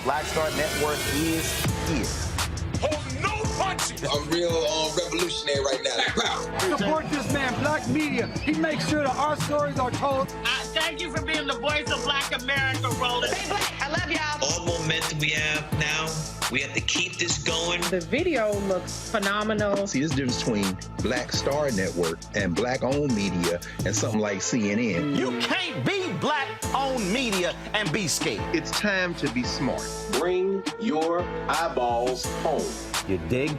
Black Star Network is here. Hold no punches. I'm real revolutionary right now. Support this man, Black Media. He makes sure that our stories are told. Thank you for being the voice of Black America, Roland. Stay black. I love y'all. All momentum we have now, we have to keep this going. The video looks phenomenal. See, this difference between Black Star Network and black-owned media and something like CNN. You can't be black-owned media and be scared. It's time to be smart. Bring your eyeballs home. You dig?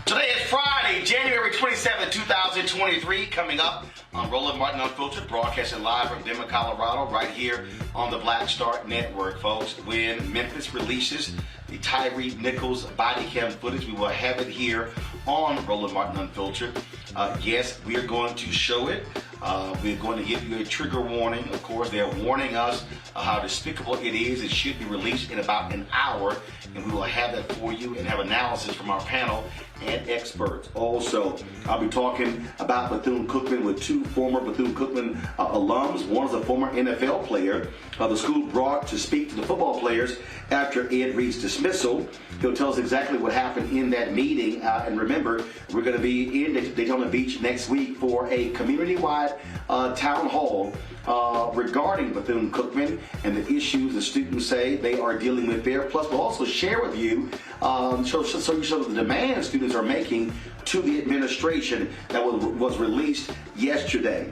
Today is Friday, January 27, 2023, coming up on Roland Martin Unfiltered, broadcasting live from Denver, Colorado, right here on the Black Star Network, folks. When Memphis releases the Tyre Nichols bodycam footage, we will have it here on Roland Martin Unfiltered. Yes, we are going to show it. We're going to give you a trigger warning. Of course, they're warning us how despicable it is. It should be released in about an hour, and we will have that for you and have analysis from our panel and experts. Also, I'll be talking about Bethune-Cookman with two former Bethune-Cookman alums. One is a former NFL player. The school brought to speak to the football players after Ed Reed's dismissal. He'll tell us exactly what happened in that meeting. And remember, we're going to be in Daytona Beach next week for a community-wide town hall regarding Bethune-Cookman and the issues the students say they are dealing with there. Plus, we'll also share with you show the demands students are making to the administration that was released yesterday.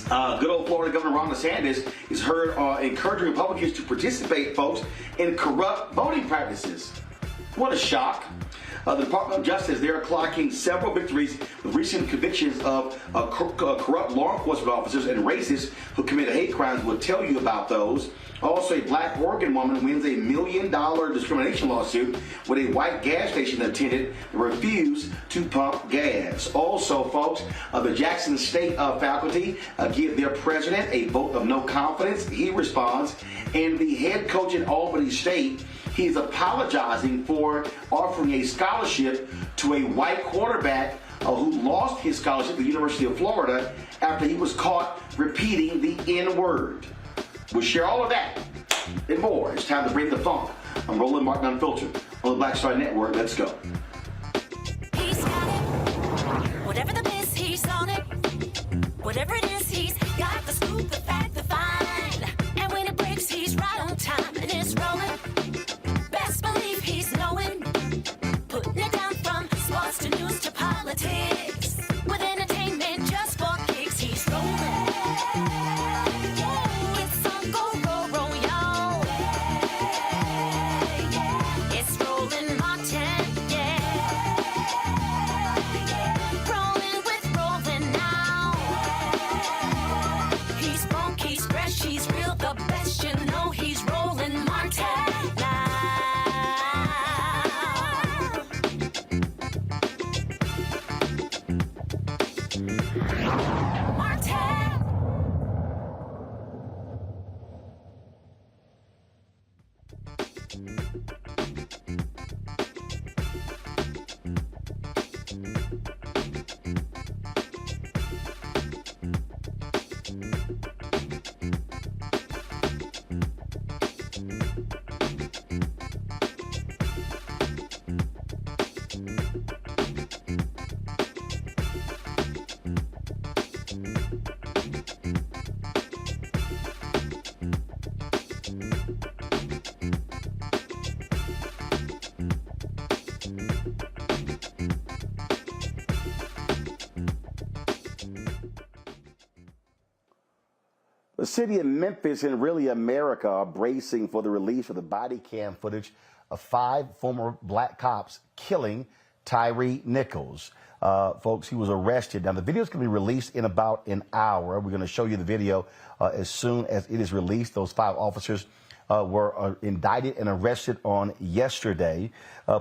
Good old Florida Governor Ron DeSantis is heard encouraging Republicans to participate, folks, in corrupt voting practices. What a shock. The Department of Justice, they're clocking several victories with recent convictions of corrupt law enforcement officers and racists who committed hate crimes. We'll tell you about those. Also, a black Oregon woman wins a $1 million discrimination lawsuit with a white gas station attendant that refused to pump gas. Also, folks, the Jackson State faculty give their president a vote of no confidence. He responds. And the head coach at Albany State, he's apologizing for offering a scholarship to a white quarterback who lost his scholarship at the University of Florida after he was caught repeating the N-word. We'll share all of that and more. It's time to bring the funk. I'm Roland Martin Unfiltered on the Black Star Network. Let's go. He's got it. Whatever the miss, he's on it. Whatever it is, he's got the scoop, the fact, the find. And when it breaks, he's right on time and it's rolling. Best believe he's knowing. Putting it down from sports The city of Memphis and really America are bracing for the release of the body cam footage of 5 former black cops killing Tyre Nichols. Folks, he was arrested. Now, the video is going to be released in about an hour. We're going to show you the video as soon as it is released. Those 5 officers were indicted and arrested on yesterday.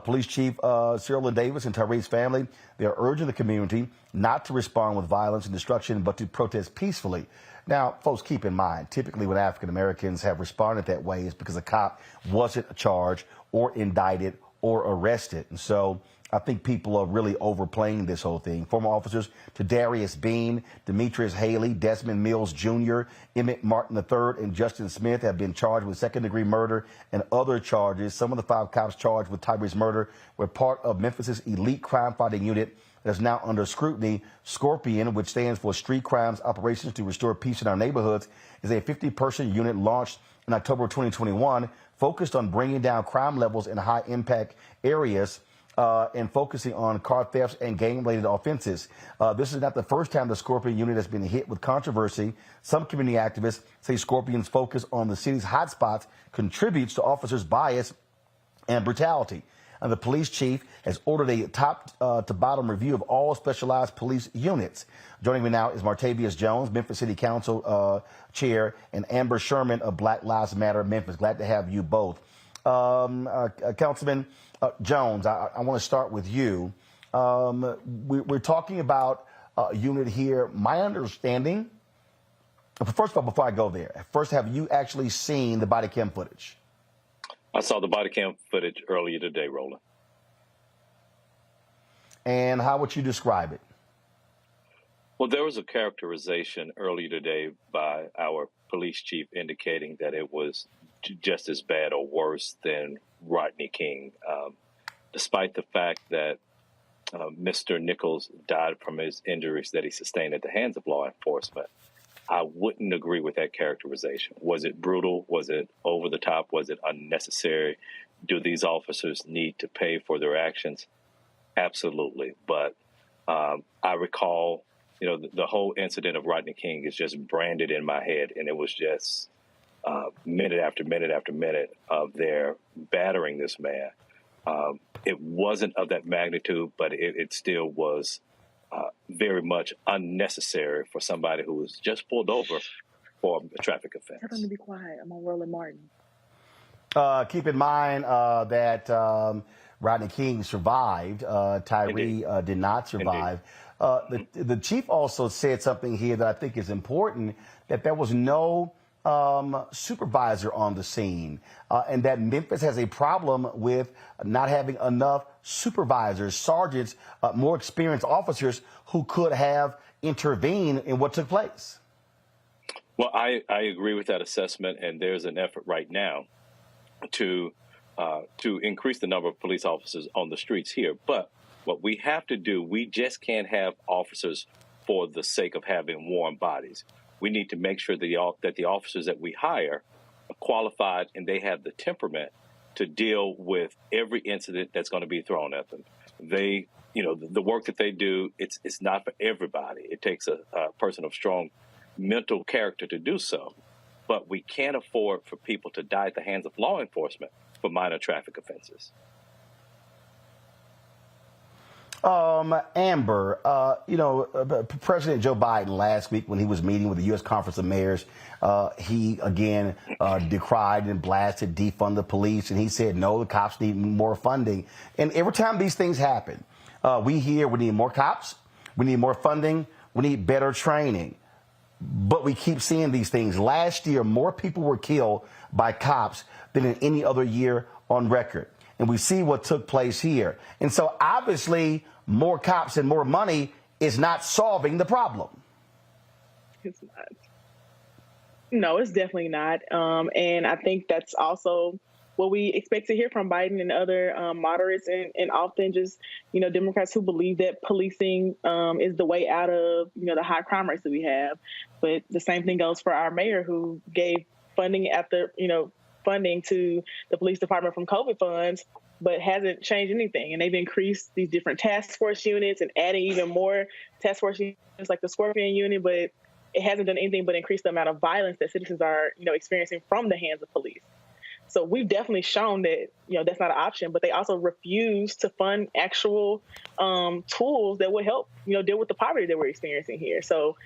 Police Chief Roland Davis and Tyre's family, they're urging the community not to respond with violence and destruction, but to protest peacefully. Now, folks, keep in mind, typically when African Americans have responded that way, it's because a cop wasn't charged or indicted or arrested. And so I think people are really overplaying this whole thing. Former officers Darius Bean, Demetrius Haley, Desmond Mills Jr., Emmett Martin III, and Justin Smith have been charged with second-degree murder and other charges. Some of the 5 cops charged with Tyre's murder were part of Memphis's elite crime-fighting unit that's now under scrutiny. Scorpion, which stands for Street Crimes Operations to Restore Peace in Our Neighborhoods, is a 50-person unit launched in October of 2021, focused on bringing down crime levels in high-impact areas and focusing on car thefts and gang-related offenses. This is not the first time the Scorpion unit has been hit with controversy. Some community activists say Scorpion's focus on the city's hotspots contributes to officers' bias and brutality. And the police chief has ordered a top-to-bottom review of all specialized police units. Joining me now is Martavius Jones, Memphis City Council Chair, and Amber Sherman of Black Lives Matter Memphis. Glad to have you both. Councilman Jones, I want to start with you. We're talking about a unit here. My understanding, first of all, before I go there, first, have you actually seen the body cam footage? I saw the body cam footage earlier today, Roland. And how would you describe it? Well, there was a characterization earlier today by our police chief indicating that it was just as bad or worse than Rodney King, despite the fact that Mr. Nichols died from his injuries that he sustained at the hands of law enforcement. I wouldn't agree with that characterization. Was it brutal? Was it over the top? Was it unnecessary? Do these officers need to pay for their actions? Absolutely. But I recall, the whole incident of Rodney King is just branded in my head, and it was just minute after minute after minute of their battering this man. It wasn't of that magnitude, but it still was very much unnecessary for somebody who was just pulled over for a traffic offense. Tell them to be quiet. I'm on Roland Martin. Keep in mind that Rodney King survived. Tyre did not survive. The chief also said something here that I think is important, that there was no supervisor on the scene, and that Memphis has a problem with not having enough supervisors, sergeants, more experienced officers who could have intervened in what took place. Well, I agree with that assessment, and there's an effort right now to increase the number of police officers on the streets here. But what we have to do, we just can't have officers for the sake of having warm bodies. We need to make sure that the officers that we hire are qualified and they have the temperament to deal with every incident that's going to be thrown at them. They, the work that they do, it's not for everybody. It takes a person of strong mental character to do so. But we can't afford for people to die at the hands of law enforcement for minor traffic offenses. Amber, President Joe Biden last week when he was meeting with the U.S. Conference of Mayors, he again decried and blasted defund the police. And he said, no, the cops need more funding. And every time these things happen, we hear we need more cops, we need more funding, we need better training. But we keep seeing these things. Last year, more people were killed by cops than in any other year on record. And we see what took place here. And so obviously more cops and more money is not solving the problem. It's not. No, it's definitely not. And I think that's also what we expect to hear from Biden and other moderates and often just, Democrats who believe that policing is the way out of, the high crime rates that we have. But the same thing goes for our mayor who gave funding funding to the police department from COVID funds, but hasn't changed anything. And they've increased these different task force units and adding even more task force units like the Scorpion unit, but it hasn't done anything but increase the amount of violence that citizens are, experiencing from the hands of police. So we've definitely shown that, that's not an option, but they also refuse to fund actual tools that would help, deal with the poverty that we're experiencing here. So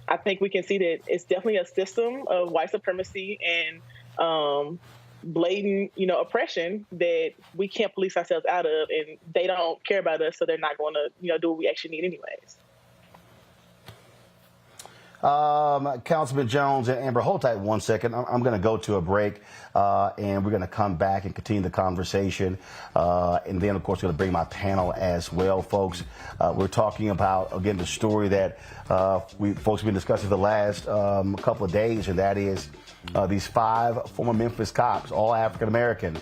I think we can see that it's definitely a system of white supremacy and blatant, oppression that we can't police ourselves out of, and they don't care about us, so they're not going to, do what we actually need anyways. Councilman Jones and Amber, hold tight 1 second. I'm going to go to a break, and we're going to come back and continue the conversation. And then, of course, we're going to bring my panel as well, folks. We're talking about, again, the story that folks have been discussing for the last couple of days, and that is these 5 former Memphis cops, all African-American,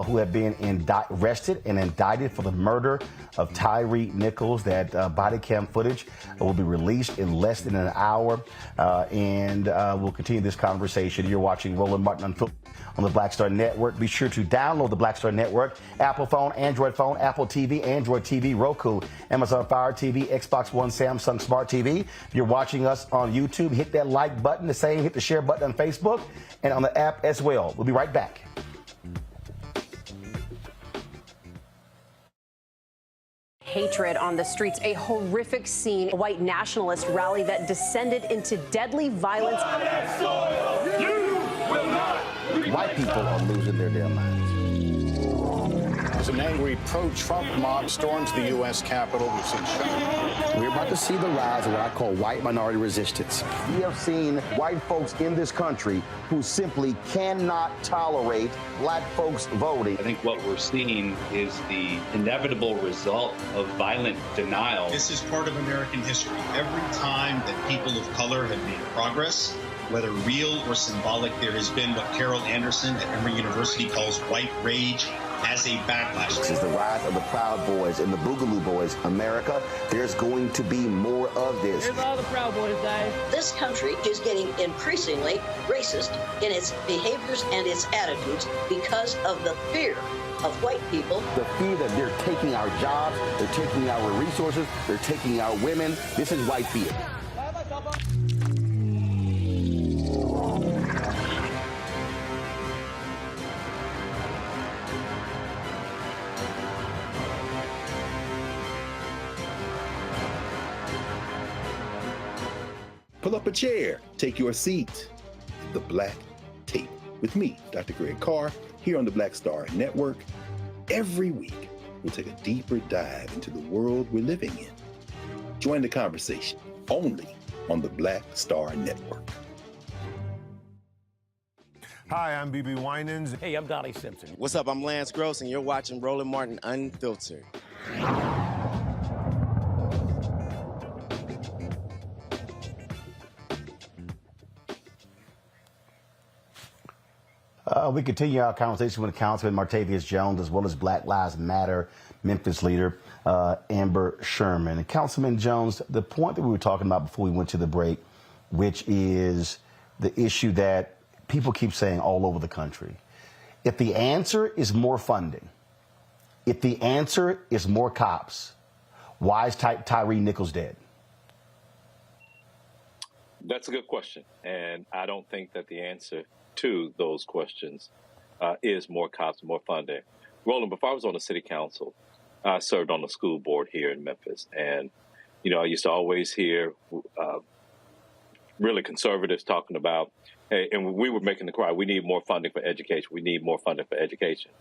who have been arrested and indicted for the murder of Tyre Nichols. That body cam footage will be released in less than an hour, and we'll continue this conversation. You're watching Roland Martin Unfiltered on the Black Star Network. Be sure to download the Black Star Network, Apple phone, Apple TV, Android TV, Roku, Amazon Fire TV, Xbox One, Samsung Smart TV. If you're watching us on YouTube, hit that like button, the same, hit the share button on Facebook and on the app as well. We'll be right back. Hatred on the streets, a horrific scene, a white nationalist rally that descended into deadly violence. White people are losing their damn minds. As an angry pro-Trump mob storms the U.S. Capitol, we've seen shooting. We're about to see the rise of what I call white minority resistance. We have seen white folks in this country who simply cannot tolerate black folks voting. I think what we're seeing is the inevitable result of violent denial. This is part of American history. Every time that people of color have made progress, whether real or symbolic, there has been what Carol Anderson at Emory University calls white rage as a backlash. This is the rise of the Proud Boys and the Boogaloo Boys. America, there's going to be more of this. Here's all the Proud Boys, guys. This country is getting increasingly racist in its behaviors and its attitudes because of the fear of white people. The fear that they're taking our jobs, they're taking our resources, they're taking our women. This is white fear. Pull up a chair, take your seat. The Black Tape with me, Dr. Greg Carr, here on the Black Star Network. Every week, we'll take a deeper dive into the world we're living in. Join the conversation only on the Black Star Network. Hi, I'm BB Winans. Hey, I'm Donnie Simpson. What's up? I'm Lance Gross, and you're watching Roland Martin Unfiltered. We continue our conversation with Councilman Martavius Jones, as well as Black Lives Matter Memphis leader Amber Sherman. And Councilman Jones, the point that we were talking about before we went to the break, which is the issue that people keep saying all over the country. If the answer is more funding, if the answer is more cops, why is Tyre Nichols dead? That's a good question. And I don't think that the answer to those questions is more cops, more funding. Roland, before I was on the city council, I served on the school board here in Memphis. And, you know, I used to always hear really conservatives talking about, hey, and we were making the cry, we need more funding for education. We need more funding for education.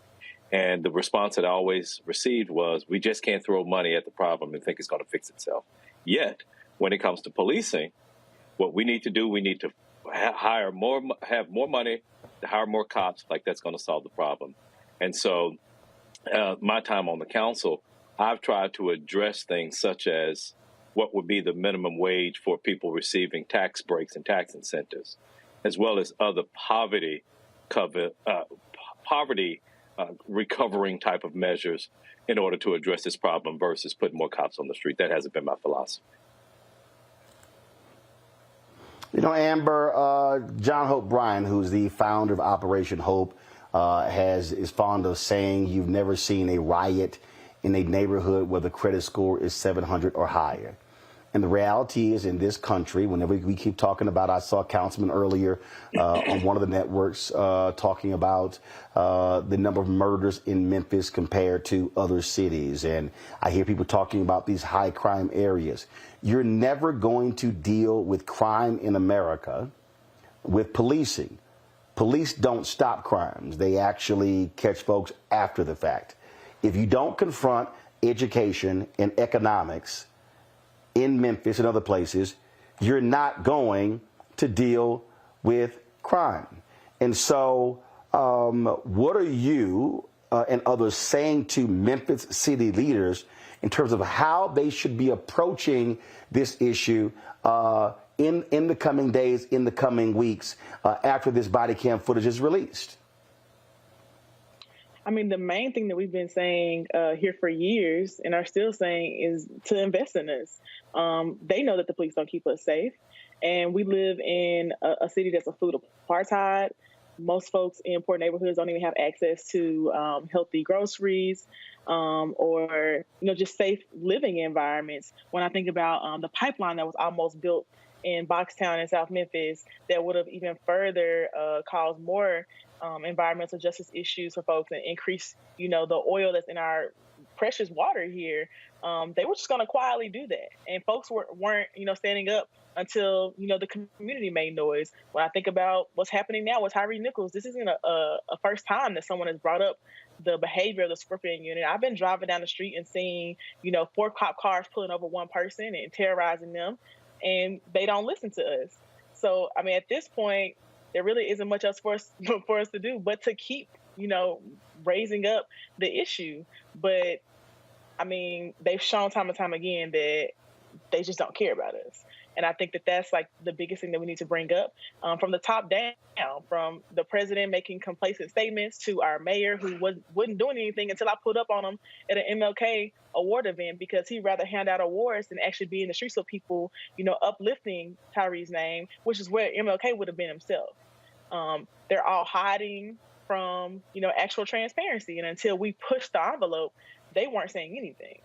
And the response that I always received was, we just can't throw money at the problem and think it's going to fix itself. Yet, when it comes to policing, what we need to do, we need to have more money to hire more cops. Like, that's going to solve the problem. And so my time on the council, I've tried to address things such as what would be the minimum wage for people receiving tax breaks and tax incentives, as well as other poverty recovering type of measures in order to address this problem versus putting more cops on the street. That hasn't been my philosophy. You know, Amber, John Hope Bryan, who's the founder of Operation Hope, is fond of saying you've never seen a riot in a neighborhood where the credit score is 700 or higher. And the reality is, in this country, whenever we keep talking about, I saw a councilman earlier on one of the networks talking about the number of murders in Memphis compared to other cities. And I hear people talking about these high crime areas. You're never going to deal with crime in America with policing. Police don't stop crimes. They actually catch folks after the fact. If you don't confront education and economics in Memphis and other places, you're not going to deal with crime. And so what are you and others saying to Memphis city leaders in terms of how they should be approaching this issue in the coming days, in the coming weeks, after this body cam footage is released? I mean, the main thing that we've been saying here for years and are still saying is to invest in this. They know that the police don't keep us safe. And we live in a city that's a food apartheid. Most folks in poor neighborhoods don't even have access to healthy groceries or, just safe living environments. When I think about the pipeline that was almost built in Boxtown in South Memphis, that would have even further caused more environmental justice issues for folks and increase, the oil that's in our precious water here. They were just going to quietly do that. And folks weren't, standing up until, the community made noise. When I think about what's happening now with Tyre Nichols, this isn't a first time that someone has brought up the behavior of the Scorpion unit. I've been driving down the street and seeing, 4 cop cars pulling over one person and terrorizing them, and they don't listen to us. So, I mean, at this point, there really isn't much else for us to do but to keep, raising up the issue. But, I mean, they've shown time and time again that they just don't care about us. And I think that that's like the biggest thing that we need to bring up from the top down, from the president making complacent statements to our mayor who wasn't doing anything until I pulled up on him at an MLK award event because he'd rather hand out awards than actually be in the streets with people, uplifting Tyre's name, which is where MLK would have been himself. They're all hiding from, actual transparency. And until we push the envelope, they weren't saying anything.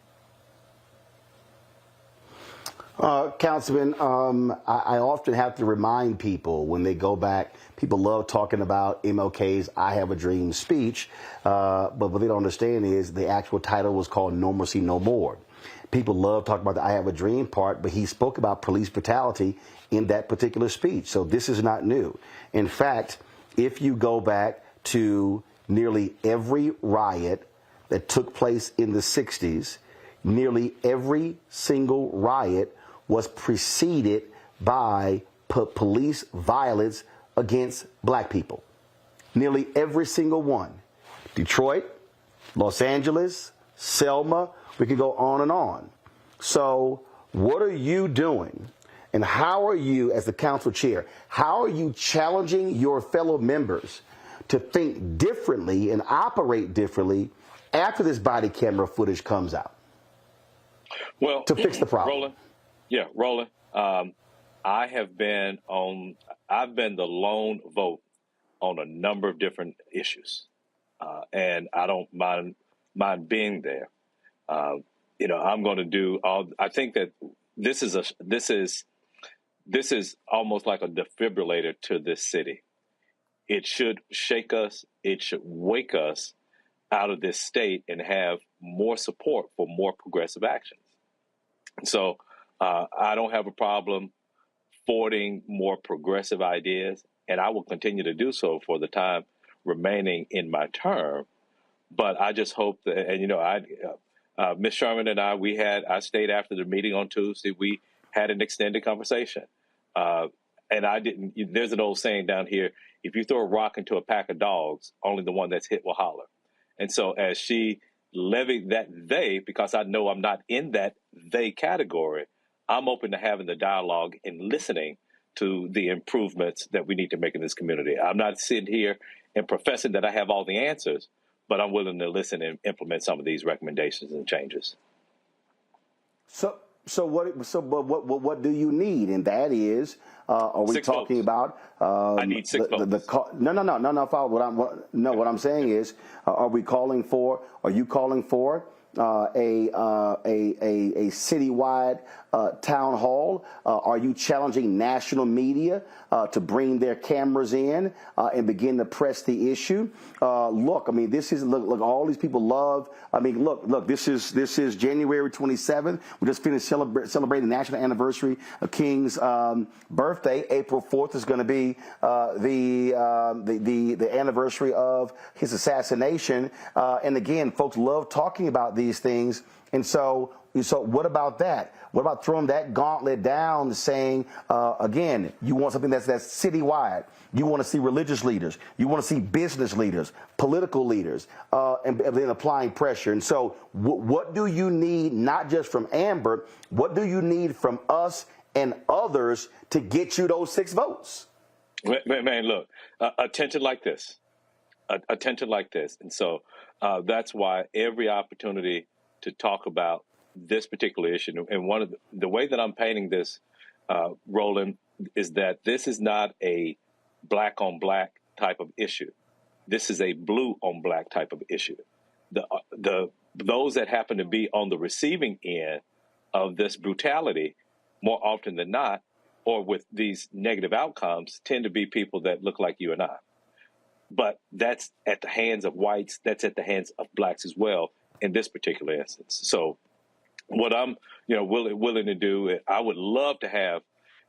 Councilman, I often have to remind people when they go back, people love talking about MLK's I Have a Dream speech, but what they don't understand is the actual title was called No Mercy, No More. People love talking about the I Have a Dream part, but he spoke about police brutality in that particular speech. So this is not new. In fact, if you go back to nearly every riot that took place in the 60s, nearly every single riot was preceded by police violence against black people. Nearly every single one. Detroit, Los Angeles, Selma, we could go on and on. So what are you doing? And how are you, as the council chair, how are you challenging your fellow members to think differently and operate differently after this body camera footage comes out? Well, to fix the problem. Roland, I've been the lone vote on a number of different issues, and I don't mind being there. I'm going to do all. I think that this is almost like a defibrillator to this city. It should shake us. It should wake us out of this state and have more support for more progressive actions. So I don't have a problem forwarding more progressive ideas, and I will continue to do so for the time remaining in my term. But I just hope that, and Ms. Sherman and I stayed after the meeting on Tuesday. We had an extended conversation, and I didn't. There's an old saying down here: if you throw a rock into a pack of dogs, only the one that's hit will holler. And so, as she levied that they, because I know I'm not in that they category, I'm open to having the dialogue and listening to the improvements that we need to make in this community. I'm not sitting here and professing that I have all the answers, but I'm willing to listen and implement some of these recommendations and changes. So what do you need? And that is, are we 6 talking votes. about? I need 6 votes. No. What I'm saying is, are you calling for a citywide town hall? Are you challenging national media to bring their cameras in and begin to press the issue? Look, I mean, this is look. All these people love. I mean, look. This is January 27th. We just finished celebrating the national anniversary of King's birthday. April 4th is going to be the anniversary of his assassination. And again, folks love talking about these things. And so what about that? What about throwing that gauntlet down, saying, again, you want something that's citywide. You want to see religious leaders. You want to see business leaders, political leaders, and then applying pressure. And so what do you need, not just from Amber, what do you need from us and others to get you those 6 votes? Man, look, attention like this. And so that's why every opportunity to talk about this particular issue, and one of the way that I'm painting this, Roland, is that this is not a black on black type of issue. This is a blue on black type of issue. Those that happen to be on the receiving end of this brutality, more often than not, or with these negative outcomes, tend to be people that look like you and I. But that's at the hands of whites. That's at the hands of blacks as well in this particular instance. So what I'm, willing to do, I would love to have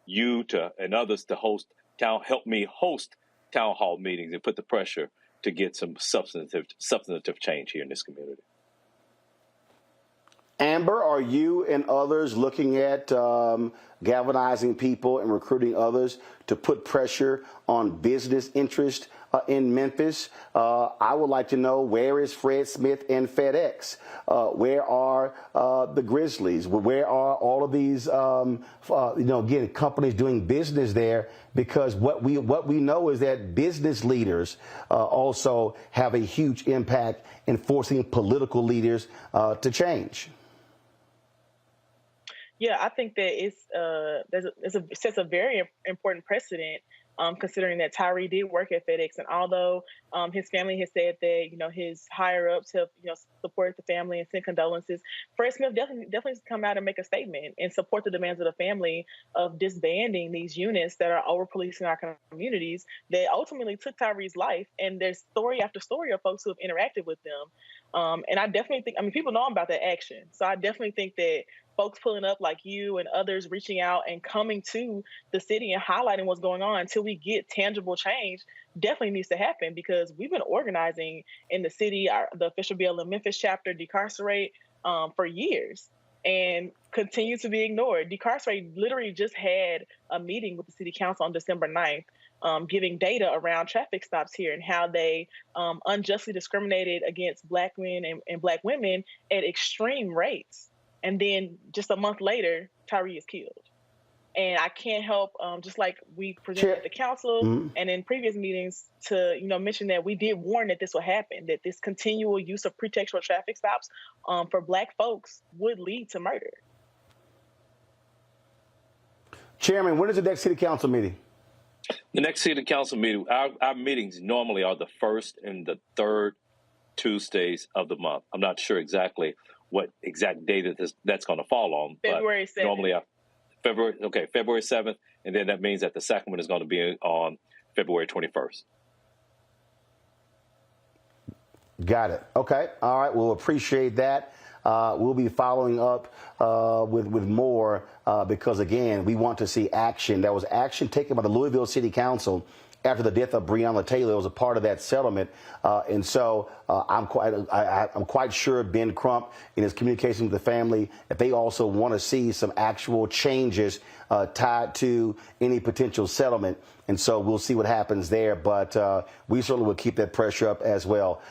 you and others to help me host town hall meetings and put the pressure to get some substantive change here in this community. Amber, are you and others looking at galvanizing people and recruiting others to put pressure on business interest in Memphis? I would like to know, where is Fred Smith and FedEx? Where are the Grizzlies? Where are all of these, again, companies doing business there? Because what we know is that business leaders also have a huge impact in forcing political leaders to change. Yeah, I think that it sets a very important precedent, considering that Tyre did work at FedEx, and although his family has said that his higher ups have supported the family and sent condolences, Fred Smith definitely come out and make a statement and support the demands of the family of disbanding these units that are over policing our communities that ultimately took Tyre's life. And there's story after story of folks who have interacted with them. And I definitely think, people know about that action, so I definitely think that folks pulling up like you and others reaching out and coming to the city and highlighting what's going on until we get tangible change definitely needs to happen, because we've been organizing in the city, the official BLM Memphis chapter, Decarcerate, for years and continue to be ignored. Decarcerate literally just had a meeting with the city council on December 9th, giving data around traffic stops here and how they unjustly discriminated against Black men and Black women at extreme rates. And then just a month later, Tyre is killed. And I can't help, just like we presented at the council and in previous meetings, to mention that we did warn that this would happen, that this continual use of pretextual traffic stops for Black folks would lead to murder. Chairman, when is the next city council meeting? The next city council meeting, our meetings normally are the first and the third Tuesdays of the month. I'm not sure exactly what exact day that's going to fall on. February 7th. Normally, February 7th, and then that means that the second one is going to be on February 21st. Got it. Okay. All right. We'll appreciate that. We'll be following up with more because, again, we want to see action. There was action taken by the Louisville City Council after the death of Breonna Taylor. It was a part of that settlement. And so I'm quite sure Ben Crump, in his communication with the family, that they also want to see some actual changes tied to any potential settlement. And so we'll see what happens there. But we certainly will keep that pressure up as well.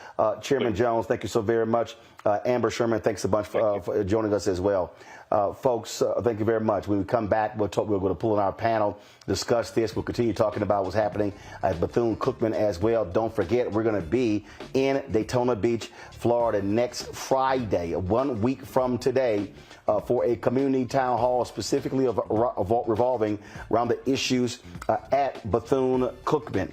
Chairman Jones, thank you so very much. Amber Sherman, thanks a bunch for joining us as well. Folks, thank you very much. When we come back, we're going to pull in our panel, discuss this. We'll continue talking about what's happening at Bethune-Cookman as well. Don't forget, we're going to be in Daytona Beach, Florida next Friday, 1 week from today, for a community town hall specifically revolving around the issues at Bethune-Cookman.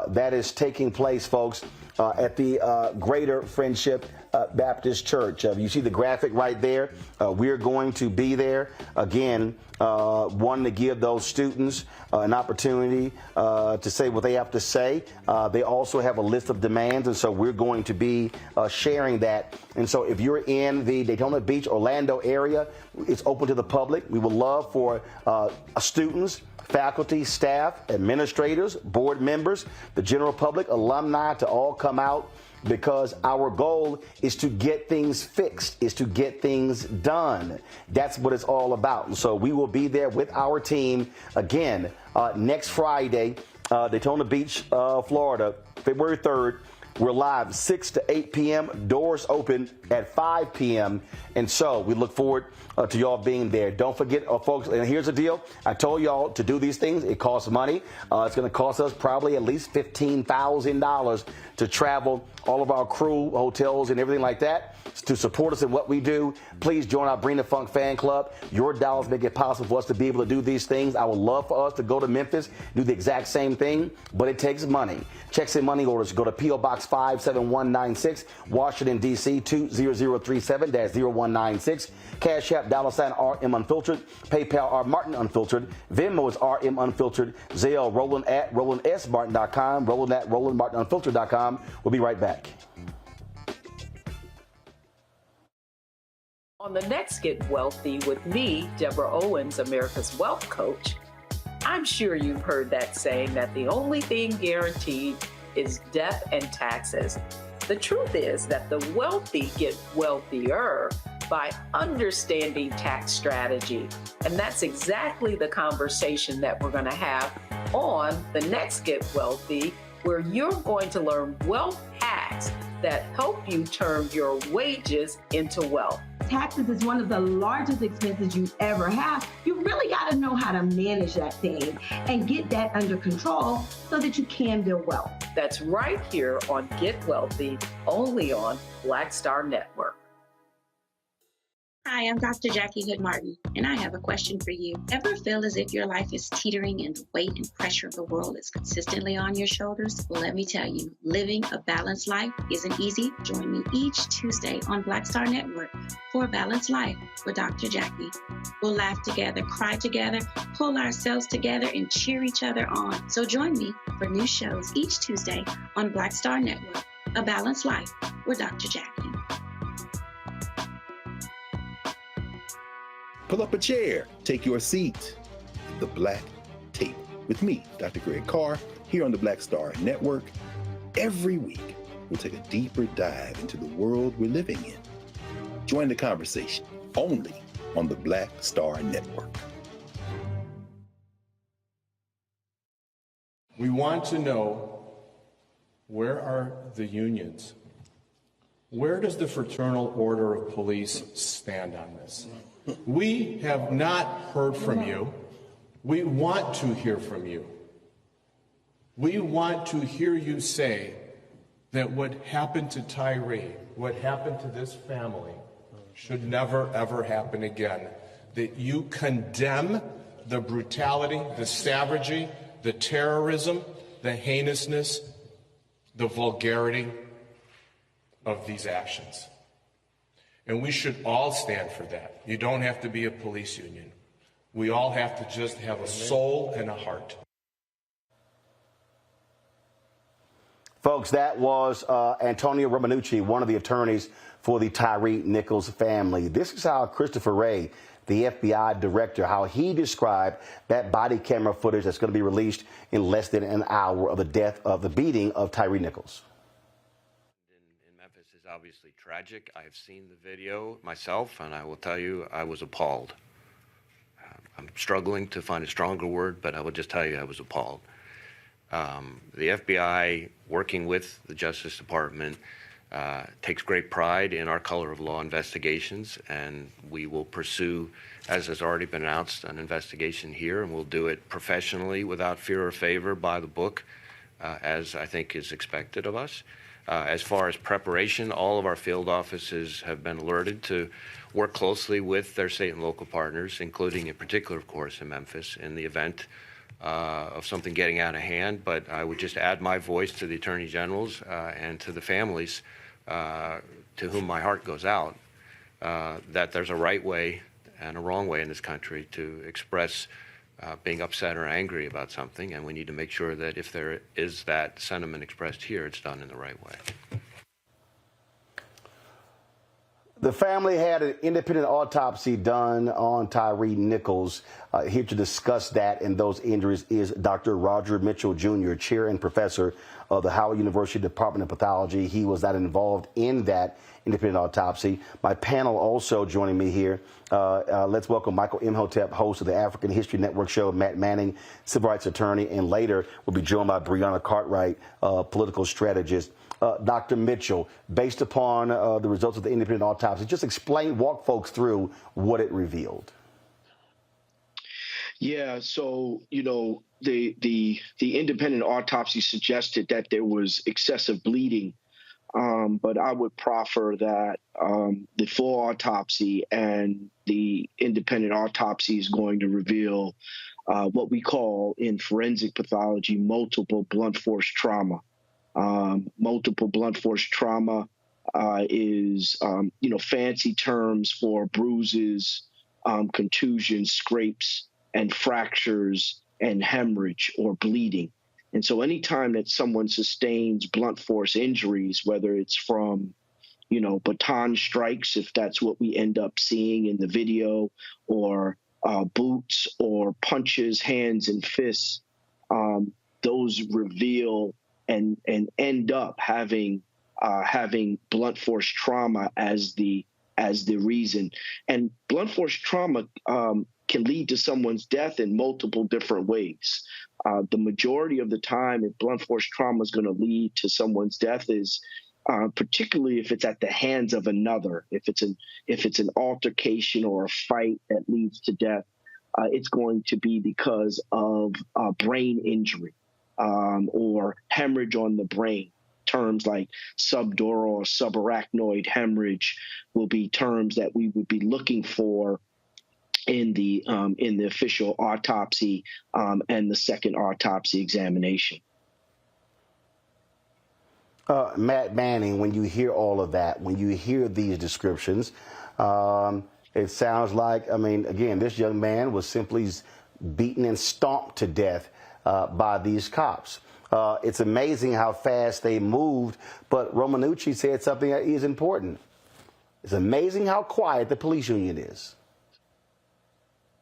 That is taking place, folks, at the Greater Friendship Baptist Church. You see the graphic right there. We're going to be there again, wanting to give those students an opportunity to say what they have to say. They also have a list of demands, and so we're going to be sharing that. And so if you're in the Daytona Beach, Orlando area, it's open to the public. We would love for students, faculty, staff, administrators, board members, the general public, alumni to all come out, because our goal is to get things fixed, is to get things done. That's what it's all about. And so we will be there with our team again next Friday, Daytona Beach, Florida, February 3rd. We're live 6 to 8 p.m. Doors open at 5 p.m. And so we look forward to y'all being there. Don't forget, folks, and here's the deal. I told y'all to do these things. It costs money. It's going to cost us probably at least $15,000 to travel, all of our crew, hotels, and everything like that, to support us in what we do. Please join our Bring the Funk fan club. Your dollars make it possible for us to be able to do these things. I would love for us to go to Memphis, do the exact same thing, but it takes money. Checks and money orders go to P.O. Box 57196, Washington, D.C. 20037-0196. Cash App, $RM Unfiltered. PayPal, R Martin Unfiltered. Venmo is RM Unfiltered. Zelle, Roland at RolandSMartin.com. Roland at RolandMartinUnfiltered.com. We'll be right back. On the next Get Wealthy with me, Deborah Owens, America's Wealth Coach, I'm sure you've heard that saying that the only thing guaranteed is death and taxes. The truth is that the wealthy get wealthier by understanding tax strategy. And that's exactly the conversation that we're going to have on the next Get Wealthy, where you're going to learn wealth hacks that help you turn your wages into wealth. Taxes is one of the largest expenses you ever have. You really got to know how to manage that thing and get that under control so that you can build wealth. That's right here on Get Wealthy, only on Black Star Network. Hi, I'm Dr. Jackie Hood Martin, and I have a question for you. Ever feel as if your life is teetering and the weight and pressure of the world is consistently on your shoulders? Well, let me tell you, living a balanced life isn't easy. Join me each Tuesday on Black Star Network for A Balanced Life with Dr. Jackie. We'll laugh together, cry together, pull ourselves together, and cheer each other on. So join me for new shows each Tuesday on Black Star Network, A Balanced Life with Dr. Jackie. Pull up a chair, take your seat. The Black Tape with me, Dr. Greg Carr, here on the Black Star Network. Every week, we'll take a deeper dive into the world we're living in. Join the conversation only on the Black Star Network. We want to know, where are the unions? Where does the Fraternal Order of Police stand on this? We have not heard from you. We want to hear from you. We want to hear you say that what happened to Tyre, what happened to this family, should never, ever happen again. That you condemn the brutality, the savagery, the terrorism, the heinousness, the vulgarity of these actions. And we should all stand for that. You don't have to be a police union. We all have to just have a soul and a heart. Folks, that was Antonio Romanucci, one of the attorneys for the Tyre Nichols family. This is how Christopher Wray, the FBI director, how he described that body camera footage that's going to be released in less than an hour of the death of the beating of Tyre Nichols. Obviously tragic. I have seen the video myself, and I will tell you, I was appalled. I'm struggling to find a stronger word, but I will just tell you I was appalled. The FBI, working with the Justice Department, takes great pride in our color of law investigations, and we will pursue, as has already been announced, an investigation here, and we'll do it professionally, without fear or favor, by the book, as I think is expected of us. As far as preparation, all of our field offices have been alerted to work closely with their state and local partners, including in particular, of course, in Memphis, in the event of something getting out of hand. But I would just add my voice to the Attorney General's and to the families to whom my heart goes out, that there's a right way and a wrong way in this country to express being upset or angry about something, and we need to make sure that if there is that sentiment expressed here, it's done in the right way. The family had an independent autopsy done on Tyre Nichols. Here to discuss that and those injuries is Dr. Roger Mitchell, Jr., chair and professor of the Howard University Department of Pathology. He was not involved in that independent autopsy. My panel also joining me here. Let's welcome Michael Imhotep, host of the African History Network show, Matt Manning, civil rights attorney, and later we'll be joined by Breonna Cartwright, political strategist. Dr. Mitchell, based upon the results of the independent autopsy, just walk folks through what it revealed. Yeah, so, the independent autopsy suggested that there was excessive bleeding, but I would proffer that the full autopsy and the independent autopsy is going to reveal what we call in forensic pathology multiple blunt force trauma. Multiple blunt force trauma is, fancy terms for bruises, contusions, scrapes, and fractures and hemorrhage or bleeding. And so anytime that someone sustains blunt force injuries, whether it's from, baton strikes, if that's what we end up seeing in the video, or boots or punches, hands and fists, those reveal and end up having blunt force trauma as the reason. And blunt force trauma can lead to someone's death in multiple different ways. The majority of the time, if blunt force trauma is going to lead to someone's death, is particularly if it's at the hands of another. If it's an altercation or a fight that leads to death, it's going to be because of brain injury. Or hemorrhage on the brain. Terms like subdural or subarachnoid hemorrhage will be terms that we would be looking for in the official autopsy and the second autopsy examination. Matt Manning, when you hear all of that, when you hear these descriptions, it sounds like, again, this young man was simply beaten and stomped to death by these cops. It's amazing how fast they moved, but Romanucci said something that is important. It's amazing how quiet the police union is.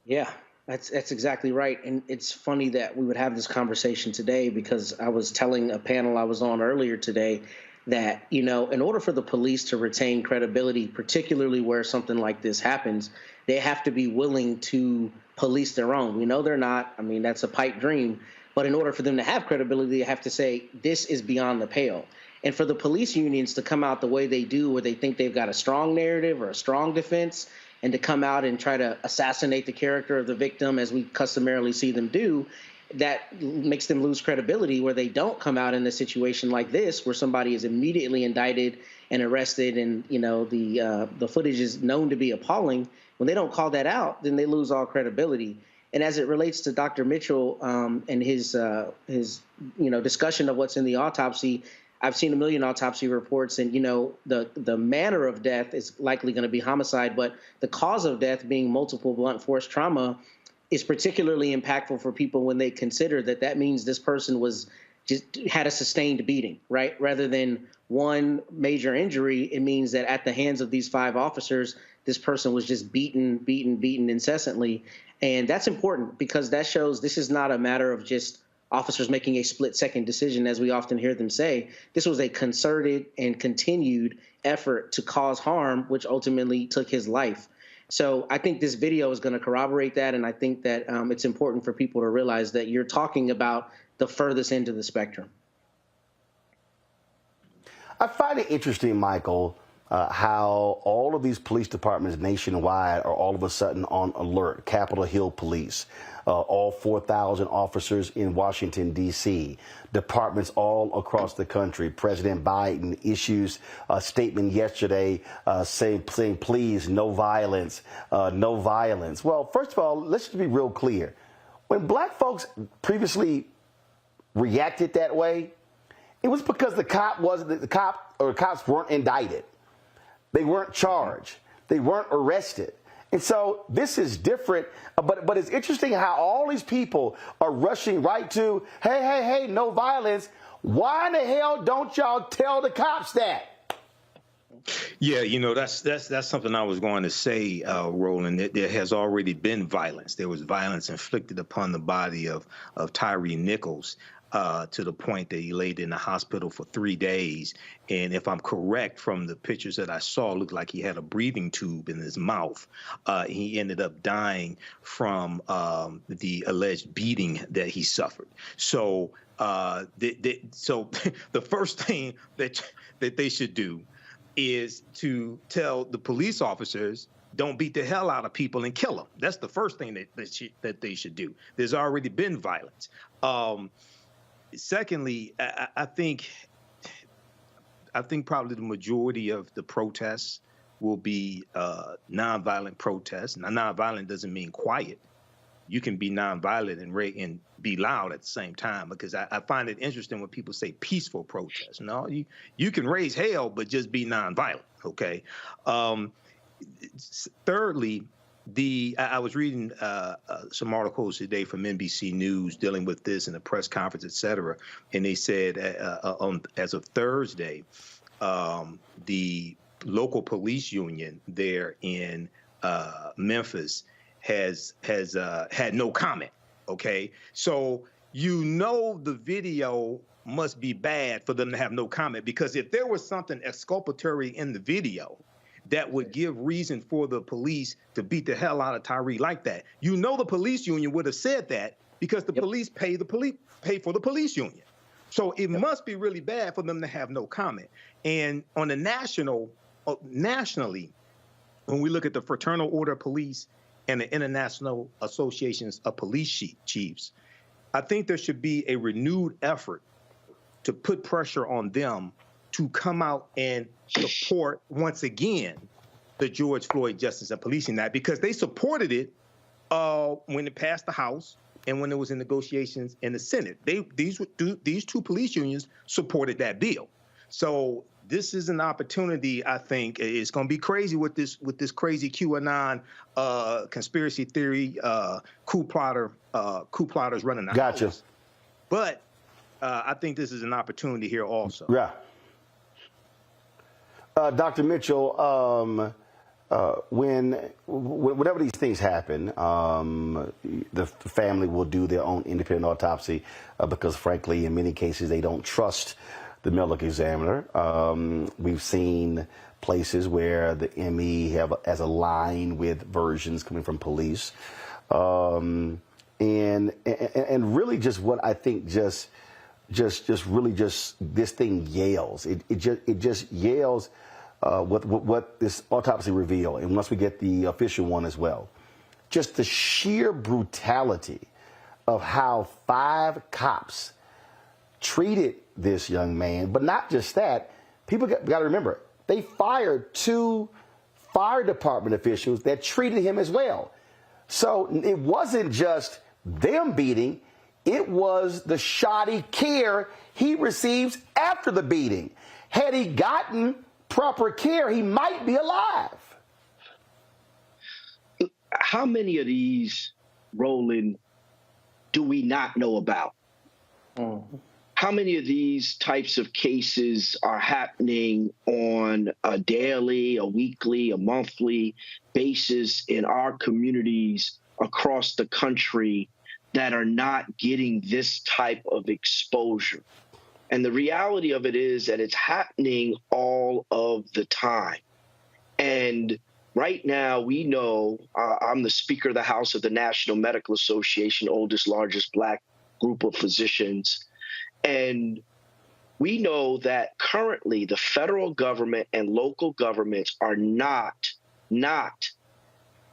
Yeah, that's exactly right. And it's funny that we would have this conversation today, because I was telling a panel I was on earlier today that, in order for the police to retain credibility, particularly where something like this happens, they have to be willing to police their own. We know they're not. That's a pipe dream. But in order for them to have credibility, they have to say this is beyond the pale. And for the police unions to come out the way they do, where they think they've got a strong narrative or a strong defense, and to come out and try to assassinate the character of the victim, as we customarily see them do, that makes them lose credibility, where they don't come out in a situation like this, where somebody is immediately indicted and arrested, and the footage is known to be appalling. When they don't call that out, then they lose all credibility. And as it relates to Dr. Mitchell and his discussion of what's in the autopsy, I've seen a million autopsy reports, and the manner of death is likely going to be homicide, but the cause of death being multiple blunt force trauma is particularly impactful for people when they consider that means this person had a sustained beating, right? Rather than one major injury, it means that at the hands of these 5 officers, this person was just beaten incessantly. And that's important, because that shows this is not a matter of just officers making a split-second decision, as we often hear them say. This was a concerted and continued effort to cause harm, which ultimately took his life. So I think this video is going to corroborate that, and I think that it's important for people to realize that you're talking about the furthest end of the spectrum. I find it interesting, Michael, how all of these police departments nationwide are all of a sudden on alert. Capitol Hill Police, all 4,000 officers in Washington, D.C., departments all across the country. President Biden issues a statement yesterday saying, please, no violence, no violence. Well, first of all, let's just be real clear. When black folks previously reacted that way, it was because the cops weren't indicted. They weren't charged. They weren't arrested. And so this is different, but it's interesting how all these people are rushing right to, hey, no violence. Why in the hell don't y'all tell the cops that? Yeah, that's something I was going to say, Roland. There has already been violence. There was violence inflicted upon the body of Tyre Nichols to the point that he laid in the hospital for 3 days. And if I'm correct, from the pictures that I saw, it looked like he had a breathing tube in his mouth. He ended up dying from the alleged beating that he suffered. So, the first thing that they should do is to tell the police officers, don't beat the hell out of people and kill them. That's the first thing that they should do. There's already been violence. Secondly, I think probably the majority of the protests will be nonviolent protests. Now, nonviolent doesn't mean quiet. You can be nonviolent and be loud at the same time, because I find it interesting when people say peaceful protests. No, you can raise hell, but just be nonviolent, okay? Thirdly, I was reading some articles today from NBC News dealing with this in the press conference, et cetera, and they said as of Thursday, the local police union there in Memphis has had no comment. Okay, so the video must be bad for them to have no comment, because if there was something exculpatory in the video that would give reason for the police to beat the hell out of Tyre like that, the police union would have said that, because the police pay for the police union. So it must be really bad for them to have no comment. And on the nationally, when we look at the Fraternal Order of Police and the International Associations of Police Chiefs, I think there should be a renewed effort to put pressure on them to come out and support, once again, the George Floyd Justice and Policing Act, because they supported it when it passed the House and when it was in negotiations in the Senate. These two police unions supported that bill. So this is an opportunity. I think it's going to be crazy with this crazy QAnon conspiracy theory coup plotters running the House. But I think this is an opportunity here also. Yeah. Dr. Mitchell, whenever these things happen, the family will do their own independent autopsy because, frankly, in many cases, they don't trust the medical examiner. We've seen places where the ME has aligned with versions coming from police, and really just what I think just this thing yells. It just yells what this autopsy revealed, and once we get the official one as well, just the sheer brutality of how 5 cops treated this young man. But not just that, people got to remember, they fired 2 fire department officials that treated him as well. So it wasn't just them beating, it was the shoddy care he receives after the beating. Had he gotten proper care, he might be alive. How many of these, Roland, do we not know about? How many of these types of cases are happening on a daily, a weekly, a monthly basis in our communities across the country that are not getting this type of exposure? And the reality of it is that it's happening all of the time. And right now, we know I'm the Speaker of the House of the National Medical Association, oldest, largest Black group of physicians. And we know that currently the federal government and local governments are not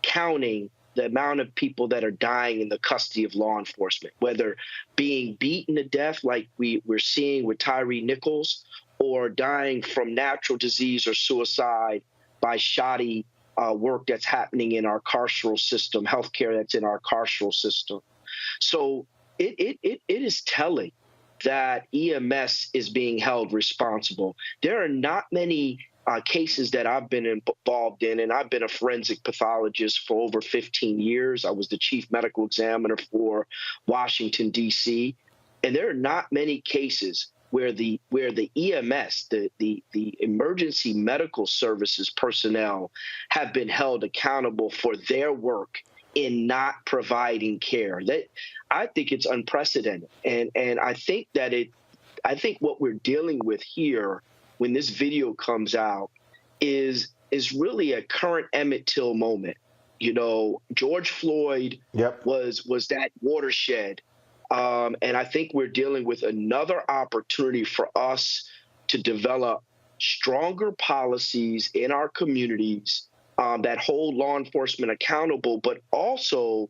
counting the amount of people that are dying in the custody of law enforcement, whether being beaten to death like we're seeing with Tyre Nichols, or dying from natural disease or suicide by shoddy work that's happening in our carceral system, healthcare that's in our carceral system. So it is telling that EMS is being held responsible. There are not many cases that I've been involved in, and I've been a forensic pathologist for over 15 years. I was the chief medical examiner for Washington, D.C., and there are not many cases where the EMS, the emergency medical services personnel, have been held accountable for their work in not providing care. That, I think it's unprecedented, and I think that what we're dealing with here when this video comes out is really a current Emmett Till moment. You know, George Floyd was that watershed. And I think we're dealing with another opportunity for us to develop stronger policies in our communities that hold law enforcement accountable, but also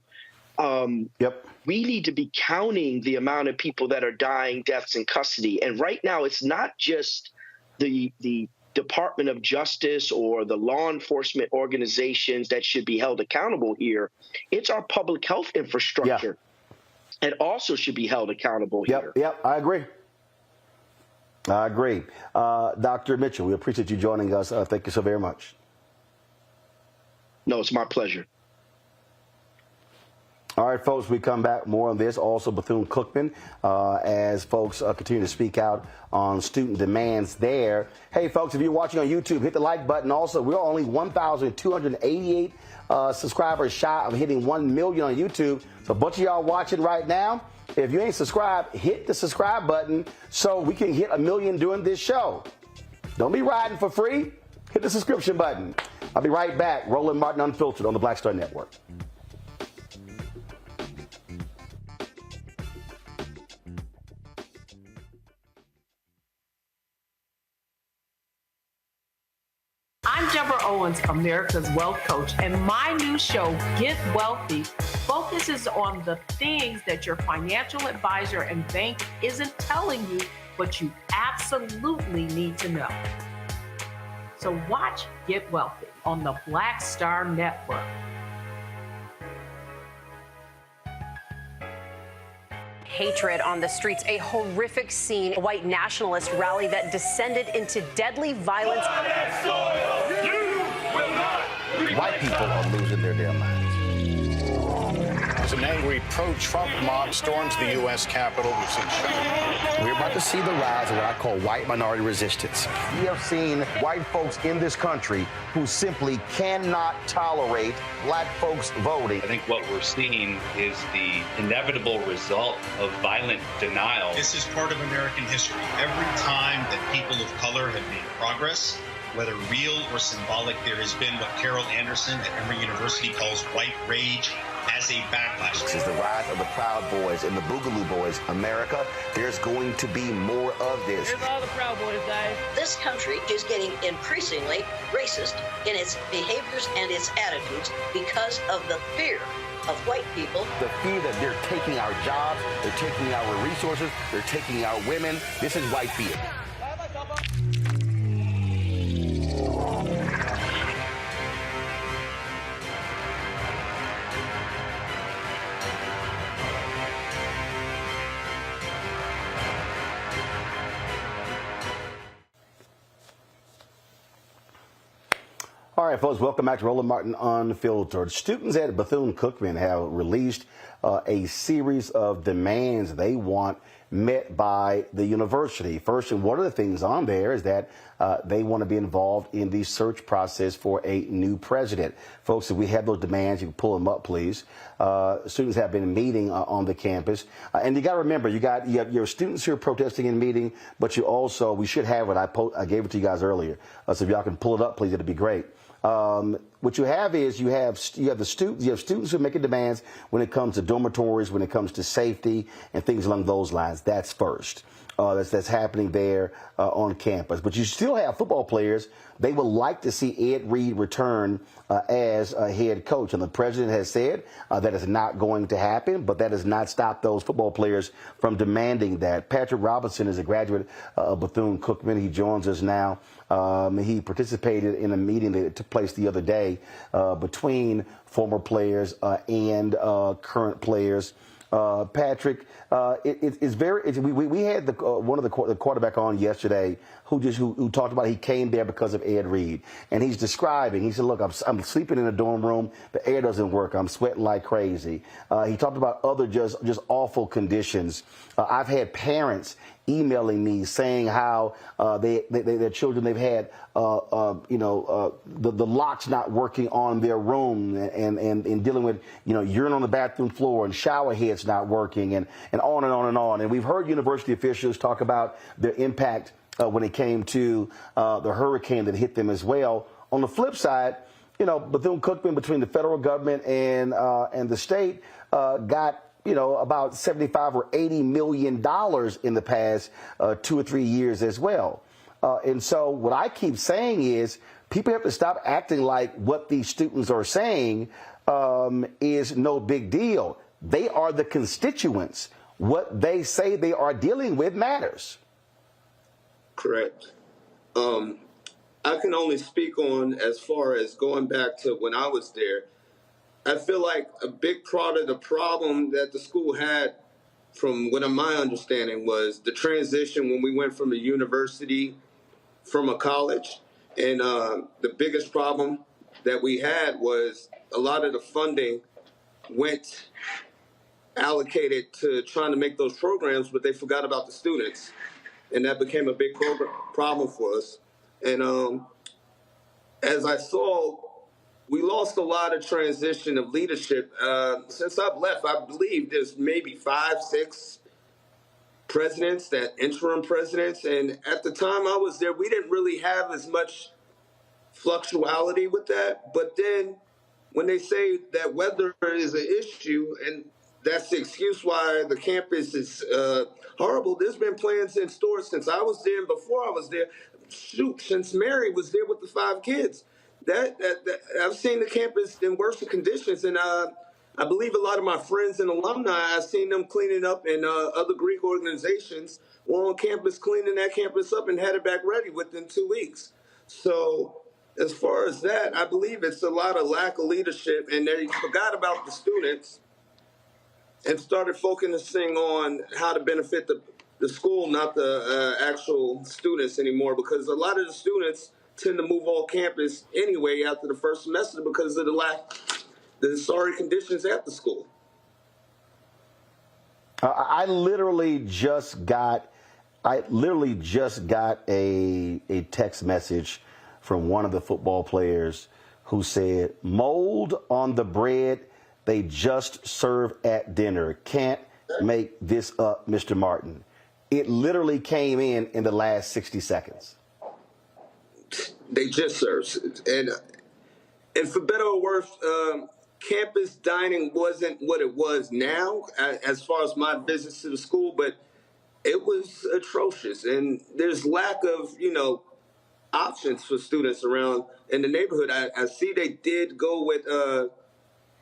we need to be counting the amount of people that are dying deaths in custody. And right now, it's not just the Department of Justice or the law enforcement organizations that should be held accountable here. It's our public health infrastructure. And also should be held accountable here. Yep, I agree. Dr. Mitchell, we appreciate you joining us. Thank you so very much. No, it's my pleasure. All right, folks, we come back more on this. Also, Bethune-Cookman, as folks continue to speak out on student demands there. Hey, folks, if you're watching on YouTube, hit the like button. Also, we're only 1,288 subscribers shy of hitting 1 million on YouTube. So a bunch of y'all watching right now. If you ain't subscribed, hit the subscribe button so we can hit 1 million during this show. Don't be riding for free. Hit the subscription button. I'll be right back. Roland Martin Unfiltered on the Black Star Network. I'm Deborah Owens, America's Wealth Coach, and my new show, Get Wealthy, focuses on the things that your financial advisor and bank isn't telling you, but you absolutely need to know. So watch Get Wealthy on the Black Star Network. Hatred on the streets, a horrific scene, a white nationalist rally that descended into deadly violence. White people are losing their damn minds. As an angry pro-Trump mob storms the U.S. Capitol, we've seen We're about to see the rise of what I call white minority resistance. We have seen white folks in this country who simply cannot tolerate black folks voting. I think what we're seeing is the inevitable result of violent denial. This is part of American history. Every time that people of color have made progress, whether real or symbolic, there has been what Carol Anderson at Emory University calls white rage as a backlash. This is the rise of the Proud Boys and the Boogaloo Boys. America, there's going to be more of this. Here's all the Proud Boys, guys. This country is getting increasingly racist in its behaviors and its attitudes because of the fear of white people. The fear that they're taking our jobs, they're taking our resources, they're taking our women. This is white fear. All right, folks, welcome back to Roland Martin Unfiltered. Students at Bethune-Cookman have released a series of demands they want met by the university. First, and one of the things on there is that they want to be involved in the search process for a new president. Folks, if we have those demands, you can pull them up, please. Students have been meeting on the campus. And you got to remember, you have your students who are protesting and meeting, but you also, we should have it. I gave it to you guys earlier. So if y'all can pull it up, please, it'd be great. What you have is you have students who are making demands when it comes to dormitories, when it comes to safety and things along those lines. That's first. That's happening there on campus. But you still have football players. They would like to see Ed Reed return as a head coach. And the president has said that is not going to happen, but that does not stop those football players from demanding that. Patrick Robinson is a graduate of Bethune-Cookman. He joins us now. He participated in a meeting that took place the other day between former players and current players. Patrick, we had one of the quarterback on yesterday who talked about he came there because of Ed Reed, and he's describing. He said, "Look, I'm sleeping in a dorm room. The air doesn't work. I'm sweating like crazy." He talked about other just awful conditions. I've had parents emailing me saying how their children, they've had the locks not working on their room and dealing with urine on the bathroom floor and shower heads not working and on and on and on. And we've heard university officials talk about their impact when it came to the hurricane that hit them as well. On the flip side, Bethune-Cookman, between the federal government and the state, got about $75 or $80 million in the past 2 or 3 years as well. And so what I keep saying is people have to stop acting like what these students are saying is no big deal. They are the constituents. What they say they are dealing with matters. Correct. I can only speak on as far as going back to when I was there. I feel like a big part of the problem that the school had, from what my understanding was, the transition when we went from a university from a college. And the biggest problem that we had was a lot of the funding went allocated to trying to make those programs, but they forgot about the students. And that became a big problem for us. And as I saw, we lost a lot of transition of leadership. Since I've left, I believe there's maybe 5, 6 presidents, that interim presidents. And at the time I was there, we didn't really have as much fluctuality with that. But then when they say that weather is an issue and that's the excuse why the campus is horrible, there's been plans in stores since I was there and before I was there. Shoot, since Mary was there with the 5 kids. That I've seen the campus in worse conditions, and I believe a lot of my friends and alumni, I've seen them cleaning up, and other Greek organizations were on campus cleaning that campus up and had it back ready within 2 weeks. So as far as that, I believe it's a lot of lack of leadership, and they forgot about the students and started focusing on how to benefit the school, not the actual students anymore, because a lot of the students tend to move off campus anyway after the first semester because of the sorry conditions at the school. I literally just got a text message from one of the football players who said, "Mold on the bread they just serve at dinner. Can't make this up, Mr. Martin." It literally came in the last 60 seconds. They just served. And for better or worse, campus dining wasn't what it was now as far as my visits to the school, but it was atrocious. And there's lack of, options for students around in the neighborhood. I see they did go with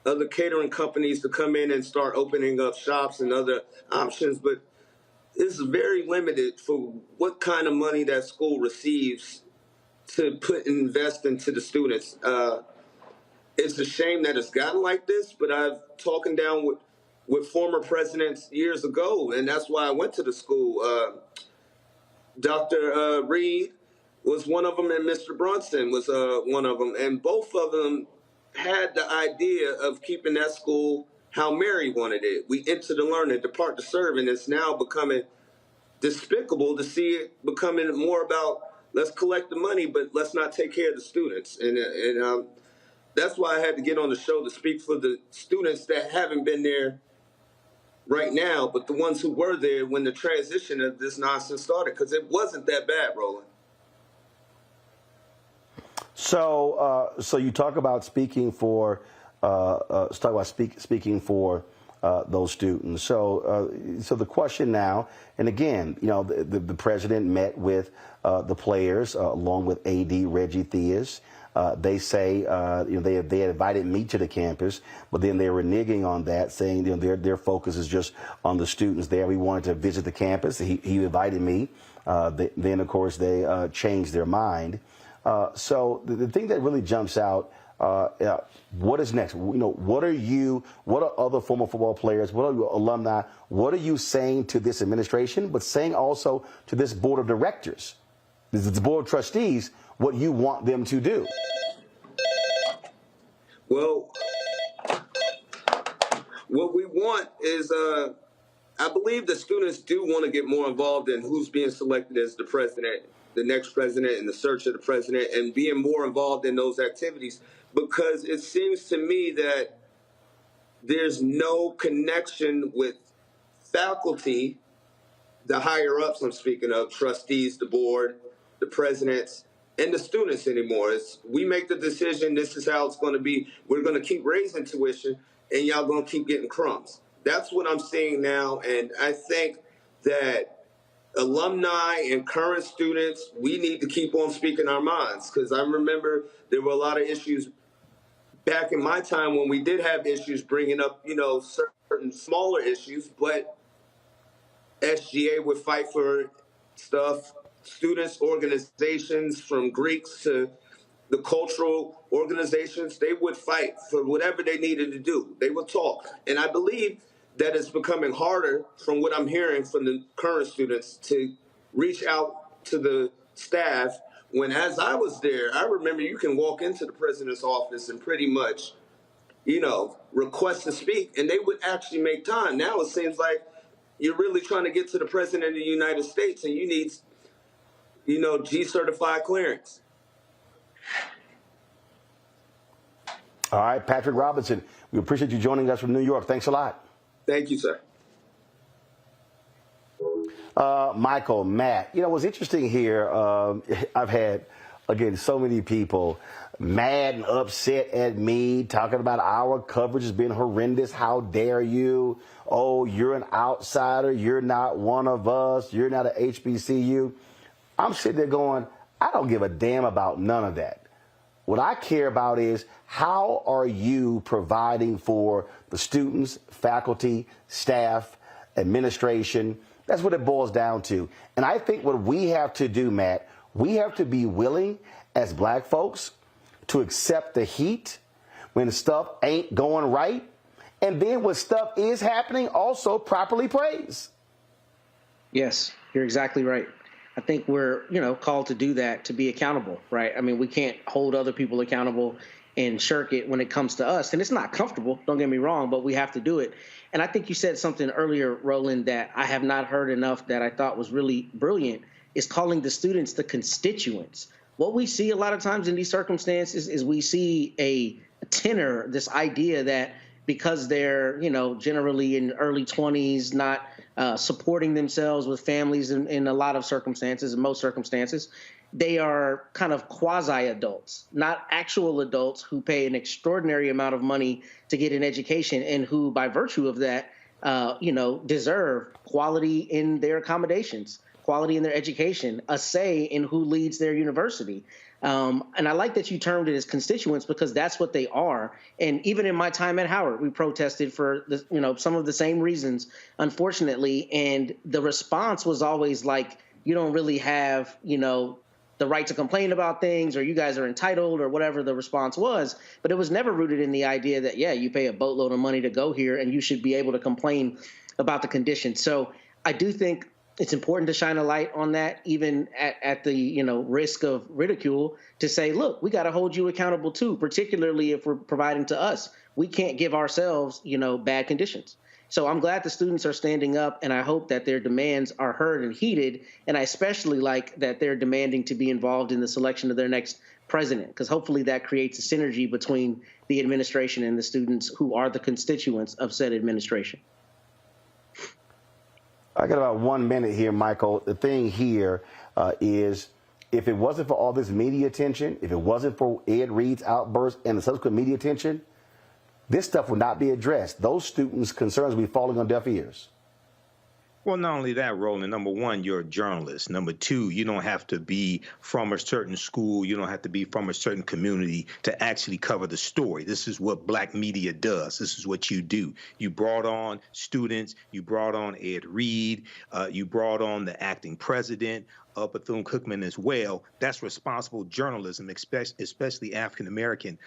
other catering companies to come in and start opening up shops and other options, but it's very limited for what kind of money that school receives to invest into the students. It's a shame that it's gotten like this, but I've talked down with former presidents years ago, and that's why I went to the school. Dr. Reed was one of them, and Mr. Brunson was one of them, and both of them had the idea of keeping that school how Mary wanted it. We enter to learn and depart to serve, and it's now becoming despicable to see it becoming more about let's collect the money, but let's not take care of the students. And that's why I had to get on the show to speak for the students that haven't been there right now, but the ones who were there when the transition of this nonsense started, because it wasn't that bad, Roland. So you talk about speaking for speaking for those students. So the question now, and again, the president met with the players along with AD Reggie Theus. They say they had invited me to the campus, but then they were reneging on that, saying their focus is just on the students there. We wanted to visit the campus. He invited me. Then of course they changed their mind. So the thing that really jumps out What is next? What are other former football players, what are your alumni, what are you saying to this administration, but saying also to this board of directors, this board of trustees, what you want them to do? Well, what we want is, I believe the students do want to get more involved in who's being selected as the president, the next president, and the search of the president, and being more involved in those activities, because it seems to me that there's no connection with faculty, the higher ups I'm speaking of, trustees, the board, the presidents, and the students anymore. We make the decision, this is how it's going to be. We're going to keep raising tuition, and y'all going to keep getting crumbs. That's what I'm seeing now, and I think that alumni and current students, we need to keep on speaking our minds, because I remember there were a lot of issues back in my time when we did have issues bringing up, certain smaller issues, but SGA would fight for stuff. Students, organizations, from Greeks to the cultural organizations, they would fight for whatever they needed to do. They would talk. And I believe that it's becoming harder, from what I'm hearing from the current students, to reach out to the staff. When, as I was there, I remember you can walk into the president's office and pretty much, request to speak, and they would actually make time. Now it seems like you're really trying to get to the president of the United States, and you need, G-certified clearance. All right, Patrick Robinson, we appreciate you joining us from New York. Thanks a lot. Thank you, sir. Michael, Matt, what's interesting here, I've had, again, so many people mad and upset at me, talking about our coverage has been horrendous. How dare you? Oh, you're an outsider. You're not one of us. You're not an HBCU. I'm sitting there going, I don't give a damn about none of that. What I care about is, how are you providing for the students, faculty, staff, administration? That's what it boils down to. And I think what we have to do, Matt, we have to be willing as black folks to accept the heat when stuff ain't going right. And then when stuff is happening, also properly praise. Yes, you're exactly right. I think we're, called to do that, to be accountable, right? I mean, we can't hold other people accountable and shirk it when it comes to us. And it's not comfortable, don't get me wrong, but we have to do it. And I think you said something earlier, Roland, that I have not heard enough that I thought was really brilliant, is calling the students the constituents. What we see a lot of times in these circumstances is we see a tenor, this idea that because they're, generally in early 20s, not supporting themselves with families in a lot of circumstances, in most circumstances, they are kind of quasi-adults, not actual adults who pay an extraordinary amount of money to get an education and who, by virtue of that, deserve quality in their accommodations, quality in their education, a say in who leads their university. And I like that you termed it as constituents, because that's what they are. And even in my time at Howard, we protested for some of the same reasons, unfortunately. And the response was always like, you don't really have, the right to complain about things, or you guys are entitled, or whatever the response was. But it was never rooted in the idea that, you pay a boatload of money to go here and you should be able to complain about the conditions. So I do think it's important to shine a light on that, even at the risk of ridicule, to say, look, we got to hold you accountable too, particularly if we're providing to us. We can't give ourselves bad conditions. So I'm glad the students are standing up, and I hope that their demands are heard and heeded. And I especially like that they're demanding to be involved in the selection of their next president, because hopefully that creates a synergy between the administration and the students who are the constituents of said administration. I got about 1 minute here, Michael. The thing here is, if it wasn't for all this media attention, if it wasn't for Ed Reed's outburst and the subsequent media attention, this stuff would not be addressed. Those students' concerns would be falling on deaf ears. Well, not only that, Roland, number one, you're a journalist. Number two, you don't have to be from a certain school. You don't have to be from a certain community to actually cover the story. This is what black media does. This is what you do. You brought on students. You brought on Ed Reed. You brought on the acting president. of Bethune-Cookman as well. That's responsible journalism, especially African-American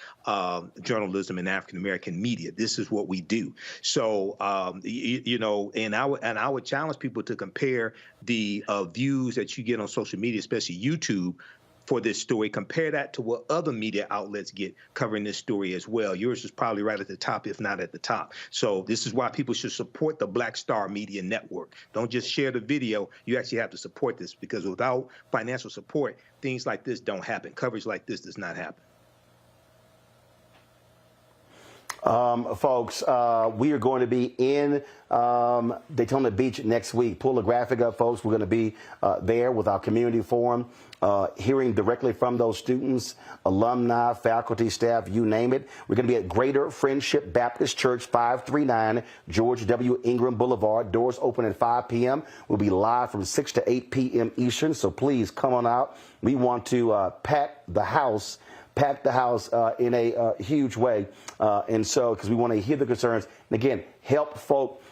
journalism and African-American media. This is what we do. So, you know, and I would challenge people to compare the views that you get on social media, especially YouTube, for this story. Compare that to what other media outlets get covering this story as well. Yours is probably right at the top, if not at the top. So this is why people should support the Black Star Media Network. Don't just share the video. You actually have to support this, because without financial support, things like this don't happen. Coverage like this does not happen. Folks, we are going to be in Daytona Beach next week. Pull the graphic up, folks. We're going to be there with our community forum, hearing directly from those students, alumni, faculty, staff, you name it. We're going to be at Greater Friendship Baptist Church, 539 George W. Ingram Boulevard. Doors open at 5 p.m. We'll be live from 6 to 8 p.m. Eastern, so please come on out. We want to pack the house in a huge way. And so, because we want to hear the concerns, and again, help folk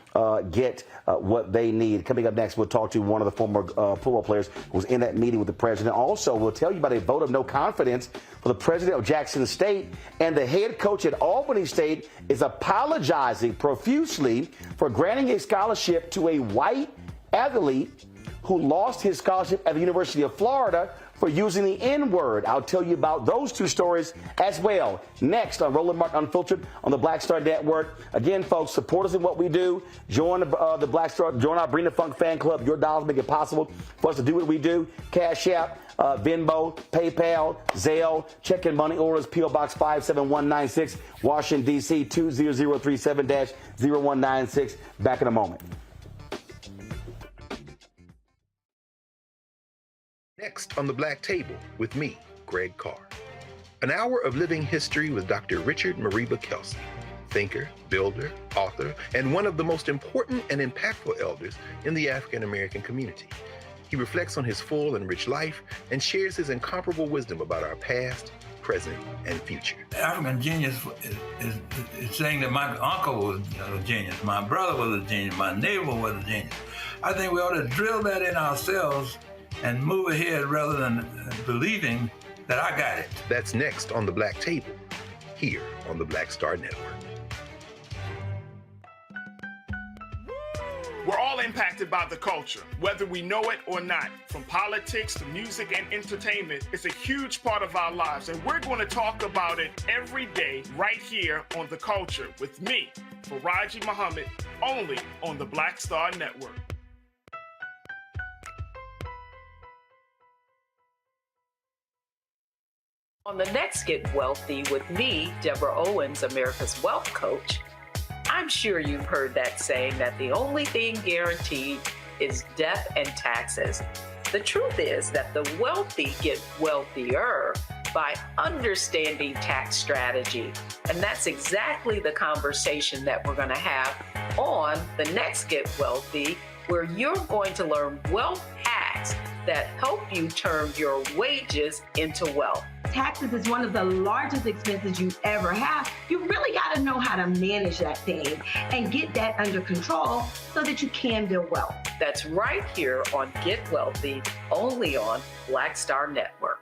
get what they need. Coming up next, we'll talk to one of the former football players who was in that meeting with the president. Also, we'll tell you about a vote of no confidence for the president of Jackson State, and the head coach at Albany State is apologizing profusely for granting a scholarship to a white athlete who lost his scholarship at the University of Florida for using the N-word. I'll tell you about those two stories as well next on Roland Martin Unfiltered on the Black Star Network. Again, folks, support us in what we do. Join the Black Star, join our Bring the Funk fan club. Your dollars make it possible for us to do what we do. Cash App, Venmo, PayPal, Zelle, check-in money orders, P.O. Box 57196, Washington, D.C. 20037-0196. Back in a moment. Next on the Black Table with me, Greg Carr. An hour of living history with Dr. Richard Mariba Kelsey, thinker, builder, author, and one of the most important and impactful elders in the African American community. He reflects on his full and rich life and shares his incomparable wisdom about our past, present, and future. African genius is saying that my uncle was a genius, my brother was a genius, my neighbor was a genius. I think we ought to drill that in ourselves and move ahead rather than believing that I got it. That's next on the Black Table, here on the Black Star Network. We're all impacted by the culture, whether we know it or not. From politics to music and entertainment, it's a huge part of our lives, and we're going to talk about it every day right here on The Culture with me, Faraji Muhammad, only on the Black Star Network. On the next Get Wealthy with me, Deborah Owens, America's Wealth Coach, I'm sure you've heard that saying that the only thing guaranteed is death and taxes. The truth is that the wealthy get wealthier by understanding tax strategy. And that's exactly the conversation that we're going to have on the next Get Wealthy, where you're going to learn wealth hacks that help you turn your wages into wealth. Taxes is one of the largest expenses you ever have. You really got to know how to manage that thing and get that under control so that you can build wealth. That's right here on Get Wealthy, only on Black Star Network.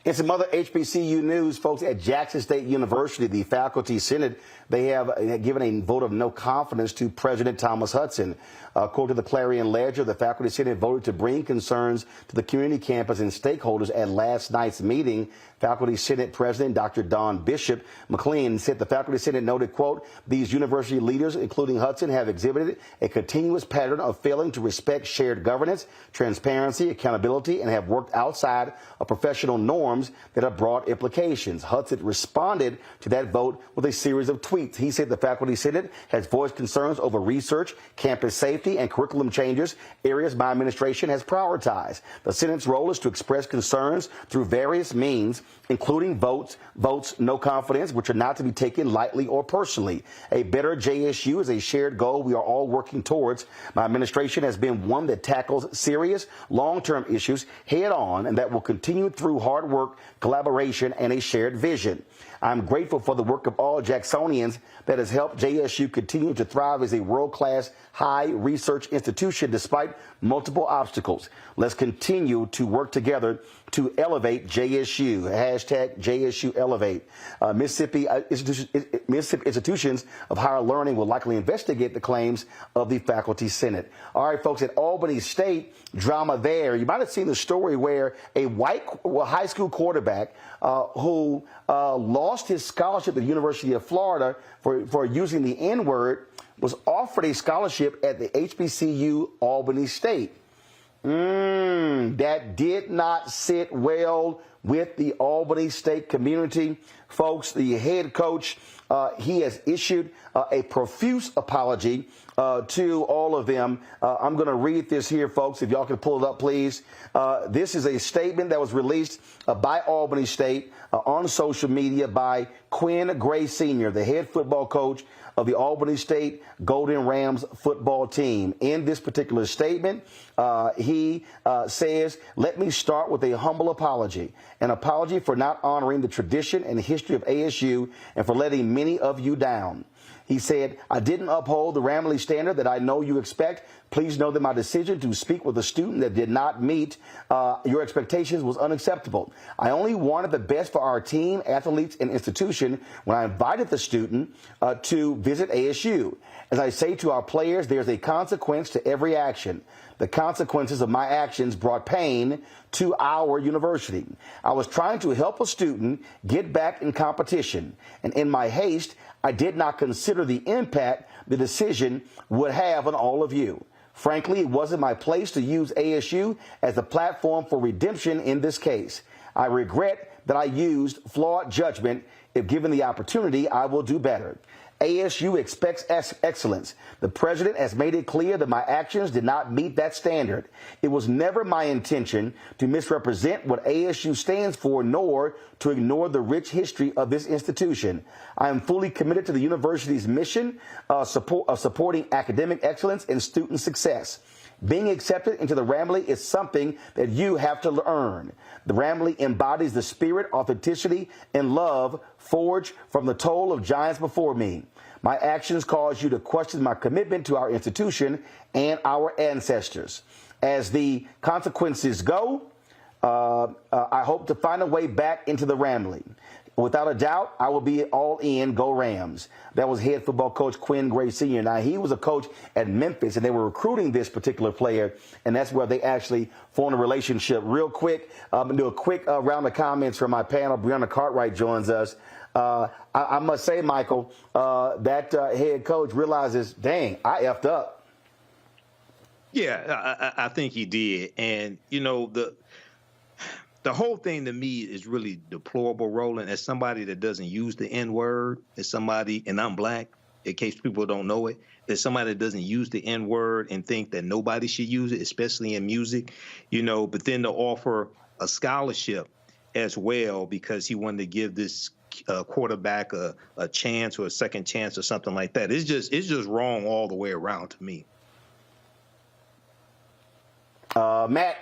In some other HBCU news, folks, at Jackson State University, the Faculty Senate, they have given a vote of no confidence to President Thomas Hudson. According to the Clarion Ledger, the Faculty Senate voted to bring concerns to the community campus and stakeholders at last night's meeting. Faculty Senate President Dr. Don Bishop McLean said the Faculty Senate noted, quote, these university leaders, including Hudson, have exhibited a continuous pattern of failing to respect shared governance, transparency, accountability, and have worked outside of professional norms that have broad implications. Hudson responded to that vote with a series of tweets. He said the Faculty Senate has voiced concerns over research, campus safety, and curriculum changes, areas my administration has prioritized. The Senate's role is to express concerns through various means, including votes no confidence, which are not to be taken lightly or personally. A better JSU is a shared goal we are all working towards. My administration has been one that tackles serious long-term issues head on, and that will continue through hard work work, collaboration, and a shared vision. I'm grateful for the work of all Jacksonians that has helped JSU continue to thrive as a world-class high research institution despite multiple obstacles. Let's continue to work together to elevate JSU. Hashtag JSU Elevate. Mississippi institutions of higher learning will likely investigate the claims of the Faculty Senate. All right, folks, at Albany State, drama there. You might have seen the story where a white high school quarterback who lost his scholarship at the University of Florida for using the N-word was offered a scholarship at the HBCU Albany State. That did not sit well with the Albany State community. Folks, the head coach, he has issued a profuse apology to all of them. I'm going to read this here, folks, if y'all can pull it up, please. This is a statement that was released by Albany State on social media by Quinn Gray Sr., the head football coach of the Albany State Golden Rams football team. In this particular statement, he says, "Let me start with a humble apology, an apology for not honoring the tradition and history of ASU and for letting many of you down." He said, "I didn't uphold the Ramley standard that I know you expect. Please know that my decision to speak with a student that did not meet your expectations was unacceptable. I only wanted the best for our team, athletes, and institution when I invited the student to visit ASU. As I say to our players, there's a consequence to every action. The consequences of my actions brought pain to our university. I was trying to help a student get back in competition, and in my haste, I did not consider the impact the decision would have on all of you. Frankly, it wasn't my place to use ASU as a platform for redemption in this case. I regret that I used flawed judgment. If given the opportunity, I will do better. ASU expects excellence. The president has made it clear that my actions did not meet that standard. It was never my intention to misrepresent what ASU stands for, nor to ignore the rich history of this institution. I am fully committed to the university's mission of supporting academic excellence and student success. Being accepted into the Ramley is something that you have to earn. The Ramley embodies the spirit, authenticity, and love forged from the toll of giants before me. My actions cause you to question my commitment to our institution and our ancestors. As the consequences go, I hope to find a way back into the Ramley. Without a doubt, I will be all in. Go Rams." That was head football coach Quinn Gray Sr. Now, he was a coach at Memphis, and they were recruiting this particular player, and that's where they actually formed a relationship. Real quick, I'm going to do a quick round of comments from my panel. Brianna Cartwright joins us. I must say, Michael, that head coach realizes, dang, I effed up. Yeah, I think he did. And, you know, the whole thing to me is really deplorable, Roland. As somebody that doesn't use the N-word, as somebody, and I'm black, in case people don't know it, as somebody that doesn't use the N-word and think that nobody should use it, especially in music, you know, but then to offer a scholarship as well because he wanted to give this quarterback a chance or a second chance or something like that. It's just wrong all the way around to me. Matt?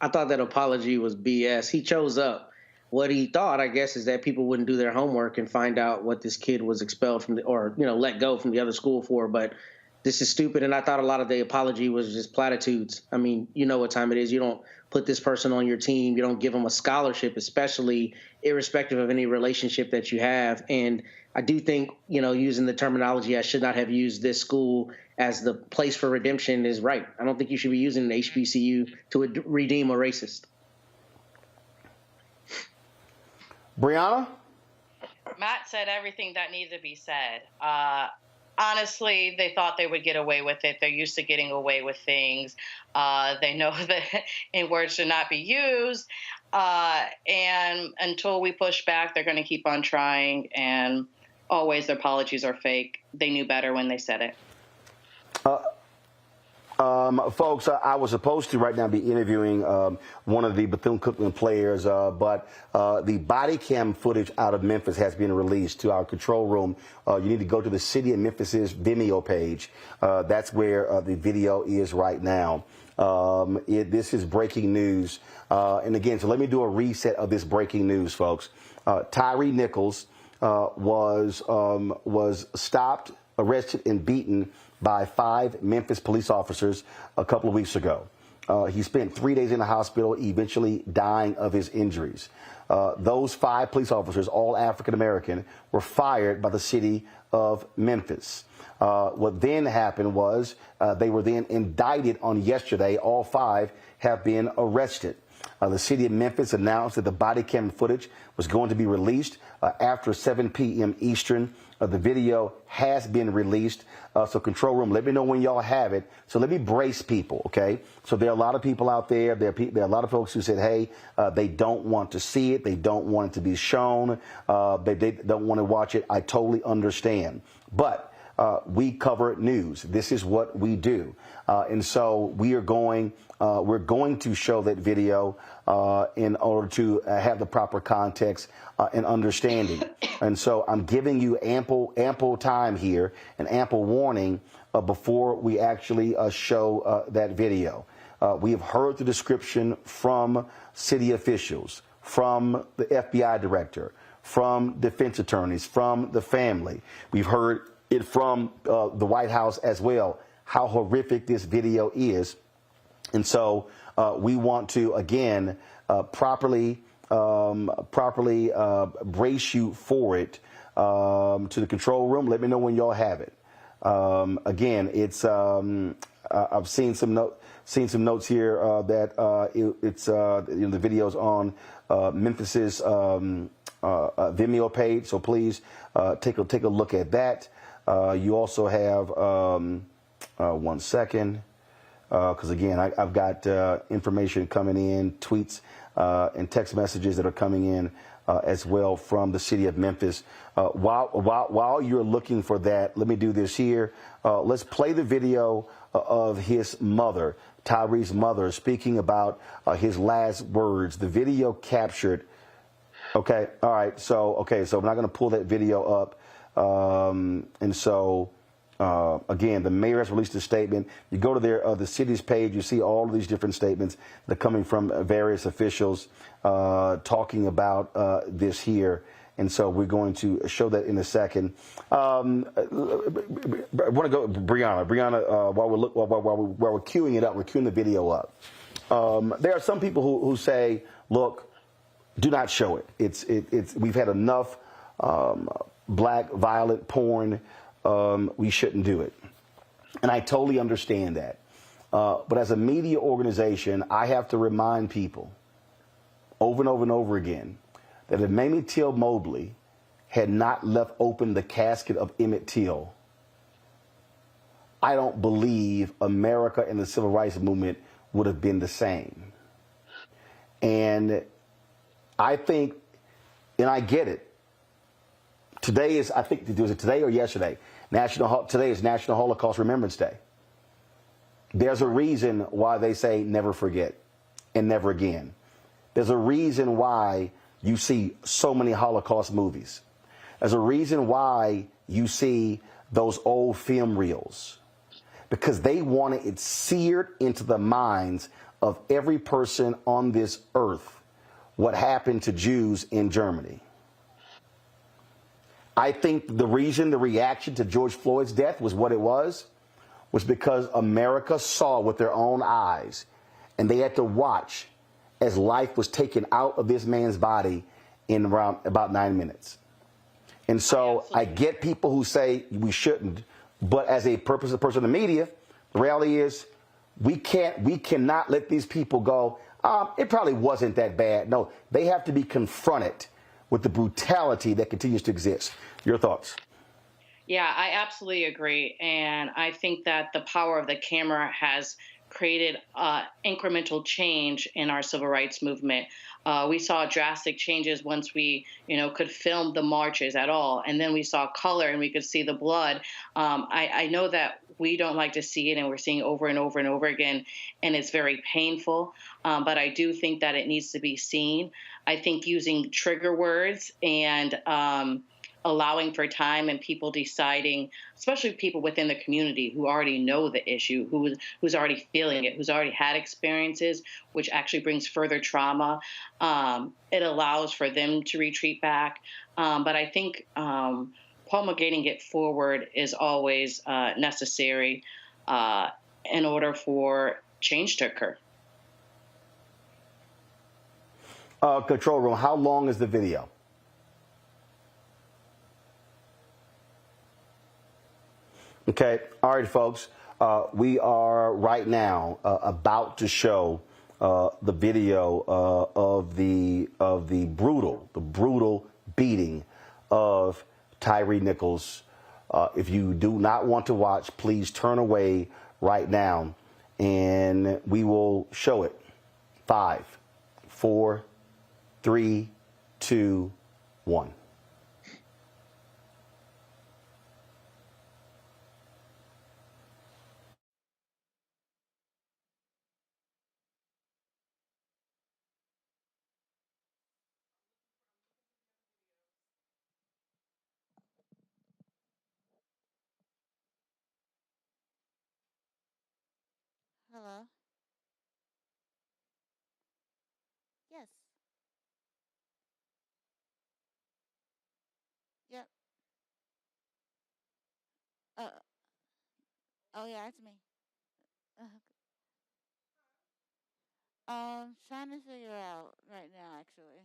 I thought that apology was BS. He chose up. What he thought, I guess, is that people wouldn't do their homework and find out what this kid was expelled from or let go from the other school for. But this is stupid. And I thought a lot of the apology was just platitudes. I mean, you know what time it is. You don't put this person on your team. You don't give them a scholarship, especially irrespective of any relationship that you have. And I do think, using the terminology, I should not have used this school as the place for redemption is right. I don't think you should be using an HBCU to redeem a racist. Brianna? Matt said everything that needed to be said. Honestly, they thought they would get away with it. They're used to getting away with things. They know that N-words should not be used. And until we push back, they're going to keep on trying. And always their apologies are fake. They knew better when they said it. Folks, I was supposed to right now be interviewing one of the Bethune-Cookman players, but the body cam footage out of Memphis has been released to our control room. You need to go to the City of Memphis's Vimeo page. That's where the video is right now. This is breaking news. And again, so let me do a reset of this breaking news, folks. Tyre Nichols was stopped, arrested, and beaten by 5 Memphis police officers a couple of weeks ago. He spent 3 days in the hospital, eventually dying of his injuries. Those 5 police officers, all African-American, were fired by the city of Memphis. What then happened was they were then indicted on yesterday. All 5 have been arrested. The city of Memphis announced that the body cam footage was going to be released after 7 p.m. Eastern. The video has been released. So control room, let me know when y'all have it. So let me brace people, okay? So there are a lot of people out there. There are a lot of folks who said, hey, they don't want to see it. They don't want it to be shown. They don't want to watch it. I totally understand. But we cover news. This is what we do. And so we're going to show that video in order to have the proper context and understanding. And so I'm giving you ample time here and ample warning before we actually show that video. We have heard the description from city officials, from the FBI director, from defense attorneys, from the family. We've heard it from the White House as well, how horrific this video is. And so we want to, again, properly brace you for it to the control room. Let me know when y'all have it. Again, it's I've seen some notes here that it's the video's on Memphis's Vimeo page. So please take a look at that. You also have 1 second. Because again, I've got information coming in, tweets and text messages that are coming in as well from the city of Memphis. While you're looking for that, let me do this here. Let's play the video of his mother, Tyre's mother, speaking about his last words. The video captured. Okay, all right. So we're not going to pull that video up, and so. Again, the mayor has released a statement. You go to the city's page, you see all of these different statements that are coming from various officials talking about this here. And so we're going to show that in a second. I want to go, Brianna, while we're queuing it up, we're queuing the video up. There are some people who say, look, do not show it. We've had enough black violent porn. We shouldn't do it. And I totally understand that. But as a media organization, I have to remind people over and over and over again that if Mamie Till Mobley had not left open the casket of Emmett Till, I don't believe America and the civil rights movement would have been the same. And I think, and I get it, today is, I think, was it today or yesterday? Today is National Holocaust Remembrance Day. There's a reason why they say never forget and never again. There's a reason why you see so many Holocaust movies. There's a reason why you see those old film reels. Because they wanted it seared into the minds of every person on this earth what happened to Jews in Germany. I think the reaction to George Floyd's death was what it was because America saw with their own eyes, and they had to watch as life was taken out of this man's body in around about 9 minutes. And so I get people who say we shouldn't, but as a person in the media, the reality is we cannot let these people go, it probably wasn't that bad. No, they have to be confronted with the brutality that continues to exist. Your thoughts? Yeah, I absolutely agree. And I think that the power of the camera has created incremental change in our civil rights movement. We saw drastic changes once we, could film the marches at all. And then we saw color and we could see the blood. I know that we don't like to see it, and we're seeing it over and over and over again, and it's very painful. But I do think that it needs to be seen. I think using trigger words and allowing for time and people deciding, especially people within the community who already know the issue, who's already feeling it, who's already had experiences, which actually brings further trauma. It allows for them to retreat back. But I think promulgating it forward is always necessary in order for change to occur. Control room, how long is the video? Okay, all right, folks. We are right now about to show the video of the brutal beating of Tyre Nichols. If you do not want to watch, please turn away right now, and we will show it. 5, 4, 3, 2, 1. Hello? Yes. Yep. Oh yeah, it's me. Trying to figure out right now, actually.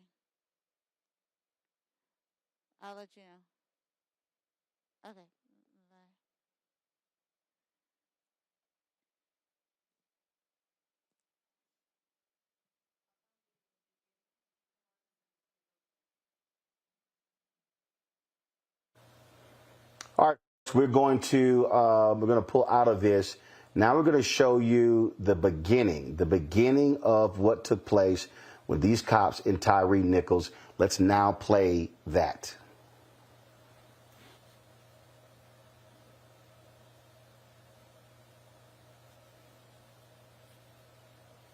I'll let you know. Okay. Bye. All right, we're going to pull out of this. Now we're going to show you the beginning of what took place with these cops and Tyre Nichols. Let's now play that.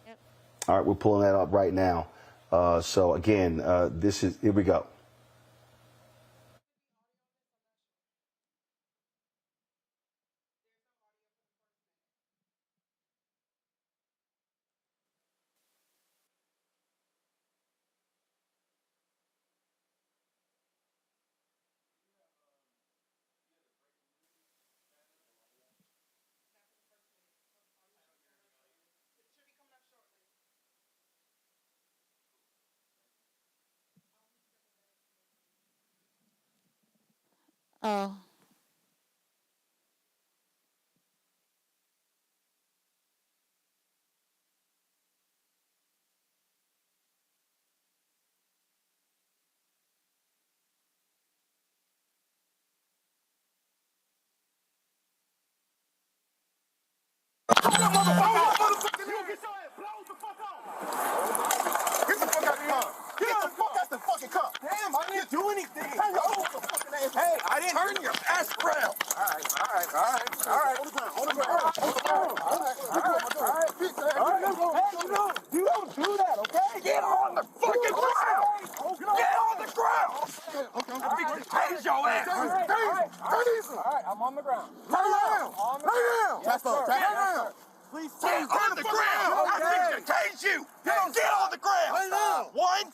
Yep. All right, we're pulling that up right now. So again, here we go. Oh. Damn, I didn't do anything. Hey, I didn't turn your ass around. All right. On the ground. Hey, you don't do that, okay? Get on the fucking ground. Get on the ground. Okay. I'm tase your ass. Tase him. All right, I'm on the ground. Lay down. Yes, sir. Lay down. Please get on the ground. I'm fixing to tase you. Get on the ground. Lay down. One.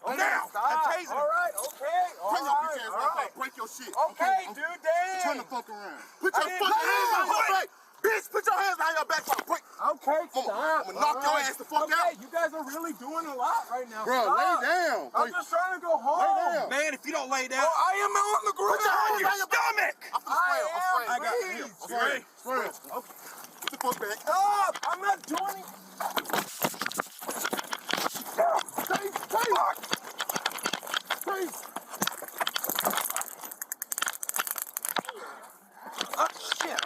Now! I'm tasing. All right, okay. Turn your bitch ass right. Break your shit. Okay, dude, damn. Turn the fuck around. Put your fucking hands on your back. Bitch, put your hands on your back. Break. Okay, stop. I'm gonna knock your ass the fuck out. You guys are really doing a lot right now. Bro, lay down. I'm just trying to go home. Lay down. Man, if you don't lay down. I am on the ground. Put your hands on your stomach. I got it. Okay. Put the fuck back. Stop. I'm not doing it. Stay. Please. Oh, shit.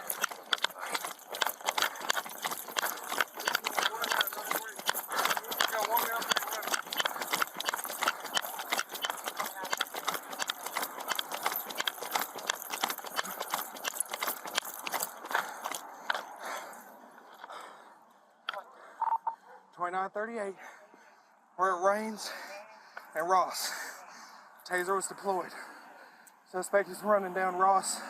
.38, where it rains and Ross. Taser was deployed. Suspect is running down Ross.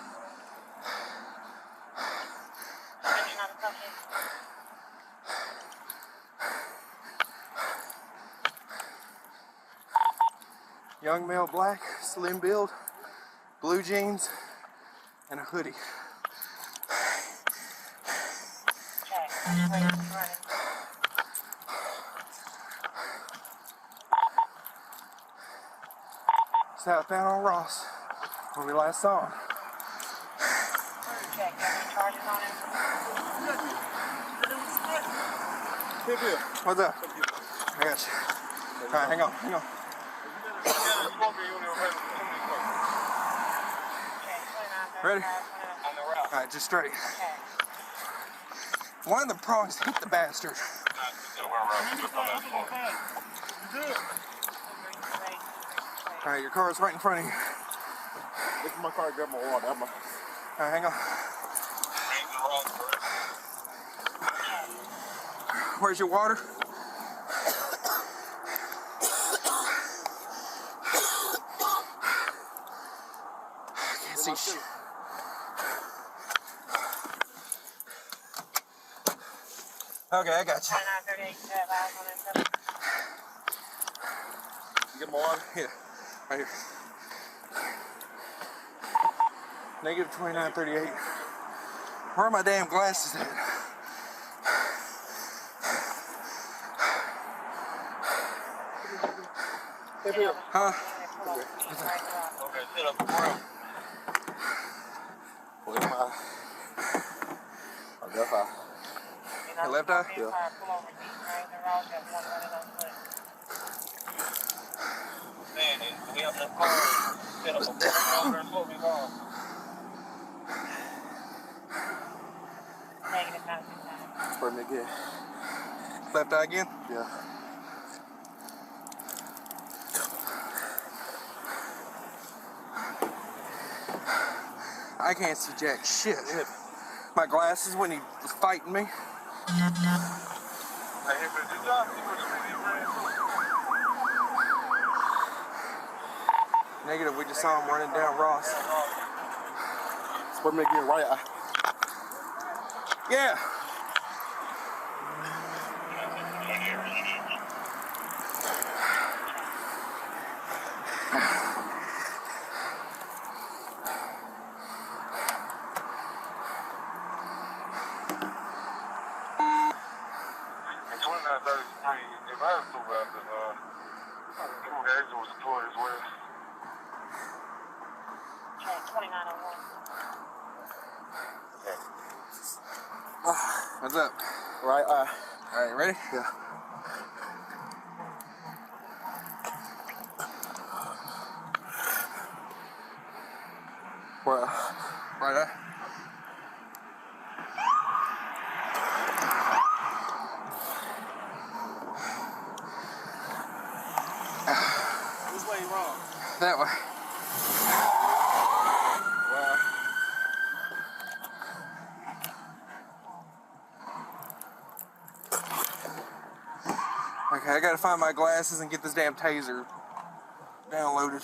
Young male, black, slim build, blue jeans, and a hoodie. Southbound on Ross, where we last saw him. What's up? I got you. All right, hang on, hang on. Ready? All right, just straight. One of the prongs hit the bastard. All right, your car's right in front of you. This is my car. Grab my water. All right, hang on. Where's your water? Can't see shit. Okay, I got you. You get my water? Yeah, right here. Negative 2938. Where are my damn glasses at? Huh? Okay, sit up front. Where's my... left eye. Your left eye? Yeah. We have enough cars. Sit up over and slow me down. Spread me again. Left eye again? Yeah. I can't see jack shit. My glasses when he was fighting me. Negative, we just saw him running down Ross. Spread me again, right eye. Yeah. What's up? Right eye. All right, ready? Yeah. Right eye. Which way you wrong? That way. Wow. Okay, I gotta find my glasses and get this damn taser downloaded.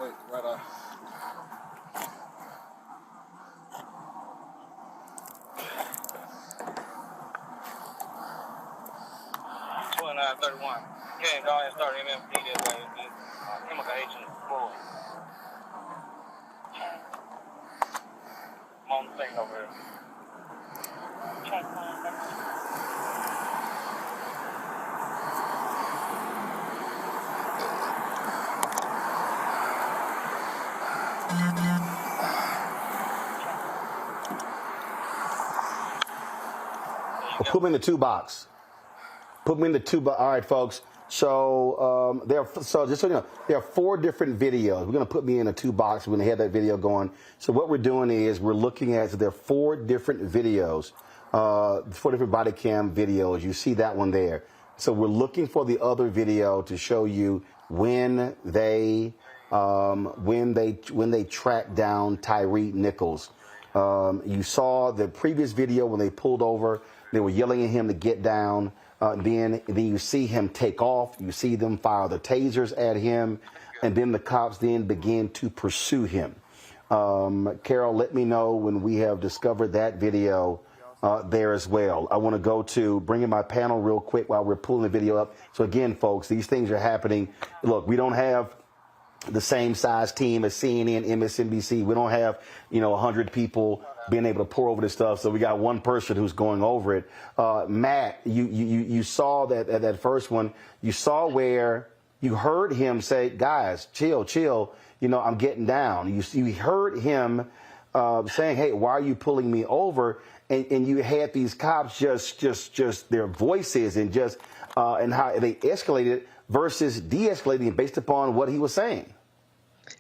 Wait, right eye. $29.31. Yeah, go ahead and start MMP this way. Immigration forward. I'm on the thing over here. Put me in the two box. Put me in the two box. All right, folks. So just so you know, there are 4 different videos. We're going to put me in a 2 box. We're going to have that video going. So what we're doing is we're looking at, so there are 4 different videos, 4 different body cam videos. You see that one there. So we're looking for the other video to show you when they track down Tyre Nichols. You saw the previous video when they pulled over, they were yelling at him to get down. Then you see him take off. You see them fire the tasers at him. And then the cops then begin to pursue him. Carol, let me know when we have discovered that video there as well. I want to go to bring in my panel real quick while we're pulling the video up. So again, folks, these things are happening. Look, we don't have the same size team as CNN, MSNBC. We don't have, 100 people being able to pour over this stuff. So we got one person who's going over it. Matt, you saw that first one. You saw where you heard him say, guys, chill. I'm getting down. You heard him saying, hey, why are you pulling me over? And you had these cops just their voices and and how they escalated versus de-escalating based upon what he was saying.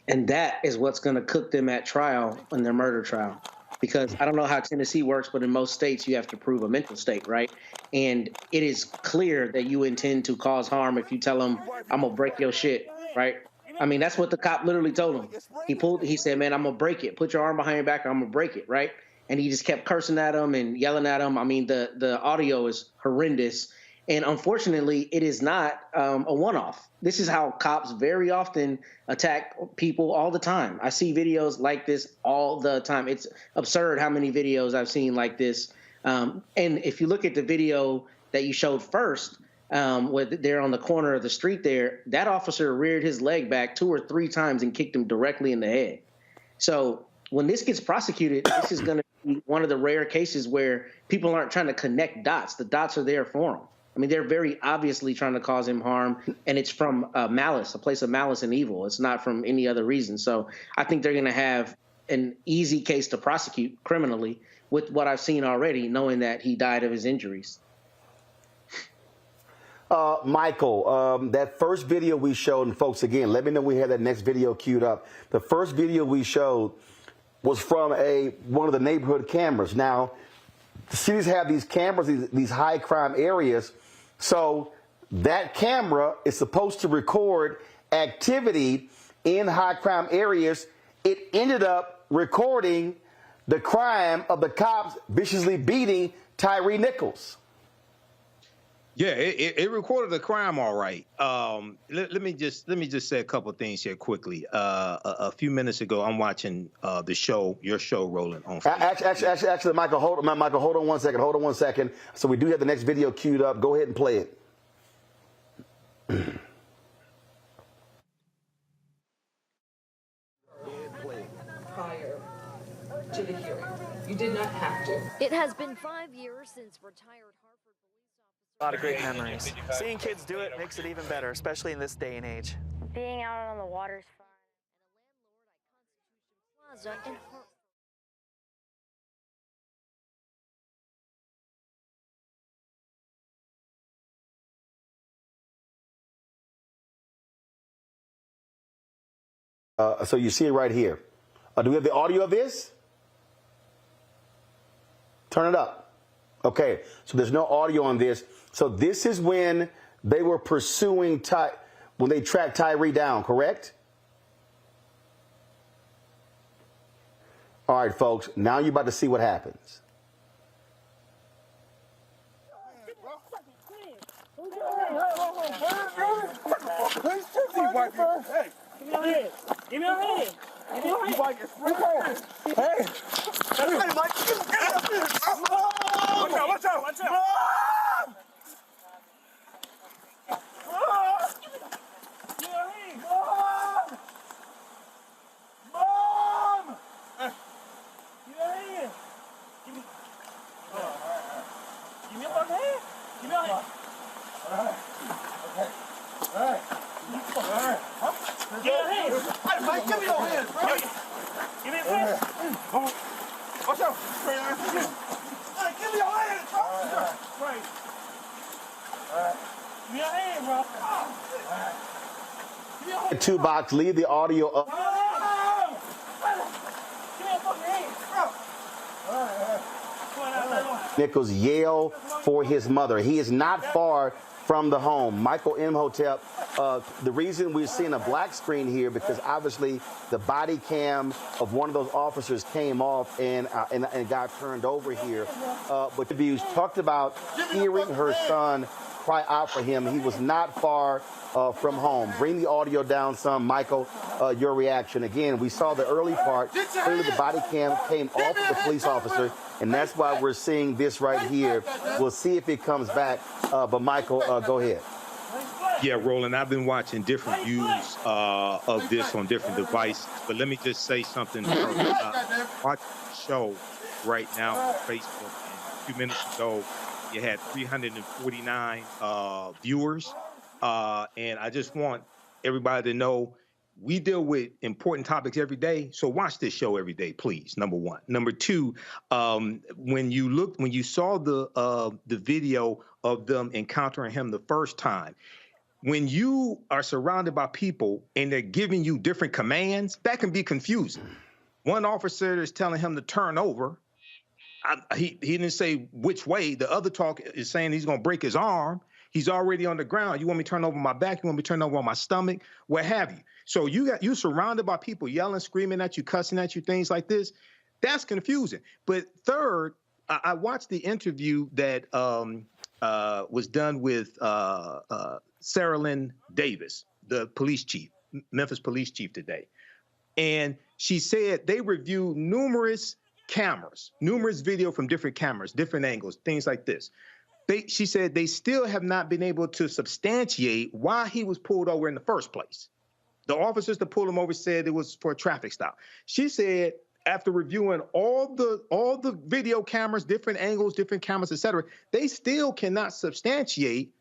And that is what's going to cook them at trial in their murder trial. Because I don't know how Tennessee works, but in most states you have to prove a mental state, right? And it is clear that you intend to cause harm if you tell them, I'm going to break your shit, right? I mean, that's what the cop literally told him. He said, man, I'm going to break it. Put your arm behind your back, I'm going to break it, right? And he just kept cursing at him and yelling at him. I mean, the audio is horrendous. And unfortunately, it is not a one-off. This is how cops very often attack people all the time. I see videos like this all the time. It's absurd how many videos I've seen like this. And if you look at the video that you showed first, where they're on the corner of the street there, that officer reared his leg back 2 or 3 times and kicked him directly in the head. So when this gets prosecuted, this is going to be one of the rare cases where people aren't trying to connect dots. The dots are there for them. I mean, they're very obviously trying to cause him harm, and it's from malice, a place of malice and evil. It's not from any other reason. So I think they're going to have an easy case to prosecute criminally with what I've seen already, knowing that he died of his injuries. Michael, that first video we showed, and folks, again, let me know when we have that next video queued up. The first video we showed was from one of the neighborhood cameras. Now, the cities have these cameras, these high crime areas. So that camera is supposed to record activity in high crime areas. It ended up recording the crime of the cops viciously beating Tyre Nichols. Yeah, it recorded the crime all right. Let me just say a couple of things here quickly. A few minutes ago, I'm watching your show, Roland, on Facebook. Actually, Michael, hold on 1 second. Hold on 1 second. So we do have the next video queued up. Go ahead and play it. Prior to the hearing, you did not have to. It has been 5 years since retired Harvard police officer. A lot of great memories. Seeing kids do it makes it even better, especially in this day and age. Being out on the water's fun. And a landlord at Constitution Plaza in Hartford. So you see it right here. Do we have the audio of this? Turn it up. Okay, so there's no audio on this. So this is when they were pursuing when they tracked Tyre down, correct? All right, folks, now you're about to see what happens. Give me your hand. Give me your hand. Give me your hand. Hey. Hey, Mike. Watch out. Watch out. Give me your hand. Mom. Give me your hand. Give me. Give me your fucking hand. Give me your hand. All right. Okay. All right. All right. Huh? Give me your hand. Hey, Mike, give me your hand, bro. Give me your hand. Watch out. Hey, give me your hand, bro. Right. All right. Give me your hand, bro. All right. Give me your hand. 2 box, leave the audio up. Give me your fucking hand, bro. All right. Nichols yell for his mother. He is not far from the home. Michael Imhotep, the reason we're seeing a black screen here because obviously the body cam of one of those officers came off and got turned over here. But the views talked about hearing her son cry out for him. He was not far from home. Bring the audio down some, Michael. Your reaction. Again, we saw the early part. Clearly the body cam came off of the police officer, and that's why we're seeing this right here. We'll see if it comes back. But Michael, go ahead. Yeah, Roland, I've been watching different views of this on different devices. But let me just say something. Watch the show right now on Facebook. And a few minutes ago, you had 349 viewers. And I just want everybody to know we deal with important topics every day. So watch this show every day, please. Number one. Number two, when you saw the video of them encountering him the first time, when you are surrounded by people and they're giving you different commands, that can be confusing. One officer is telling him to turn over. He didn't say which way. The other talk is saying he's going to break his arm. He's already on the ground. You want me to turn over my back? You want me to turn over on my stomach? What have you? So you're surrounded by people yelling, screaming at you, cussing at you, things like this. That's confusing. But third, I watched the interview that was done with Sarah Lynn Davis, the police chief, Memphis police chief today. And she said they reviewed numerous cameras, numerous video from different cameras, different angles, things like this. She said they still have not been able to substantiate why he was pulled over in the first place. The officers that pulled him over said it was for a traffic stop. She said after reviewing all the video cameras, different angles, different cameras, et cetera, they still cannot substantiate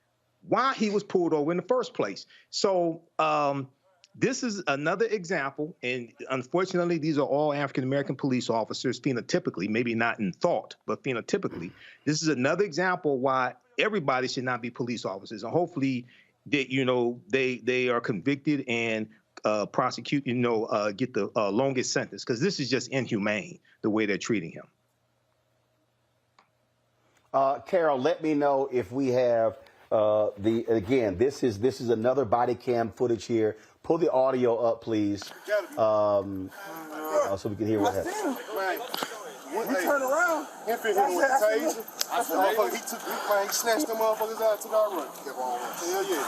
why he was pulled over in the first place. So this is another example, and unfortunately, these are all African-American police officers phenotypically, maybe not in thought, but phenotypically. This is another example why everybody should not be police officers, and hopefully they are convicted and prosecute, get the longest sentence, because this is just inhumane, the way they're treating him. Carol, let me know if we have this is another body cam footage here. Pull the audio up, please, so we can hear what happened. When he turned around, he hit him with the taser. I said, motherfucker, he snatched them motherfuckers out, took our run. Kept on running. Hell yeah.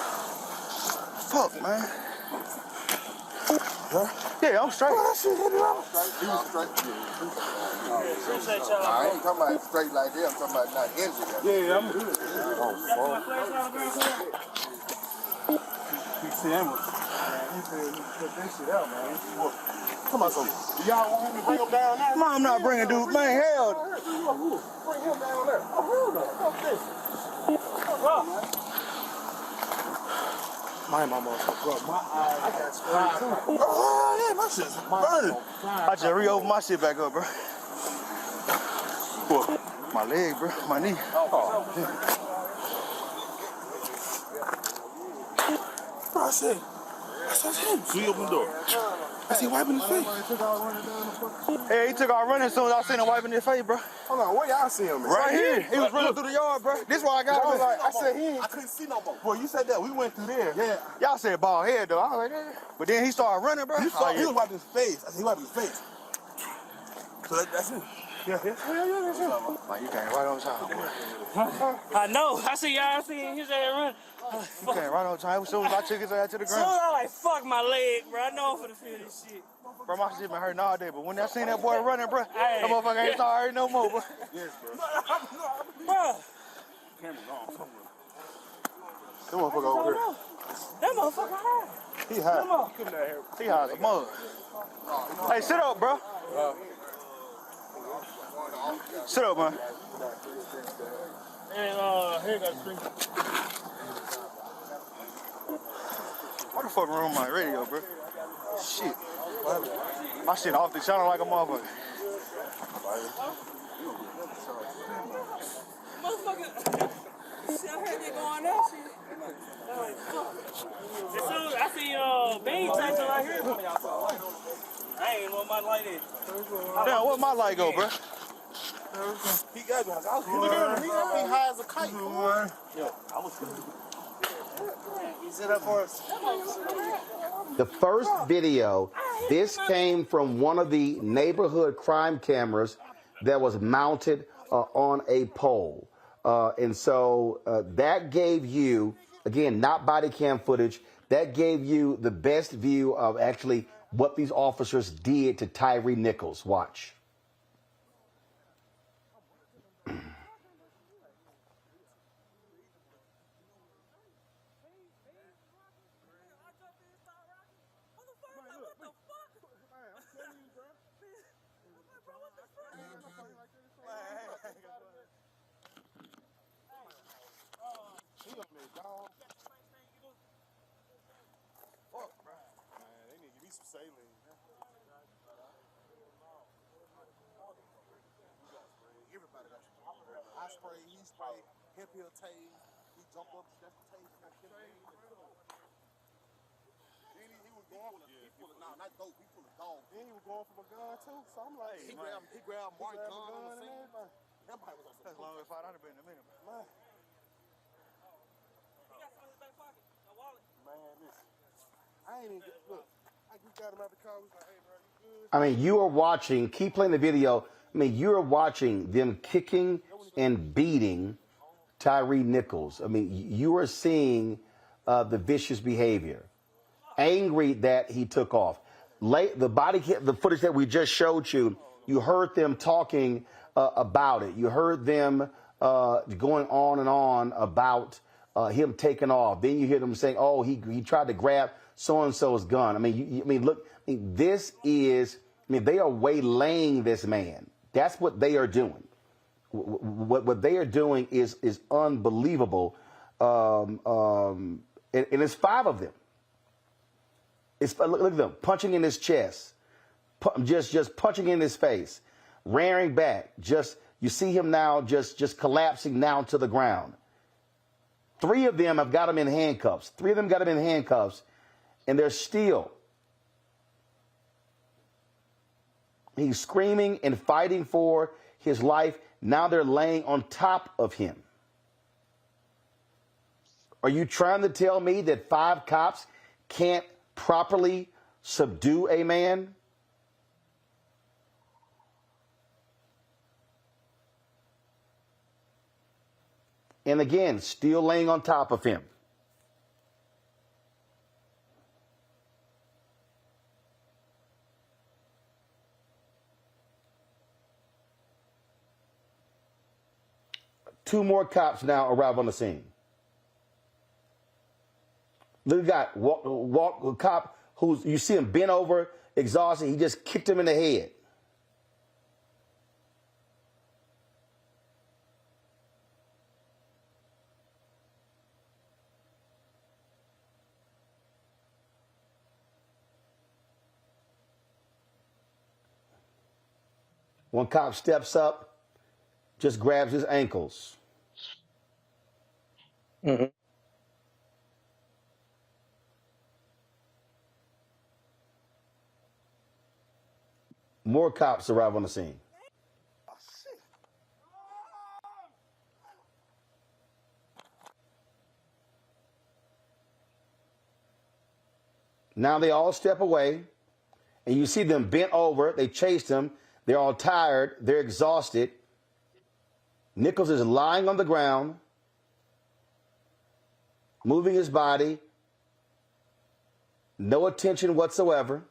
Fuck, man. Yeah, I'm straight. That shit hit me. I'm straight. He was straight. I ain't talking about straight like that. I'm talking about not injured. Yeah, I'm good. Put that shit out, man. Come on, something. Y'all want him to bring him down there? Man, I'm not bringing dude. Man, hell. Bring him down there. Fuck this. My motherfucker, bro. My eyes. I got sprayed too. Oh, yeah, my shit's burning. I just re-opened my shit back up, bro. What? My leg, bro. My knee. Oh, yeah. Bro, I said him. So he opened the door. I see wiping his face. Hey, he took off running as soon as I seen him wiping his face, bro. Hold on, where y'all see him? Right here. He was running through the yard, bro. This why I got him. I said I couldn't see no more. Boy, you said that. We went through there. Yeah. Y'all said bald head, though. I was like, yeah. But then he started running, bro. He was wiping his face. I said he wiped his face. So that's it. Yeah, that's it. Man, you came right on time, boy. I know. I see y'all seeing his ass run. You came right on time. As soon as I took his ass to the ground. So I like, fuck my leg, bro. I know I'm finna feel this shit. Bro, my shit been hurting all day, but when I seen that boy running, bro, that motherfucker ain't sorry no more, bro. Yes, bro. Bro. Camera's on somewhere. That motherfucker over here. That motherfucker high. He high. Come on. He high as a mug. Hey, sit up, bro. Sit up, man. And here got three. What the fuck wrong with my radio, bro? Shit. My shit off the channel like a motherfucker. Motherfucker. Shit, I heard they going that shit. As soon as I see Bean Tyson right here. I ain't want my light in. Damn, where my light go, bro? He got me. I was he high as a kite. Come on. Yo, I was. You sit up for us. The first video, this came from one of the neighborhood crime cameras that was mounted on a pole. And so that gave you, again, not body cam footage, that gave you the best view of actually what these officers did to Tyre Nichols. Watch. I spray, he spray, hip heel tase, he jump up, that's the tase. Then he was going for he pulled not dope, he pulled a dog. Then he was going for a gun too, so I'm like, he grabbed Mark's gun on the scene. Everybody was on some. That's long as $500 been in a minute. Man. He got some in his back pocket, a wallet. Man, listen, I ain't even, look, we got him out the car, we was like, hey bro, you good? I mean, you are watching, keep playing the video. I mean, you're watching them kicking and beating Tyre Nichols. I mean, you are seeing the vicious behavior. Angry that he took off. The footage that we just showed you, you heard them talking about it. You heard them going on and on about him taking off. Then you hear them saying, "Oh, he tried to grab so and so's gun." I mean, look. I mean, this is. I mean, they are waylaying this man. That's what they are doing. What they are doing is unbelievable. And it's 5 of them. Look at them punching in his chest, just punching in his face, rearing back. You see him now just collapsing down to the ground. 3 of them have got him in handcuffs. 3 of them got him in handcuffs, and they're still. He's screaming and fighting for his life. Now they're laying on top of him. Are you trying to tell me that 5 cops can't properly subdue a man? And again, still laying on top of him. Two more cops now arrive on the scene. Look at a cop who's, you see him bent over, exhausted. He just kicked him in the head. One cop steps up, just grabs his ankles. Mm-hmm. More cops arrive on the scene. Now they all step away, and you see them bent over. They chased him. They're all tired. They're exhausted. Nichols is lying on the ground, moving his body. No attention whatsoever.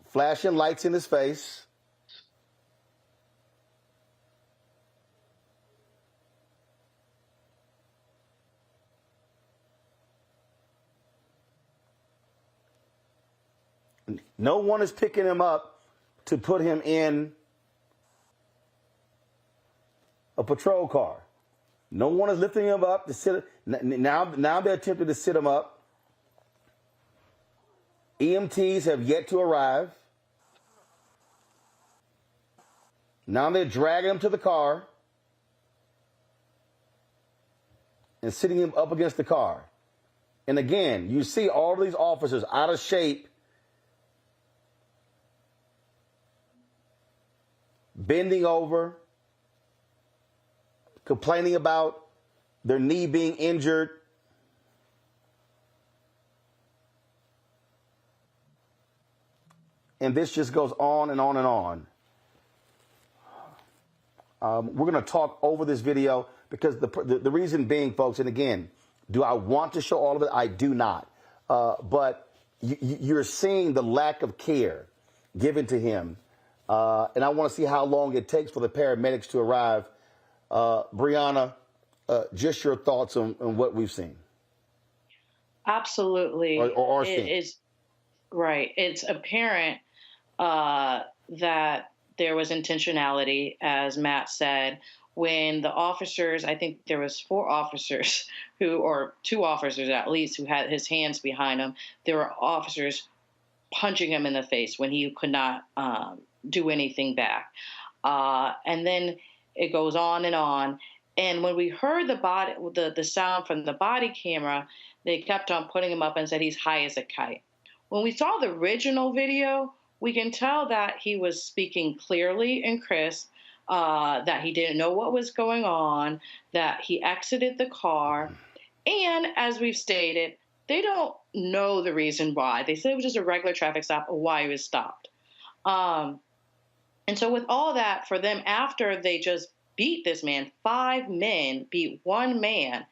Flashing lights in his face. No one is picking him up to put him in a patrol car. No one is lifting him up to sit. Now they're attempting to sit him up. EMTs have yet to arrive. Now they're dragging him to the car and sitting him up against the car. And again, you see all of these officers out of shape, bending over, complaining about their knee being injured. And this just goes on and on and on. We're going to talk over this video because the reason being, folks, and again, do I want to show all of it? I do not. But you're seeing the lack of care given to him. And I want to see how long it takes for the paramedics to arrive. Brianna, just your thoughts on what we've seen. Absolutely. Or it seen. is right. It's apparent that there was intentionality, as Matt said, when the officers, I think there was 4 officers or 2 officers at least, who had his hands behind him. There were officers punching him in the face when he could not do anything back. And then it goes on and on. And when we heard the sound from the body camera, they kept on putting him up and said he's high as a kite. When we saw the original video, we can tell that he was speaking clearly and crisp, that he didn't know what was going on, that he exited the car. And as we've stated, they don't know the reason why. They said it was just a regular traffic stop or why he was stopped. And so with all that, for them, after they just beat this man, 5 men beat 1 man,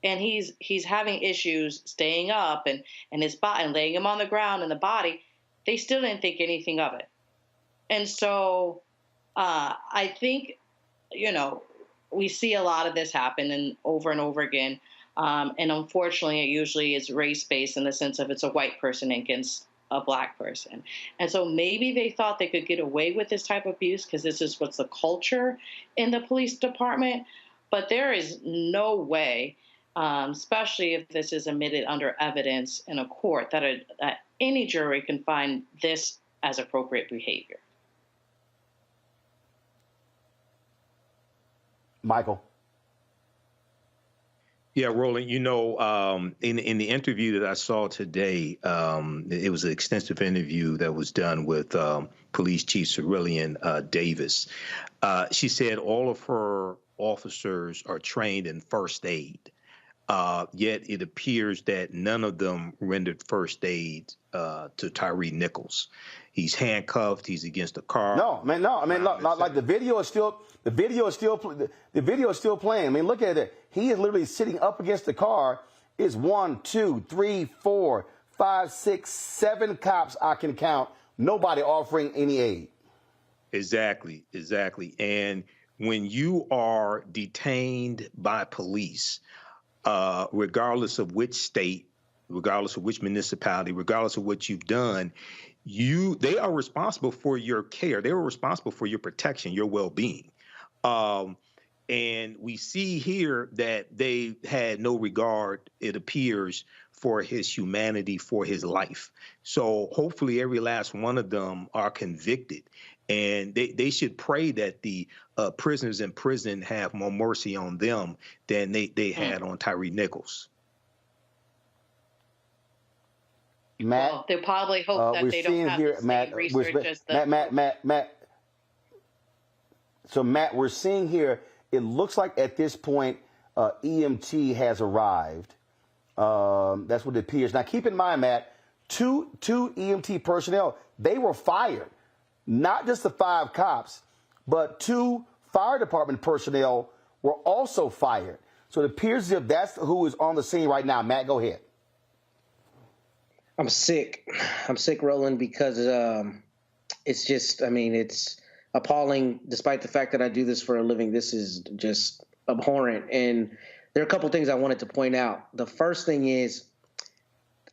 and he's having issues staying up and his body and laying him on the ground and the body, they still didn't think anything of it. And so I think, we see a lot of this happen and over again. And unfortunately, it usually is race-based in the sense of it's a white person against a black person. And so maybe they thought they could get away with this type of abuse because this is what's the culture in the police department. But there is no way, especially if this is admitted under evidence in a court, that any jury can find this as appropriate behavior. Michael. Yeah, Roland, in the interview that I saw today, it was an extensive interview that was done with Police Chief Cerulean Davis. She said all of her officers are trained in first aid, yet it appears that none of them rendered first aid to Tyre Nichols. He's handcuffed. He's against the car. No. I mean, look, like the video is still playing. I mean, look at it. He is literally sitting up against the car. It's 1, 2, 3, 4, 5, 6, 7 cops I can count. Nobody offering any aid. Exactly. And when you are detained by police, regardless of which state, regardless of which municipality, regardless of what you've done, they are responsible for your care. They are responsible for your protection, your well-being. And we see here that they had no regard, it appears, for his humanity, for his life. So hopefully every last one of them are convicted. And they should pray that the prisoners in prison have more mercy on them than they had on Tyre Nichols. Matt, well, they probably hope that they don't have the same research as the... Matt. So, Matt, we're seeing here, it looks like at this point, EMT has arrived. That's what it appears. Now, keep in mind, Matt, two EMT personnel, they were fired. Not just the 5 cops, but 2 fire department personnel were also fired. So it appears as if that's who is on the scene right now. Matt, go ahead. I'm sick, Roland, because it's just, it's appalling. Despite the fact that I do this for a living, this is just abhorrent. And there are a couple things I wanted to point out. The first thing is,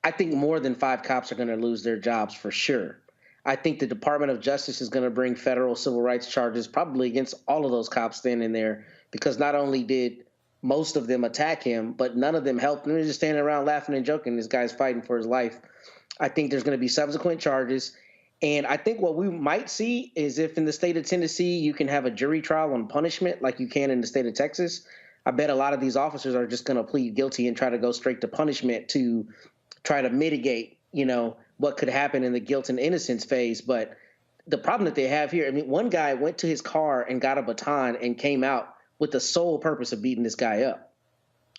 I think more than 5 cops are going to lose their jobs for sure. I think the Department of Justice is going to bring federal civil rights charges probably against all of those cops standing there, because not only did most of them attack him, but none of them helped. They're just standing around laughing and joking. This guy's fighting for his life. I think there's going to be subsequent charges. And I think what we might see is if in the state of Tennessee you can have a jury trial on punishment like you can in the state of Texas, I bet a lot of these officers are just going to plead guilty and try to go straight to punishment to try to mitigate, what could happen in the guilt and innocence phase. But the problem that they have here, I mean, one guy went to his car and got a baton and came out with the sole purpose of beating this guy up.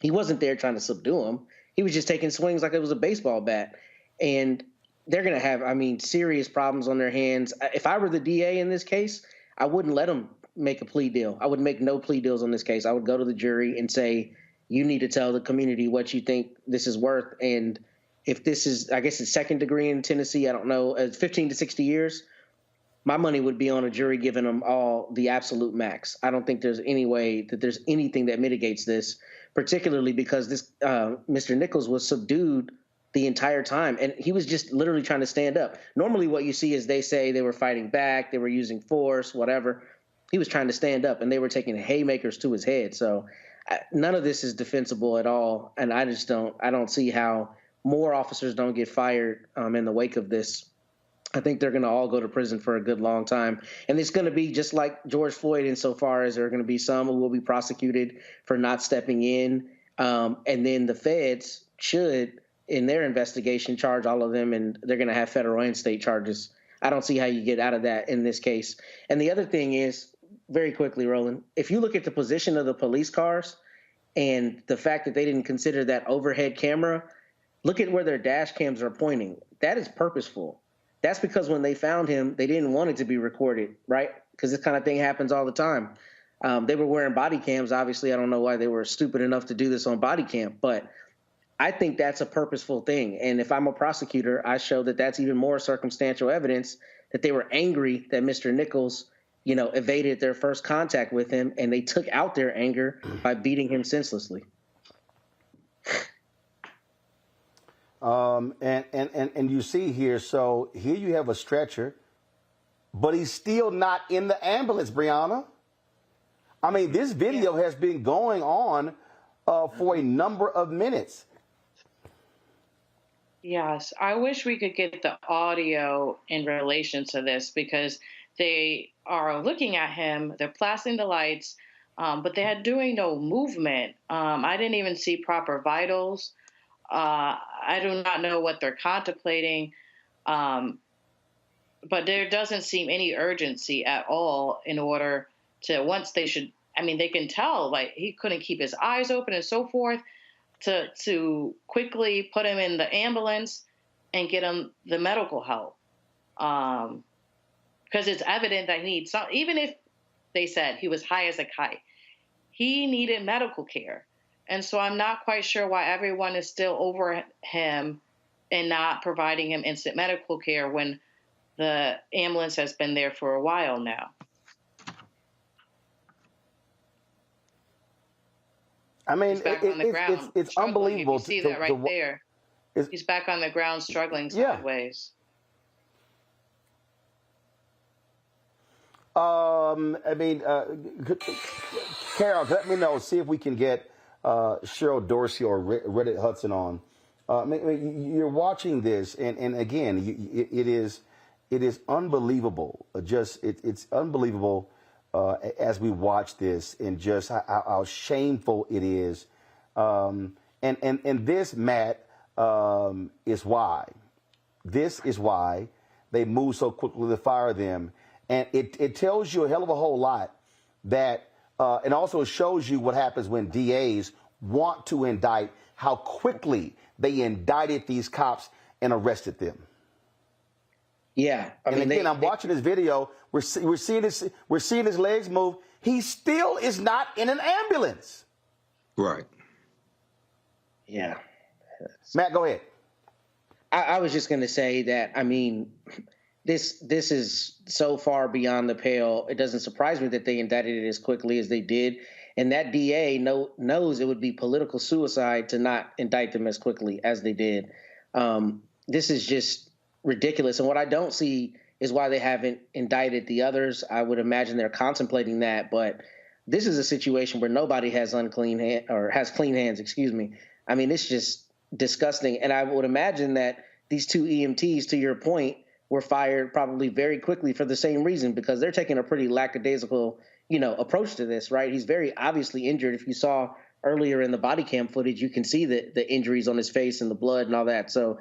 He wasn't there trying to subdue him. He was just taking swings like it was a baseball bat. And they're going to have, I mean, serious problems on their hands. If I were the DA in this case, I wouldn't let him make a plea deal. I would make no plea deals on this case. I would go to the jury and say, you need to tell the community what you think this is worth. And if this is, I guess it's second degree in Tennessee, I don't know, 15 to 60 years, my money would be on a jury giving them all the absolute max. I don't think there's any way that there's anything that mitigates this, particularly because this Mr. Nichols was subdued the entire time, and he was just literally trying to stand up. Normally what you see is they say they were fighting back, they were using force, whatever. He was trying to stand up, and they were taking haymakers to his head. So none of this is defensible at all, and I don't see how more officers don't get fired in the wake of this. I think they're going to all go to prison for a good long time. And it's going to be just like George Floyd insofar as there are going to be some who will be prosecuted for not stepping in. And then the feds should, in their investigation, charge all of them, and they're going to have federal and state charges. I don't see how you get out of that in this case. And the other thing is, very quickly, Roland, if you look at the position of the police cars and the fact that they didn't consider that overhead camera, look at where their dash cams are pointing. That is purposeful. That's because when they found him, they didn't want it to be recorded, right? Because this kind of thing happens all the time. They were wearing body cams. Obviously, I don't know why they were stupid enough to do this on body cam, but I think that's a purposeful thing. And if I'm a prosecutor, I show that that's even more circumstantial evidence that they were angry that Mr. Nichols, evaded their first contact with him, and they took out their anger by beating him senselessly. And you see here, so here you have a stretcher, but he's still not in the ambulance, Brianna. I mean, this video has been going on for a number of minutes. Yes, I wish we could get the audio in relation to this, because they are looking at him, they're flashing the lights, but they're doing no movement. I didn't even see proper vitals. I do not know what they're contemplating, but there doesn't seem any urgency at all in order to, they can tell, like, he couldn't keep his eyes open and so forth, to quickly put him in the ambulance and get him the medical help. Because it's evident that he needs some, even if they said he was high as a kite, he needed medical care. And so I'm not quite sure why everyone is still over him and not providing him instant medical care when the ambulance has been there for a while now. I mean, he's back on the ground, it's unbelievable. You see that right there. He's back on the ground struggling sideways. Carol, let me know. See if we can get Cheryl Dorsey or Reddit Hudson on. You're watching this, and again, it is unbelievable. It's unbelievable as we watch this, and just how shameful it is. And this, Matt, is why. This is why they move so quickly to fire them, and it tells you a hell of a whole lot. That and also shows you what happens when DAs want to indict, how quickly they indicted these cops and arrested them. Yeah, I'm watching this video. We're seeing his legs move. He still is not in an ambulance. Right. Yeah. Matt, go ahead. I was just going to say that, this is so far beyond the pale. It doesn't surprise me that they indicted it as quickly as they did. And that DA knows it would be political suicide to not indict them as quickly as they did. This is just ridiculous. And what I don't see is why they haven't indicted the others. I would imagine they're contemplating that. But this is a situation where nobody has clean hands. Excuse me. It's just disgusting. And I would imagine that these two EMTs, to your point, were fired probably very quickly for the same reason, because they're taking a pretty lackadaisical, approach to this, right? He's very obviously injured. If you saw earlier in the body cam footage, you can see the injuries on his face and the blood and all that. So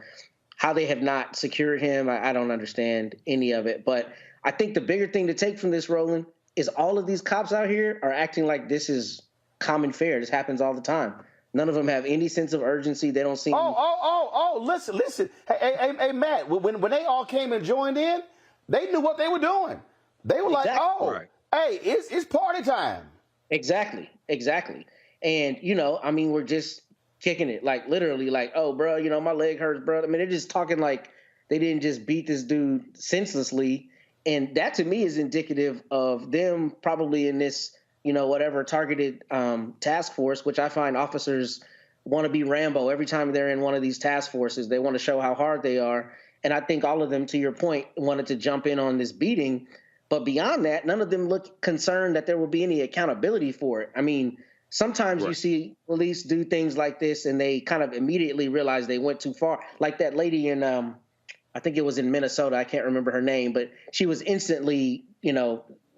how they have not secured him, I don't understand any of it. But I think the bigger thing to take from this, Roland, is all of these cops out here are acting like this is common fare. This happens all the time. None of them have any sense of urgency. They don't seem. Listen. Hey, Matt. When they all came and joined in, they knew what they were doing. They were like, hey, it's party time. Exactly. And, I mean, we're just kicking it, like literally like, oh, bro, my leg hurts, bro. I mean, they're just talking like they didn't just beat this dude senselessly. And that to me is indicative of them probably in this, whatever targeted task force, which I find officers want to be Rambo every time they're in one of these task forces. They want to show how hard they are. And I think all of them, to your point, wanted to jump in on this beating. But beyond that, none of them look concerned that there will be any accountability for it. I mean, sometimes you see police do things like this and they kind of immediately realize they went too far. Like that lady in, I think it was in Minnesota, I can't remember her name, but she was instantly,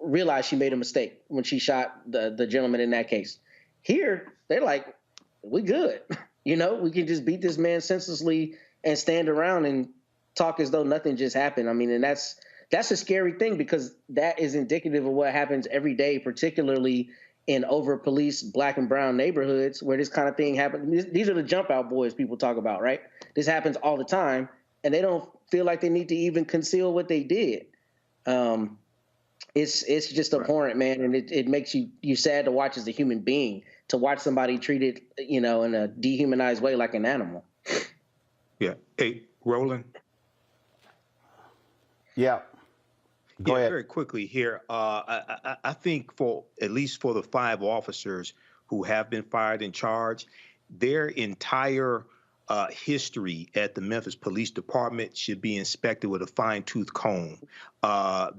realized she made a mistake when she shot the gentleman in that case. Here, they're like, we good. We can just beat this man senselessly and stand around and talk as though nothing just happened. I mean, and that's a scary thing because that is indicative of what happens every day, particularly in over-policed black and brown neighborhoods where this kind of thing happens. These are the jump out boys people talk about, right? This happens all the time, and they don't feel like they need to even conceal what they did. It's just abhorrent, man, and it makes you sad to watch as a human being, to watch somebody treated, in a dehumanized way like an animal. Yeah. Hey, Roland. Yeah. Go ahead. Very quickly here. I think at least for the 5 officers who have been fired and charged, their entire history at the Memphis Police Department should be inspected with a fine-tooth comb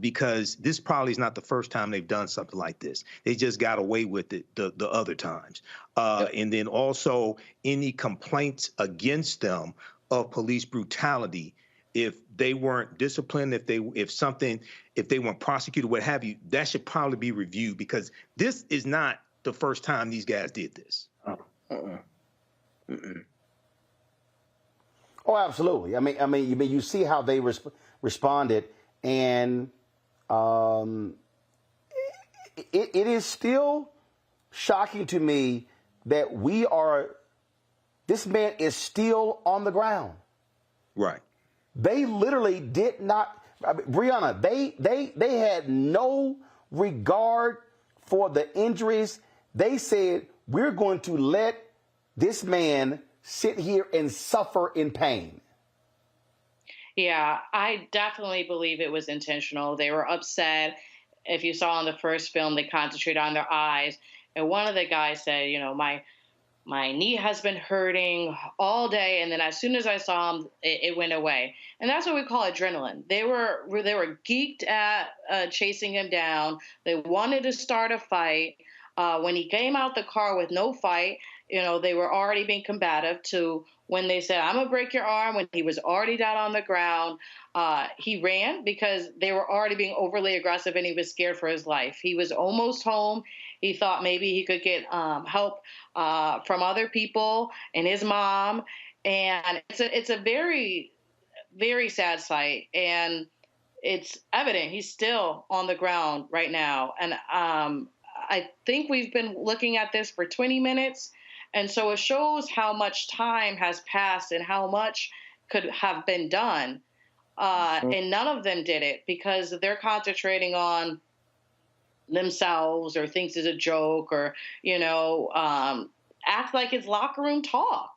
because this probably is not the first time they've done something like this. They just got away with it the other times. And then also any complaints against them of police brutality, if they weren't disciplined, if they weren't prosecuted, what have you, that should probably be reviewed because this is not the first time these guys did this. Oh, absolutely. I mean, you see how they responded, and it is still shocking to me that this man is still on the ground. Right. They literally did not, Brianna, they had no regard for the injuries. They said, we're going to let this man sit here and suffer in pain. Yeah, I definitely believe it was intentional. They were upset. If you saw in the first film, they concentrated on their eyes. And one of the guys said, my knee has been hurting all day. And then as soon as I saw him, it went away. And that's what we call adrenaline. They were geeked at chasing him down. They wanted to start a fight. When he came out the car with no fight, they were already being combative to when they said, I'm going to break your arm, when he was already down on the ground. He ran because they were already being overly aggressive and he was scared for his life. He was almost home. He thought maybe he could get help from other people and his mom. And it's a very, very sad sight. And it's evident he's still on the ground right now. And I think we've been looking at this for 20 minutes. And so it shows how much time has passed and how much could have been done. And none of them did it because they're concentrating on themselves or thinks it's a joke or, act like it's locker room talk.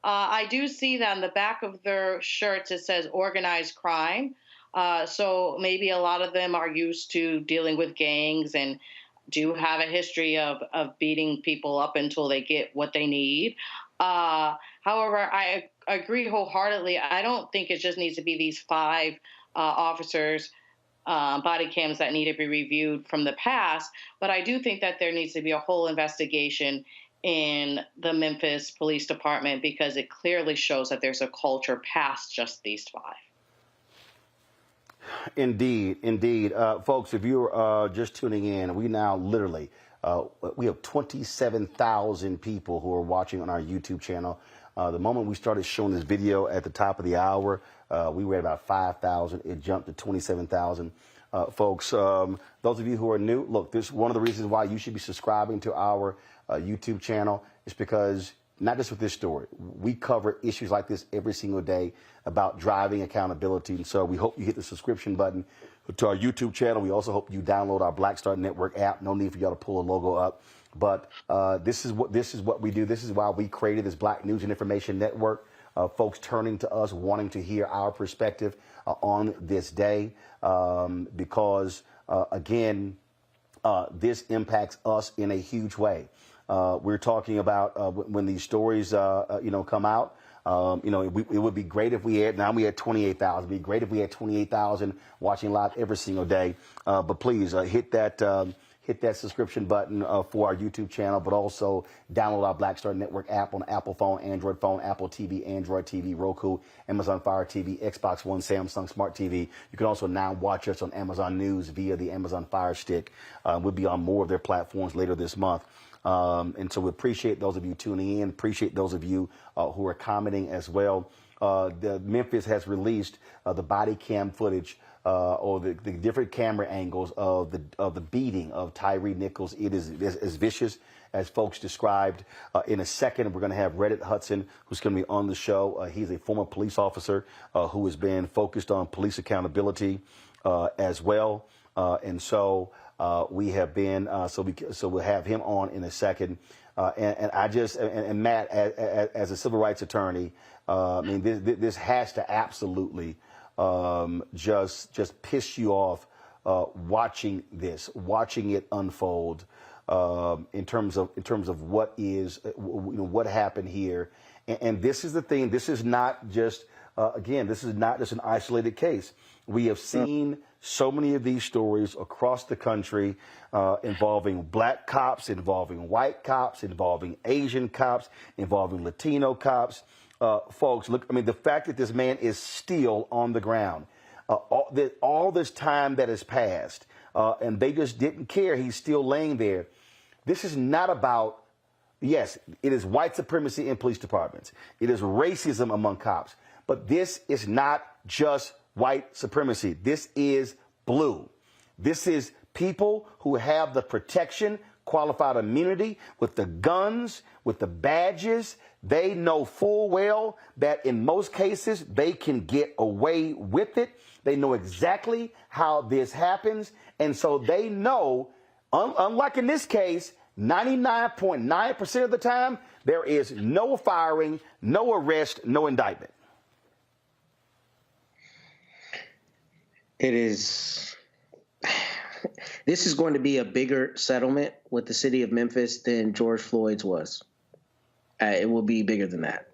I do see that on the back of their shirts, it says organized crime. So maybe a lot of them are used to dealing with gangs and do have a history of beating people up until they get what they need. However, I agree wholeheartedly. I don't think it just needs to be these 5 officers' body cams that need to be reviewed from the past, but I do think that there needs to be a whole investigation in the Memphis Police Department because it clearly shows that there's a culture past just these 5. Indeed. Folks, if you're just tuning in, we now literally, we have 27,000 people who are watching on our YouTube channel. The moment we started showing this video at the top of the hour, we were at about 5,000. It jumped to 27,000. folks. Those of you who are new, look, this is one of the reasons why you should be subscribing to our YouTube channel. Is because not just with this story, we cover issues like this every single day about driving accountability. And so we hope you hit the subscription button to our YouTube channel. We also hope you download our Black Star Network app. No need for y'all to pull a logo up. But this is what we do. This is why we created this Black News and Information Network. Folks turning to us, wanting to hear our perspective on this day, because again, this impacts us in a huge way. We're talking about when these stories, come out. It would be great if we had, now we had 28,000. It'd be great if we had 28,000 watching live every single day. But please hit that subscription button for our YouTube channel, but also download our Black Star Network app on Apple phone, Android phone, Apple TV, Android TV, Roku, Amazon Fire TV, Xbox One, Samsung Smart TV. You can also now watch us on Amazon News via the Amazon Fire Stick. We'll be on more of their platforms later this month. And so we appreciate those of you tuning in, appreciate those of you who are commenting as well. The Memphis has released the body cam footage or the different camera angles of the beating of Tyre Nichols. It is as vicious as folks described. In a second, we're going to have Reddit Hudson, who's going to be on the show. He's a former police officer who has been focused on police accountability as well. And so we have been, so we'll have him on in a second. And Matt, as a civil rights attorney, I mean, this has to absolutely just piss you off watching it unfold in terms of what is, what happened here. And this is the thing. This is not just this is not just an isolated case. We have seen so many of these stories across the country involving black cops, involving white cops, involving Asian cops, involving Latino cops. Folks, look, I mean, the fact that this man is still on the ground, all this time that has passed, and they just didn't care. He's still laying there. This is not about, yes, it is white supremacy in police departments. It is racism among cops. But this is not just white supremacy. This is blue. This is people who have the protection, qualified immunity, with the guns, with the badges. They know full well that in most cases they can get away with it. They know exactly how this happens. And so they know, unlike in this case, 99.9% of the time, there is no firing, no arrest, no indictment. It is. This is going to be a bigger settlement with the city of Memphis than George Floyd's was. It will be bigger than that.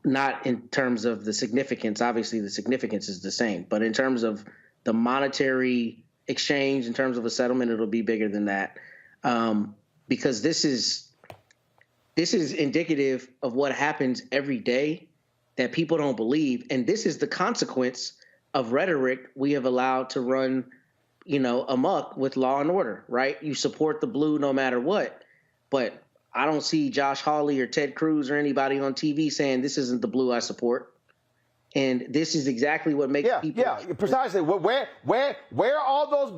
Not in terms of the significance. Obviously, the significance is the same. But in terms of the monetary exchange, in terms of a settlement, it'll be bigger than that. Because this is indicative of what happens every day that people don't believe. And this is the consequence of rhetoric we have allowed to run, amok with law and order, right? You support the blue no matter what. But I don't see Josh Hawley or Ted Cruz or anybody on TV saying this isn't the blue I support. And this is exactly what makes people. Yeah, precisely. Where are all those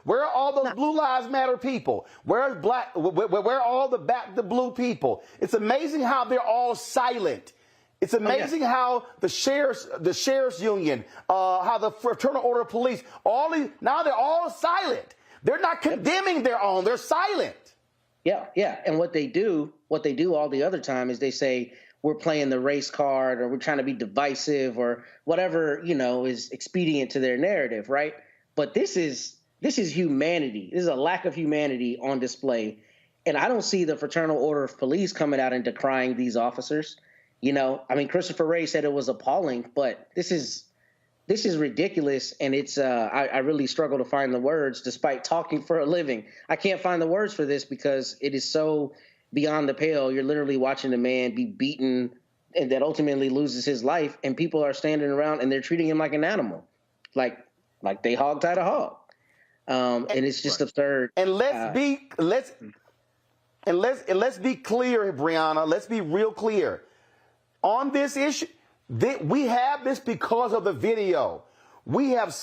where are all those Blue Lives Matter people? Where are all the back to blue people? It's amazing how they're all silent. It's amazing how the sheriff's union, how the Fraternal Order of Police, now they're all silent. They're not condemning their own. They're silent. Yeah. And what they do all the other time is they say we're playing the race card or we're trying to be divisive or whatever, is expedient to their narrative, right? But this is humanity. This is a lack of humanity on display. And I don't see the Fraternal Order of Police coming out and decrying these officers. Christopher Wray said it was appalling, but this is ridiculous. And it's I really struggle to find the words despite talking for a living. I can't find the words for this because it is so beyond the pale. You're literally watching a man be beaten and that ultimately loses his life. And people are standing around and they're treating him like an animal, like they hogtied a hog. And it's just absurd. And let's be clear, Brianna. Let's be real clear. On this issue, we have this because of the video. We have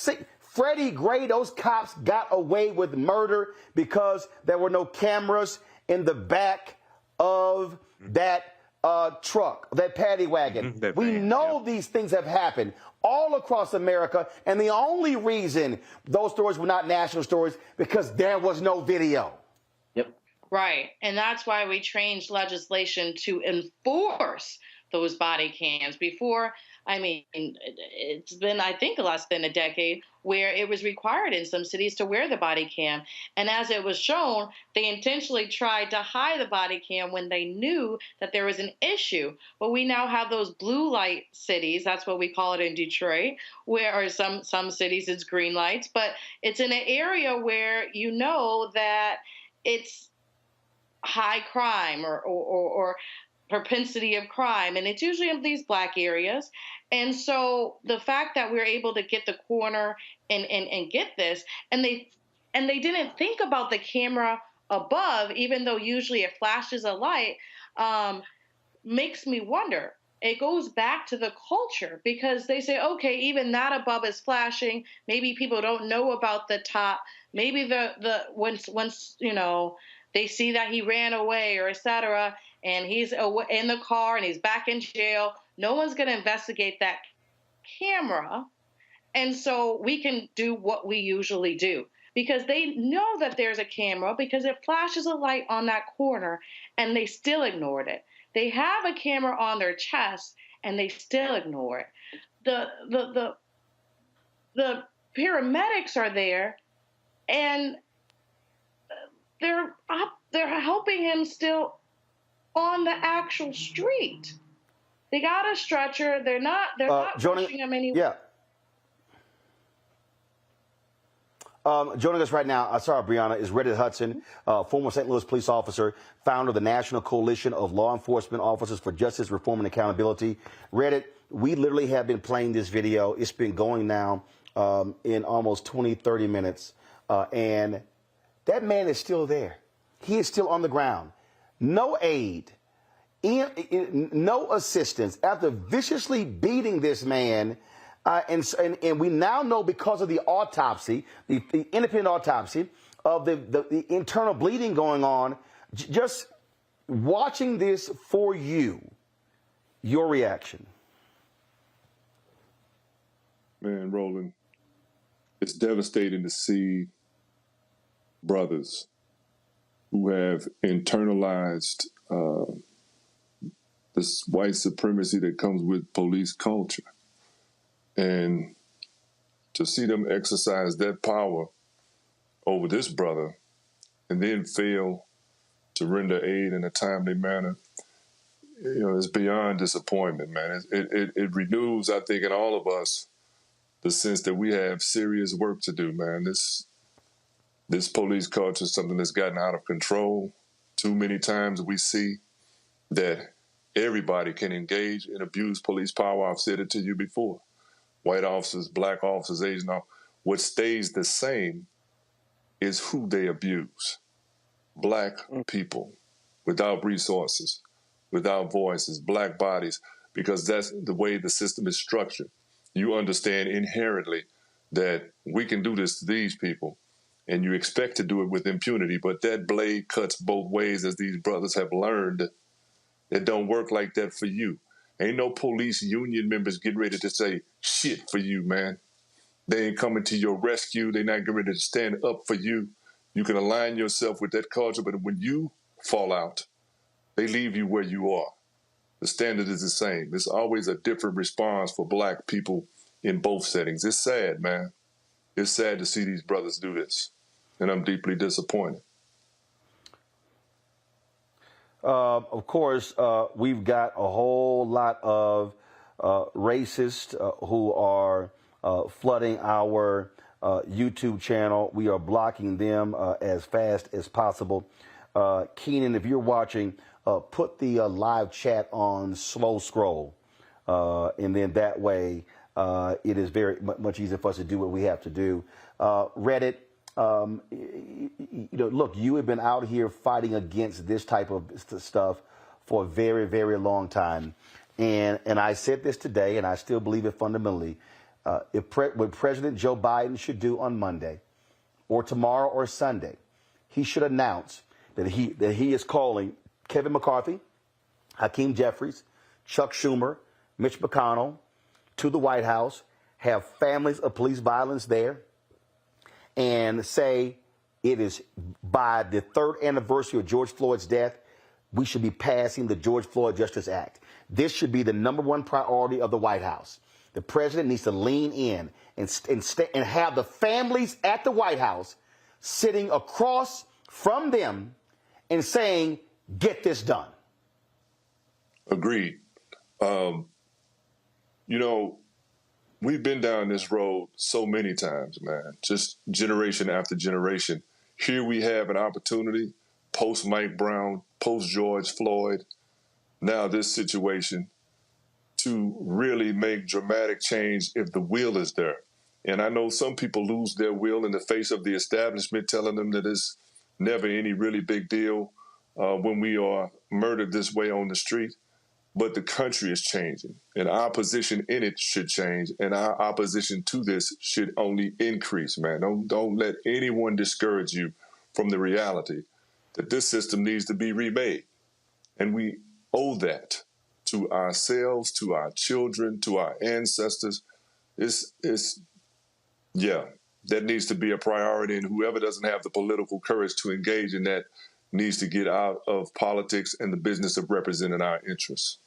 Freddie Gray, those cops got away with murder because there were no cameras in the back of that truck, that paddy wagon. We know these things have happened all across America, and the only reason those stories were not national stories because there was no video. Right. And that's why we changed legislation to enforce those body cams. Before, I mean, it's been, I think, less than a decade where it was required in some cities to wear the body cam. And as it was shown, they intentionally tried to hide the body cam when they knew that there was an issue. But we now have those blue light cities, that's what we call it in Detroit, where, or some cities it's green lights, but it's in an area where you know that it's high crime or propensity of crime, and it's usually in these black areas. And so the fact that we're able to get the corner and get this, and they didn't think about the camera above, even though usually it flashes a light, makes me wonder. It goes back to the culture because they say, okay, even that above is flashing. Maybe people don't know about the top. Maybe the once you know, they see that he ran away or et cetera, and he's in the car and he's back in jail. No one's going to investigate that camera. And so we can do what we usually do because they know that there's a camera because it flashes a light on that corner and they still ignored it. They have a camera on their chest and they still ignore it. The paramedics are there and they're helping him still on the actual street. They got a stretcher. They're not pushing him anywhere. Yeah. Joining us right now, sorry, Brianna, is Reddit Hudson, former St. Louis police officer, founder of the National Coalition of Law Enforcement Officers for Justice, Reform, and Accountability. Reddit, we literally have been playing this video. It's been going now in almost 20, 30 minutes. And that man is still there. He is still on the ground. No aid, no assistance. After viciously beating this man, and we now know because of the autopsy, the independent autopsy of the internal bleeding going on, just watching this for you, your reaction. Man, Roland, it's devastating to see brothers who have internalized this white supremacy that comes with police culture. And to see them exercise that power over this brother and then fail to render aid in a timely manner, you know, it's beyond disappointment, man. It renews, I think, in all of us the sense that we have serious work to do, man. This police culture is something that's gotten out of control. Too many times we see that everybody can engage and abuse police power. I've said it to you before. White officers, black officers, Asian officers. What stays the same is who they abuse. Black people without resources, without voices, black bodies, because that's the way the system is structured. You understand inherently that we can do this to these people, and you expect to do it with impunity, but that blade cuts both ways, as these brothers have learned. It don't work like that for you. Ain't no police union members getting ready to say shit for you, man. They ain't coming to your rescue. They're not getting ready to stand up for you. You can align yourself with that culture, but when you fall out, they leave you where you are. The standard is the same. It's always a different response for black people in both settings. It's sad, man. It's sad to see these brothers do this, and I'm deeply disappointed. Of course, we've got a whole lot of racists who are flooding our YouTube channel. We are blocking them as fast as possible. Keenan, if you're watching, put the live chat on slow scroll, and then that way it is very much easier for us to do what we have to do. Reddit, you know, look, you have been out here fighting against this type of stuff for a very, very long time. And I said this today, and I still believe it fundamentally. What President Joe Biden should do on Monday or tomorrow or Sunday, he should announce that he is calling Kevin McCarthy, Hakeem Jeffries, Chuck Schumer, Mitch McConnell to the White House, have families of police violence there, and say it is by the 3rd anniversary of George Floyd's death, we should be passing the George Floyd Justice Act. This should be the #1 priority of the White House. The president needs to lean in and have the families at the White House sitting across from them and saying, get this done. Agreed. You know, we've been down this road so many times, man, just generation after generation. Here we have an opportunity, post Mike Brown, post George Floyd, now this situation, to really make dramatic change if the will is there. And I know some people lose their will in the face of the establishment telling them that it's never any really big deal when we are murdered this way on the street. But the country is changing, and our position in it should change, and our opposition to this should only increase, man. Don't let anyone discourage you from the reality that this system needs to be remade. And we owe that to ourselves, to our children, to our ancestors. That needs to be a priority, and whoever doesn't have the political courage to engage in that needs to get out of politics and the business of representing our interests.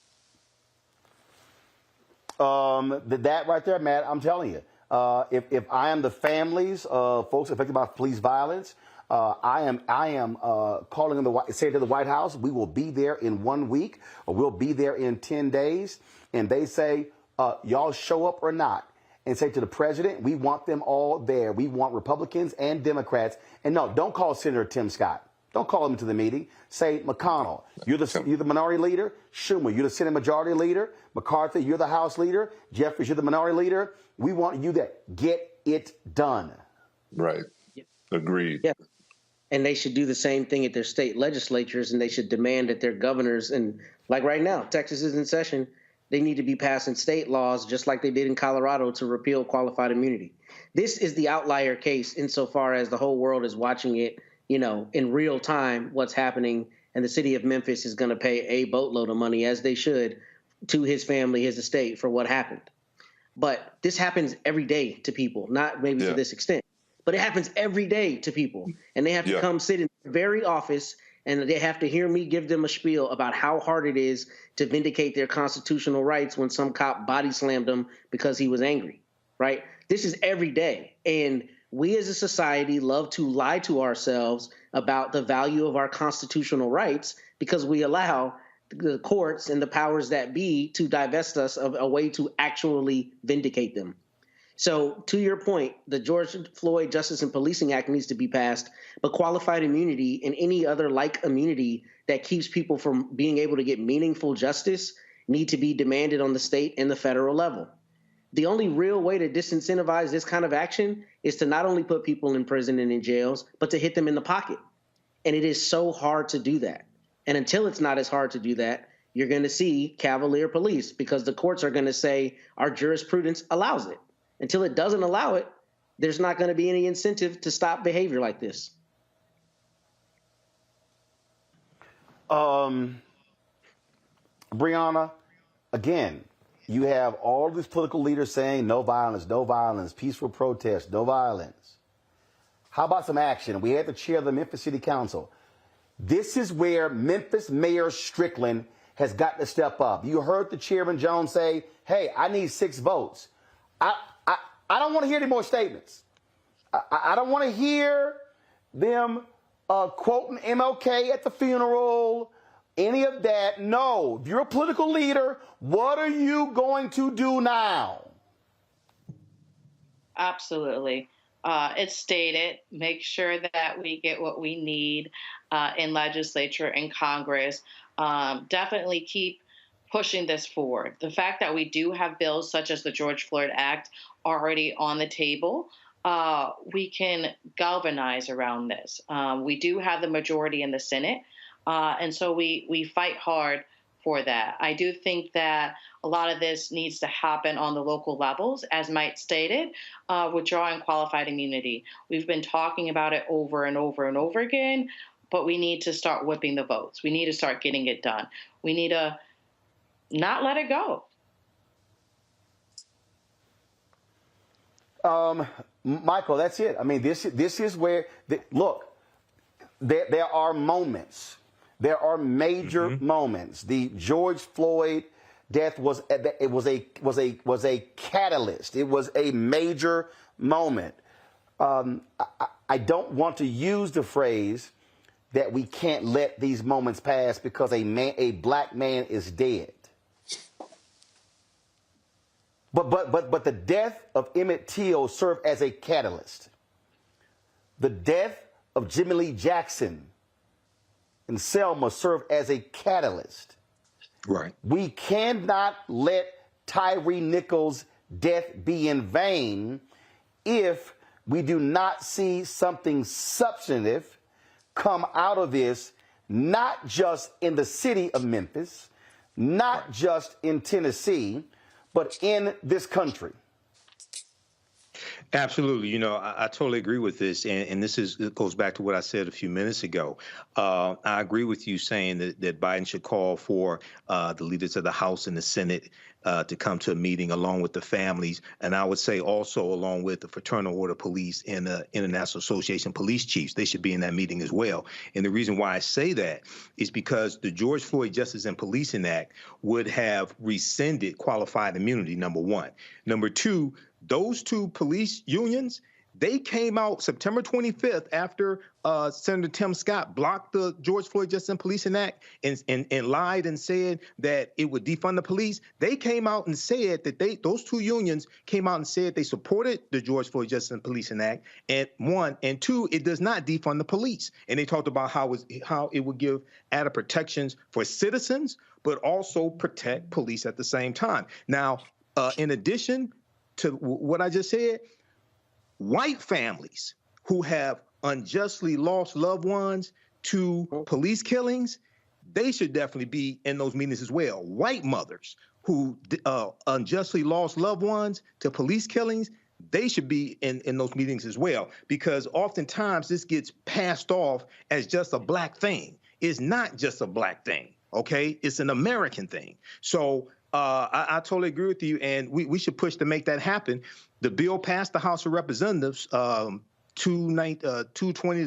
That right there, Matt, I'm telling you, if I am the families of folks affected by police violence, I am calling them say to the White House, we will be there in 1 week, or we'll be there in 10 days. And they say, y'all show up or not. And say to the president, we want them all there. We want Republicans and Democrats. And no, don't call Senator Tim Scott. Don't call him to the meeting. Say, McConnell, you're the minority leader. Schumer, you're the Senate majority leader. McCarthy, you're the House leader. Jeffries, you're the minority leader. We want you there. Get it done. Right. Agreed. Yeah. And they should do the same thing at their state legislatures, and they should demand that their governors, and like right now, Texas is in session, they need to be passing state laws just like they did in Colorado to repeal qualified immunity. This is the outlier case insofar as the whole world is watching it, in real time, what's happening, and the city of Memphis is going to pay a boatload of money, as they should, to his family, his estate, for what happened. But this happens every day to people, not maybe to this extent, but it happens every day to people. And they have to come sit in the very office, and they have to hear me give them a spiel about how hard it is to vindicate their constitutional rights when some cop body slammed them because he was angry, right? This is every day. And we as a society love to lie to ourselves about the value of our constitutional rights because we allow the courts and the powers that be to divest us of a way to actually vindicate them. So to your point, the George Floyd Justice and Policing Act needs to be passed, but qualified immunity and any other like immunity that keeps people from being able to get meaningful justice need to be demanded on the state and the federal level. The only real way to disincentivize this kind of action is to not only put people in prison and in jails, but to hit them in the pocket. And it is so hard to do that. And until it's not as hard to do that, you're going to see cavalier police because the courts are going to say our jurisprudence allows it. Until it doesn't allow it, there's not going to be any incentive to stop behavior like this. Brianna, again, you have all these political leaders saying no violence, peaceful protest, no violence. How about some action? We had the chair of the Memphis City Council. This is where Memphis Mayor Strickland has got to step up. You heard the Chairman Jones say, hey, I need 6 votes. I don't want to hear any more statements. I don't want to hear them quoting MLK at the funeral, any of that. No, if you're a political leader, what are you going to do now? Absolutely. It's stated, make sure that we get what we need in legislature and Congress. Definitely keep pushing this forward. The fact that we do have bills such as the George Floyd Act already on the table, we can galvanize around this. We do have the majority in the Senate, and so we fight hard for that. I do think that a lot of this needs to happen on the local levels, as Mike stated, withdrawing qualified immunity. We've been talking about it over and over and over again, but we need to start whipping the votes. We need to start getting it done. We need to not let it go. Michael, that's it. I mean, this is where, look, there are moments. There are major moments. The George Floyd death was a catalyst. It was a major moment. I don't want to use the phrase that we can't let these moments pass because a black man is dead. But the death of Emmett Till served as a catalyst. The death of Jimmy Lee Jackson and Selma served as a catalyst. Right. We cannot let Tyre Nichols' death be in vain if we do not see something substantive come out of this, not just in the city of Memphis, not just in Tennessee, but in this country. Absolutely. You know, I totally agree with this. And it goes back to what I said a few minutes ago. I agree with you saying that Biden should call for the leaders of the House and the Senate to come to a meeting along with the families. And I would say also along with the Fraternal Order Police and the International Association Police Chiefs. They should be in that meeting as well. And the reason why I say that is because the George Floyd Justice and Policing Act would have rescinded qualified immunity, number one. Number two, those two police unions, they came out September 25th after Senator Tim Scott blocked the George Floyd Justice and Policing Act and lied and said that it would defund the police. They came out and said that those two unions came out and said they supported the George Floyd Justice and Policing Act. And one, and two, it does not defund the police. And they talked about how it would give added protections for citizens, but also protect police at the same time. Now, in addition to what I just said, white families who have unjustly lost loved ones to police killings, they should definitely be in those meetings as well. White mothers who unjustly lost loved ones to police killings, they should be in those meetings as well, because oftentimes this gets passed off as just a black thing. It's not just a black thing, okay? It's an American thing. So I totally agree with you, and we should push to make that happen. The bill passed the House of Representatives 220 to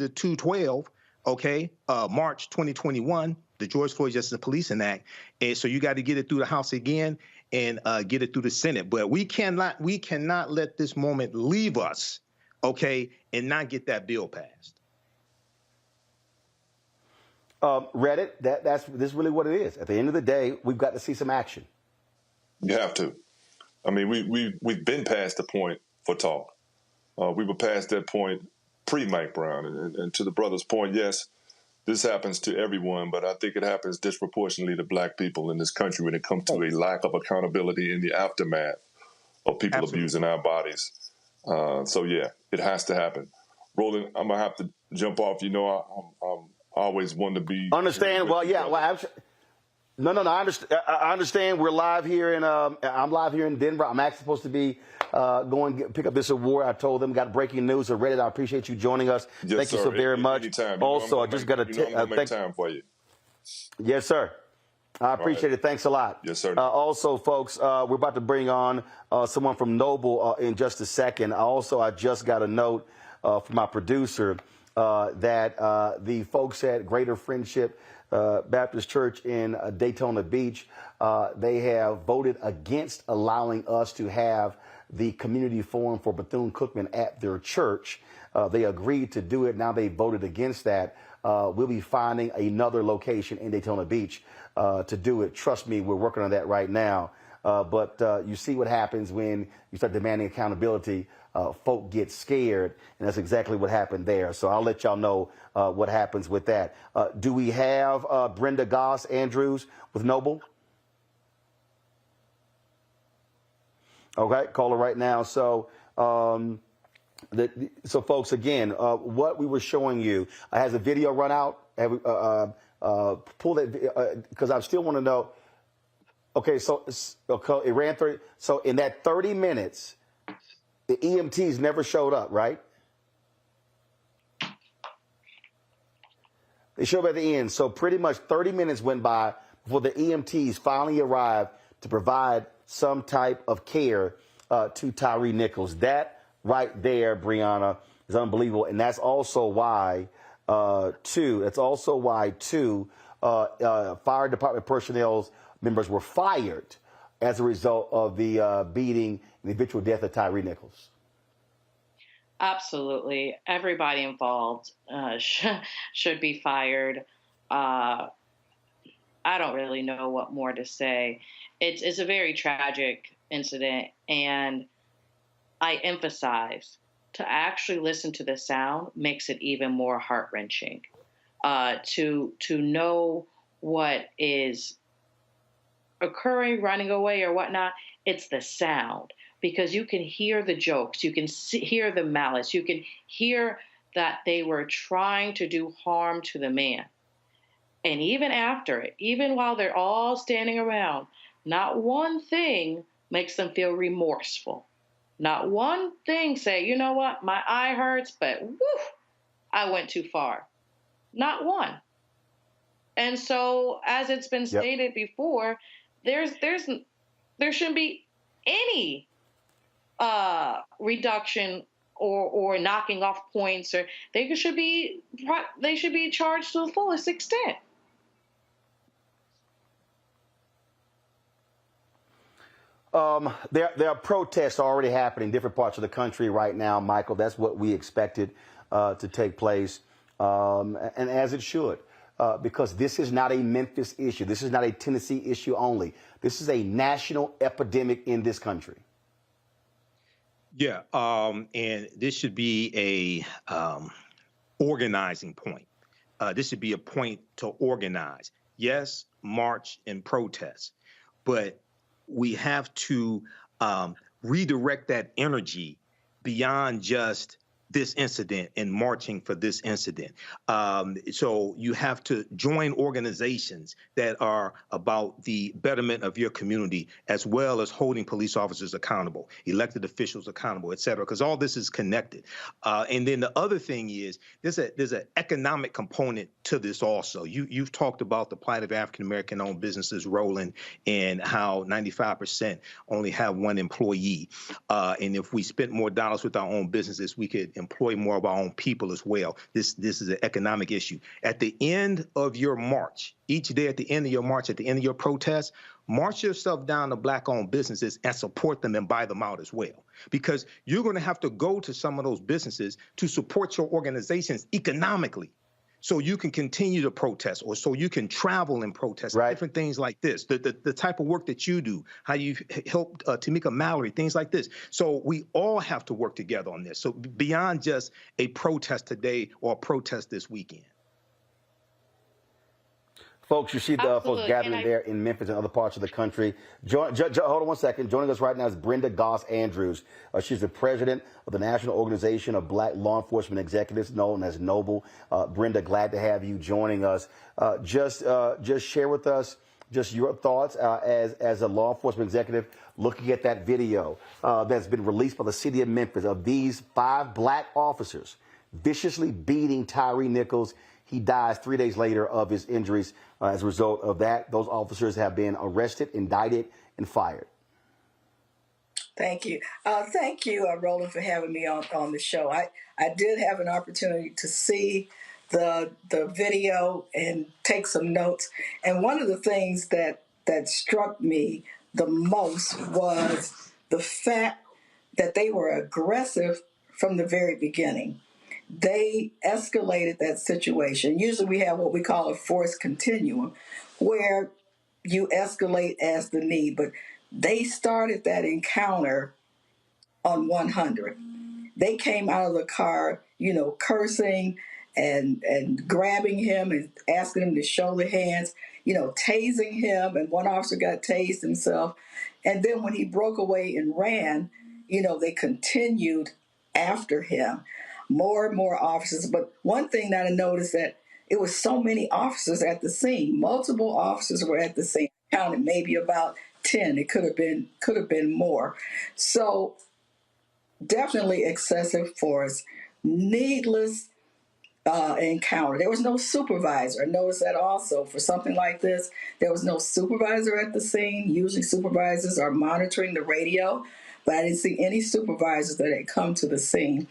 212, okay, March 2021, the George Floyd Justice and Policing Act. And so you got to get it through the House again and get it through the Senate. But we cannot let this moment leave us, okay, and not get that bill passed. Reddit, this is really what it is. At the end of the day, we've got to see some action. You have to. I mean, we've been past the point for talk. We were past that point pre-Mike Brown. And to the brother's point, yes, this happens to everyone, but I think it happens disproportionately to black people in this country when it comes to a lack of accountability in the aftermath of people abusing our bodies. So, yeah, it has to happen. Roland, I'm going to have to jump off. You know, I'm always one to be... Understand? Well, yeah, well, No. I understand. We're live here, and I'm live here in Denver. I'm actually supposed to be going pick up this award. I told them got breaking news. So Reddit, I appreciate you joining us. Yes, thank you so very much. Anytime. Also, I just got to make time for you. Yes, sir. I appreciate it. Thanks a lot. Yes, sir. Also, folks, we're about to bring on someone from Noble in just a second. I just got a note from my producer that the folks at Greater Friendship Baptist Church in Daytona Beach, they have voted against allowing us to have the community forum for Bethune-Cookman at their church. They agreed to do it. Now they voted against that. We'll be finding another location in Daytona Beach to do it. Trust me, we're working on that right now. But you see what happens when you start demanding accountability. Folk get scared, and that's exactly what happened there. So I'll let y'all know what happens with that. Do we have Brenda Goss Andrews with Noble? Okay, call her right now. So, folks, again, what we were showing you has a video run out. Pull that because I still want to know. Okay, so it ran 30. So in that 30 minutes, the EMTs never showed up, right? They showed up at the end. So pretty much 30 minutes went by before the EMTs finally arrived to provide some type of care to Tyre Nichols. That right there, Brianna, is unbelievable. And that's also why, fire department personnel members were fired as a result of the beating and the eventual death of Tyre Nichols. Absolutely. Everybody involved should be fired. I don't really know what more to say. It's a very tragic incident, and I emphasize to actually listen to the sound makes it even more heart-wrenching. To know what is occurring, running away or whatnot, it's the sound. Because you can hear the jokes, you can hear the malice, you can hear that they were trying to do harm to the man. And even after it, even while they're all standing around, not one thing makes them feel remorseful. Not one thing say, you know what, my eye hurts, but woo, I went too far. Not one. And so, as it's been stated before, there shouldn't be any reduction or knocking off points, or they should be charged to the fullest extent. There are protests already happening in different parts of the country right now, Michael. That's what we expected to take place, and as it should, because this is not a Memphis issue. This is not a Tennessee issue only. This is a national epidemic in this country. Yeah, and this should be a organizing point. This should be a point to organize. Yes, march and protest, but we have to redirect that energy beyond just this incident and marching for this incident. So you have to join organizations that are about the betterment of your community, as well as holding police officers accountable, elected officials accountable, et cetera, because all this is connected. And then the other thing is there's an economic component to this also. You've talked about the plight of African-American owned businesses, Roland, and how 95% only have one employee. And if we spent more dollars with our own businesses, we could employ more of our own people as well. This is an economic issue. At the end of your march, each day at the end of your march, at the end of your protest, march yourself down to Black-owned businesses and support them and buy them out as well. Because you're going to have to go to some of those businesses to support your organizations economically, so you can continue to protest, or so you can travel and protest, different things like this, the type of work that you do, how you helped Tamika Mallory, things like this. So we all have to work together on this. So beyond just a protest today or a protest this weekend. Folks, you see the folks gathering there in Memphis and other parts of the country. Hold on one second. Joining us right now is Brenda Goss Andrews. She's the president of the National Organization of Black Law Enforcement Executives, known as NOBLE. Brenda, glad to have you joining us. Just share with us just your thoughts as a law enforcement executive looking at that video that's been released by the city of Memphis of these 5 Black officers viciously beating Tyre Nichols. He dies 3 days later of his injuries as a result of that. Those officers have been arrested, indicted, and fired. Thank you. Thank you, Roland, for having me on the show. I did have an opportunity to see the video and take some notes. And one of the things that struck me the most was the fact that they were aggressive from the very beginning. They escalated that situation. Usually we have what we call a force continuum, where you escalate as the need, but they started that encounter on 100. They came out of the car, cursing and grabbing him and asking him to show the hands, tasing him, and one officer got tased himself. And then when he broke away and ran, they continued after him. More and more officers. But one thing that I noticed, that it was so many officers at the scene. Multiple officers were at the scene. counted maybe about 10. It could have been more. So definitely excessive force, needless encounter. There was no supervisor. I noticed that also for something like this. There was no supervisor at the scene. Usually supervisors are monitoring the radio, but I didn't see any supervisors that had come to the scene.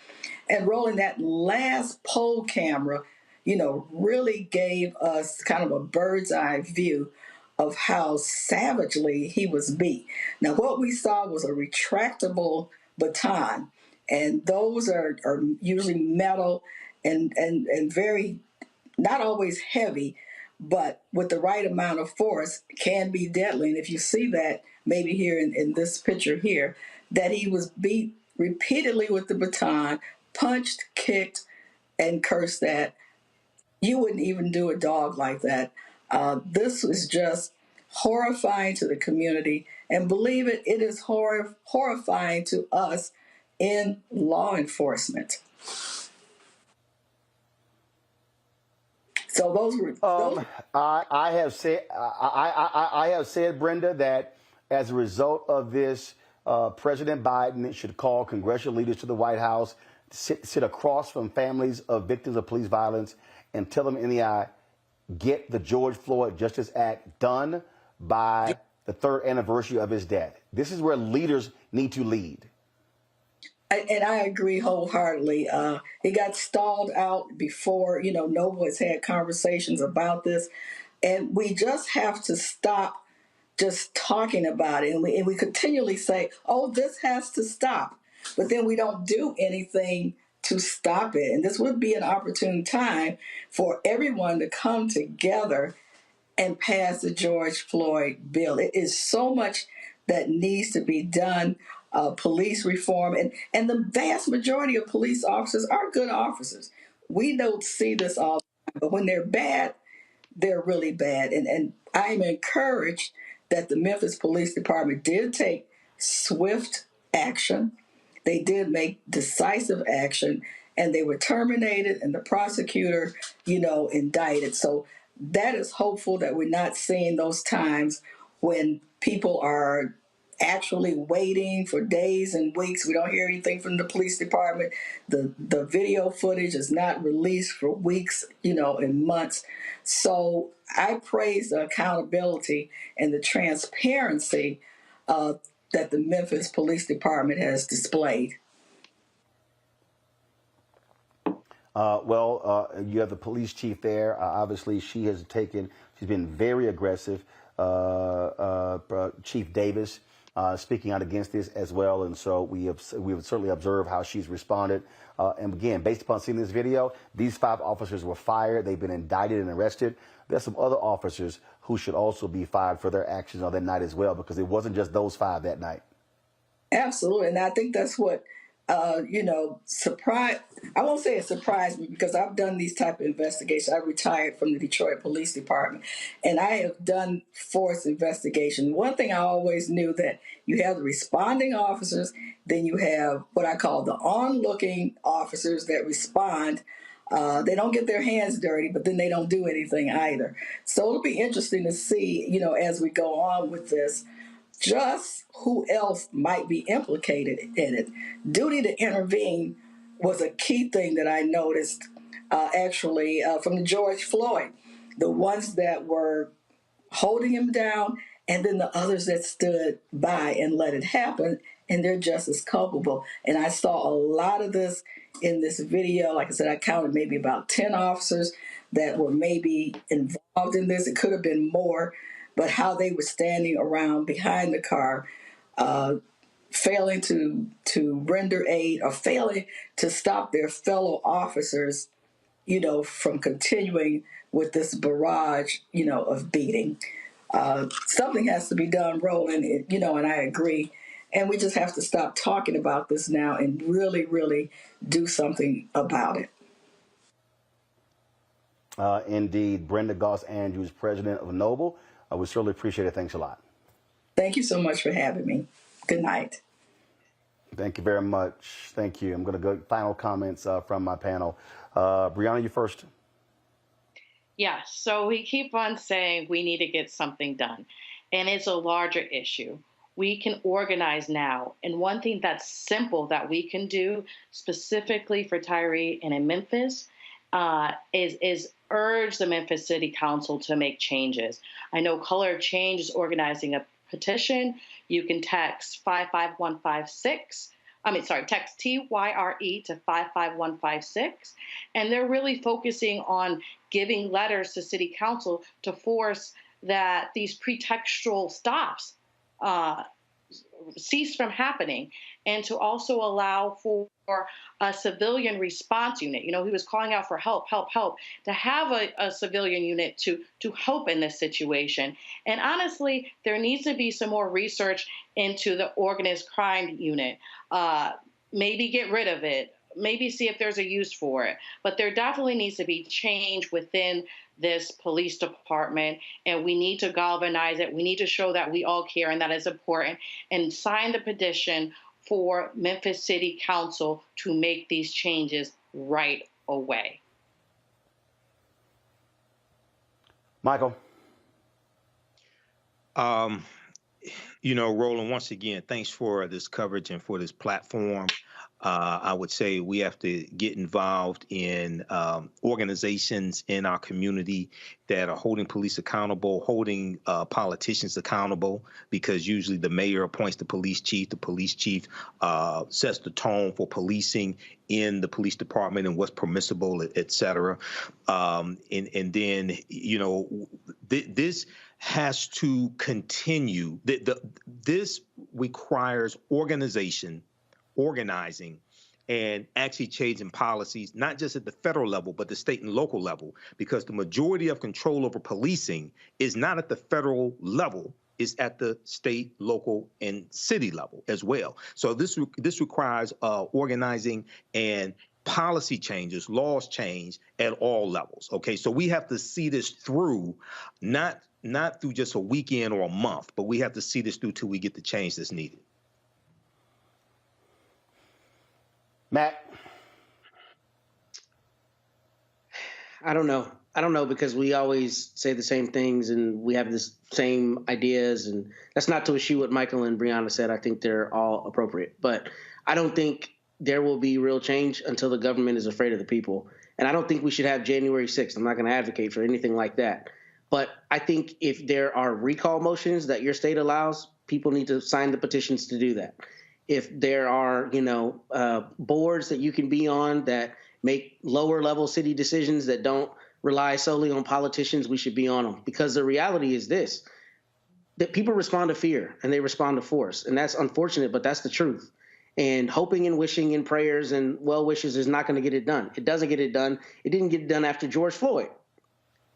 And Roland, that last poll camera, really gave us kind of a bird's eye view of how savagely he was beat. Now, what we saw was a retractable baton, and those are usually metal and very, not always heavy, but with the right amount of force can be deadly. And if you see that, maybe here in this picture here, that he was beat repeatedly with the baton, punched, kicked, and cursed at. You wouldn't even do a dog like that. This is just horrifying to the community. And believe it, it is horrifying to us in law enforcement. So those were. I have said, Brenda, that as a result of this, President Biden should call congressional leaders to the White House, sit across from families of victims of police violence, and tell them in the eye, get the George Floyd Justice Act done by the 3rd anniversary of his death. This is where leaders need to lead. And I agree wholeheartedly. It got stalled out before, Noble has had conversations about this. And we just have to stop just talking about it. And we continually say, oh, this has to stop. But then we don't do anything to stop it. And this would be an opportune time for everyone to come together and pass the George Floyd bill. It is so much that needs to be done. Police reform, and the vast majority of police officers are good officers. We don't see this all the time, but when they're bad, they're really bad. And I'm encouraged that the Memphis Police Department did take swift action. They did make decisive action, and they were terminated, and the prosecutor, indicted. So that is hopeful that we're not seeing those times when people are actually waiting for days and weeks. We don't hear anything from the police department. The video footage is not released for weeks, and months. So I praise the accountability and the transparency that the Memphis Police Department has displayed. You have the police chief there. Obviously, she's been very aggressive. Chief Davis speaking out against this as well, and so we have certainly observed how she's responded. And again, based upon seeing this video, these 5 officers were fired. They've been indicted and arrested. There's some other officers who should also be fired for their actions on that night as well, because it wasn't just those 5 that night. Absolutely, and I think that's what surprise. I won't say it surprised me, because I've done these type of investigations. I retired from the Detroit Police Department, and I have done force investigation. One thing I always knew, that you have the responding officers, then you have what I call the onlooking officers that respond. They don't get their hands dirty, but then they don't do anything either. So it'll be interesting to see, as we go on with this, just who else might be implicated in it. Duty to intervene was a key thing that I noticed, from the George Floyd. The ones that were holding him down, and then the others that stood by and let it happen, and they're just as culpable. And I saw a lot of this in this video. Like I said, I counted maybe about 10 officers that were maybe involved in this. It could have been more, but how they were standing around behind the car, failing to render aid, or failing to stop their fellow officers, from continuing with this barrage, of beating. Something has to be done, Roland, and I agree. And we just have to stop talking about this now and really, really do something about it. Indeed. Brenda Goss Andrews, president of Noble. We certainly appreciate it. Thanks a lot. Thank you so much for having me. Good night. Thank you very much. Thank you. I'm going to go final comments from my panel. Brianna, you first. Yeah, so we keep on saying we need to get something done. and it's a larger issue. We can organize now. And one thing that's simple that we can do specifically for Tyre and in Memphis is urge the Memphis City Council to make changes. I know Color of Change is organizing a petition. You can text 55156. Text TYRE to 55156. And they're really focusing on giving letters to City Council to force that these pretextual stops cease from happening, and to also allow for a civilian response unit. He was calling out for help, to have a civilian unit to help in this situation. And honestly, there needs to be some more research into the organized crime unit. Maybe get rid of it, maybe see if there's a use for it. But there definitely needs to be change within this police department, and we need to galvanize it. We need to show that we all care and that is important, and sign the petition for Memphis City Council to make these changes right away. Michael. Roland, once again, thanks for this coverage and for this platform. I would say we have to get involved in organizations in our community that are holding police accountable, holding politicians accountable, because usually the mayor appoints the police chief sets the tone for policing in the police department and what's permissible, et cetera. And then, this has to continue. This requires organizing, and actually changing policies, not just at the federal level, but the state and local level, because the majority of control over policing is not at the federal level, it's at the state, local, and city level as well. So this requires organizing and policy changes, laws change at all levels. Okay, so we have to see this through, not through just a weekend or a month, but we have to see this through till we get the change that's needed. Matt? I don't know, because we always say the same things and we have the same ideas, and that's not to eschew what Michael and Brianna said. I think they're all appropriate, but I don't think there will be real change until the government is afraid of the people. And I don't think we should have January 6th. I'm not going to advocate for anything like that. But I think if there are recall motions that your state allows, people need to sign the petitions to do that. If there are, boards that you can be on that make lower level city decisions that don't rely solely on politicians, we should be on them. Because the reality is this, that people respond to fear and they respond to force. And that's unfortunate, but that's the truth. And hoping and wishing and prayers and well wishes is not going to get it done. It doesn't get it done. It didn't get it done after George Floyd.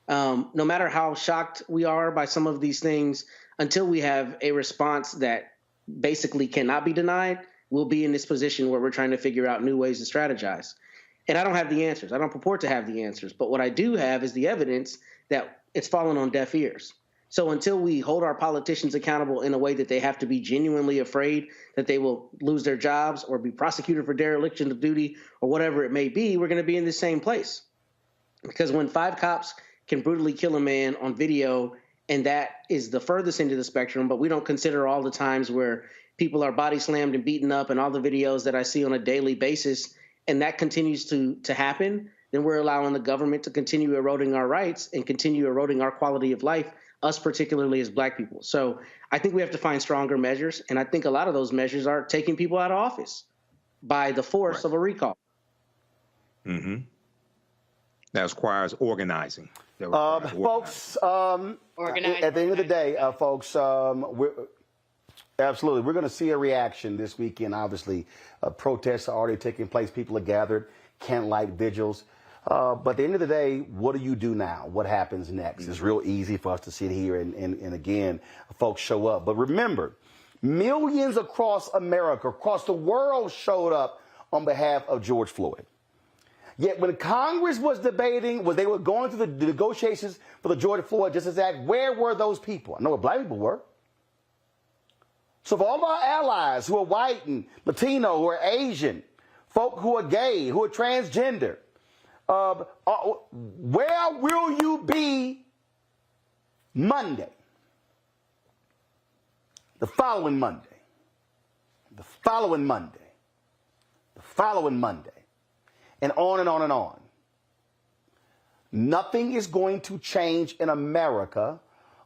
No matter how shocked we are by some of these things, until we have a response that basically cannot be denied, we'll be in this position where we're trying to figure out new ways to strategize. And I don't have the answers. I don't purport to have the answers. But what I do have is the evidence that it's fallen on deaf ears. So until we hold our politicians accountable in a way that they have to be genuinely afraid that they will lose their jobs or be prosecuted for dereliction of duty or whatever it may be, we're going to be in the same place. Because when 5 cops can brutally kill a man on video, and that is the furthest end of the spectrum, but we don't consider all the times where people are body slammed and beaten up and all the videos that I see on a daily basis, and that continues to happen, then we're allowing the government to continue eroding our rights and continue eroding our quality of life, us particularly as Black people. So I think we have to find stronger measures, and I think a lot of those measures are taking people out of office by the force of a recall. Mm-hmm. That requires organizing. Folks, at the end of the day, folks, we're going to see a reaction this weekend. Obviously, protests are already taking place. People are gathered, candlelight vigils. But at the end of the day, what do you do now? What happens next? Mm-hmm. It's real easy for us to sit here and again, folks show up. But remember, millions across America, across the world showed up on behalf of George Floyd. Yet when Congress was debating, when they were going through the negotiations for the George Floyd Justice Act, where were those people? I know where Black people were. So for all of our allies who are white and Latino, who are Asian, folk who are gay, who are transgender, where will you be Monday? the following Monday, the following Monday, the following Monday, and on and on and on. Nothing is going to change in America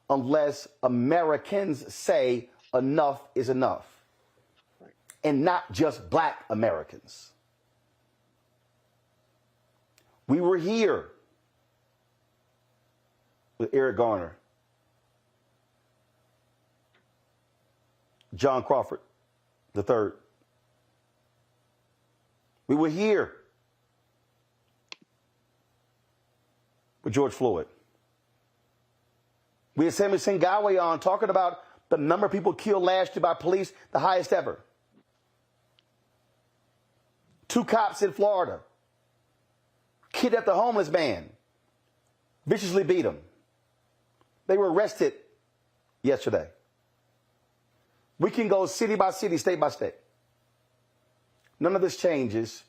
unless Americans say enough is enough. And not just black Americans. We were here with Eric Garner, John Crawford III. We were here with George Floyd. We had Sammy Singawe on talking about the number of people killed last year by police, the highest ever. 2 cops in Florida kidnapped a homeless man, viciously beat him. They were arrested yesterday. We can go city by city, state by state. None of this changes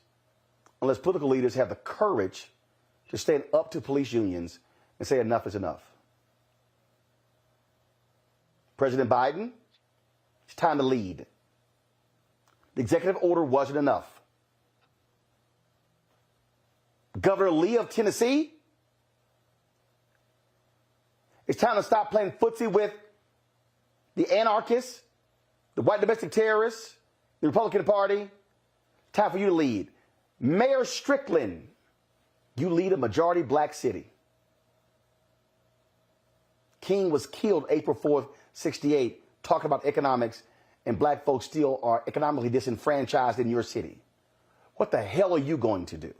unless political leaders have the courage to stand up to police unions and say enough is enough. President Biden, it's time to lead. The executive order wasn't enough. Governor Lee of Tennessee, it's time to stop playing footsie with the anarchists, the white domestic terrorists, the Republican Party. Time for you to lead. Mayor Strickland, you lead a majority black city. King was killed April 4th, 68, talking about economics, and black folks still are economically disenfranchised in your city. What the hell are you going to do?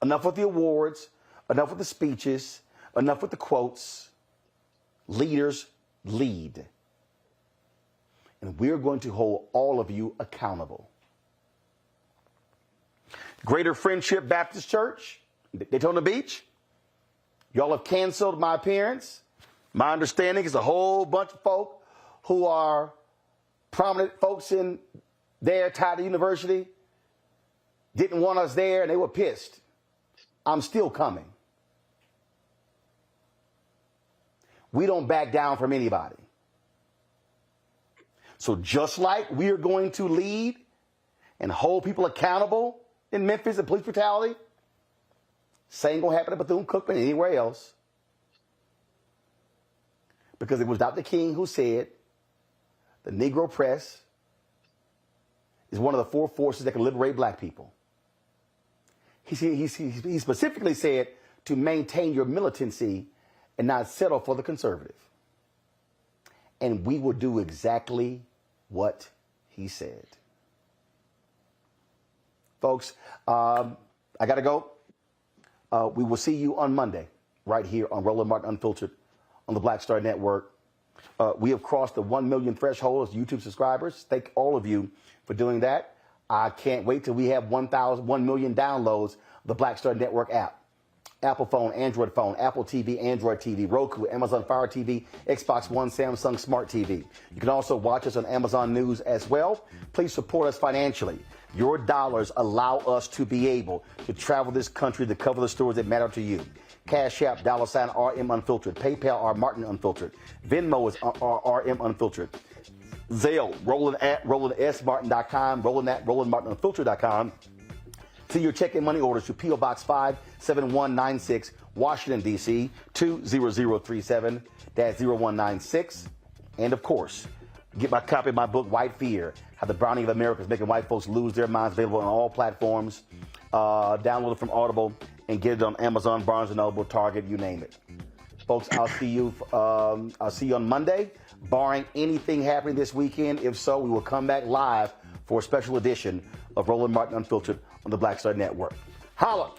Enough with the awards, enough with the speeches, enough with the quotes. Leaders lead. And we're going to hold all of you accountable. Greater Friendship Baptist Church, Daytona Beach, y'all have canceled my appearance. My understanding is a whole bunch of folk who are prominent folks in there, Tyre University, didn't want us there, and they were pissed. I'm still coming. We don't back down from anybody. So just like we are going to lead and hold people accountable in Memphis and police brutality, same gonna happen at Bethune-Cookman and anywhere else. Because it was Dr. King who said the Negro press is one of the 4 forces that can liberate black people. He specifically said to maintain your militancy and not settle for the conservative. And we will do exactly what he said. Folks, I got to go. We will see you on Monday right here on Roland Martin Unfiltered on the Black Star Network. We have crossed the 1 million threshold as YouTube subscribers. Thank all of you for doing that. I can't wait till we have 1 million downloads of the Black Star Network app. Apple phone, Android phone, Apple TV, Android TV, Roku, Amazon Fire TV, Xbox One, Samsung Smart TV. You can also watch us on Amazon News as well. Please support us financially. Your dollars allow us to be able to travel this country to cover the stories that matter to you. Cash App, $RM Unfiltered. PayPal, R Martin Unfiltered. Venmo is RM Unfiltered. Zelle, Roland at RolandSMartin.com, Roland at RolandMartinUnfiltered.com. Send your check and money orders to P.O. Box 57196, Washington, D.C., 20037-0196. And, of course, get my copy of my book, White Fear, How the Browning of America is Making White Folks Lose Their Minds, available on all platforms. Download it from Audible and get it on Amazon, Barnes & Noble, Target, you name it. Folks, I'll see you on Monday, barring anything happening this weekend. If so, we will come back live for a special edition of Roland Martin Unfiltered on the Black Star Network. Holla!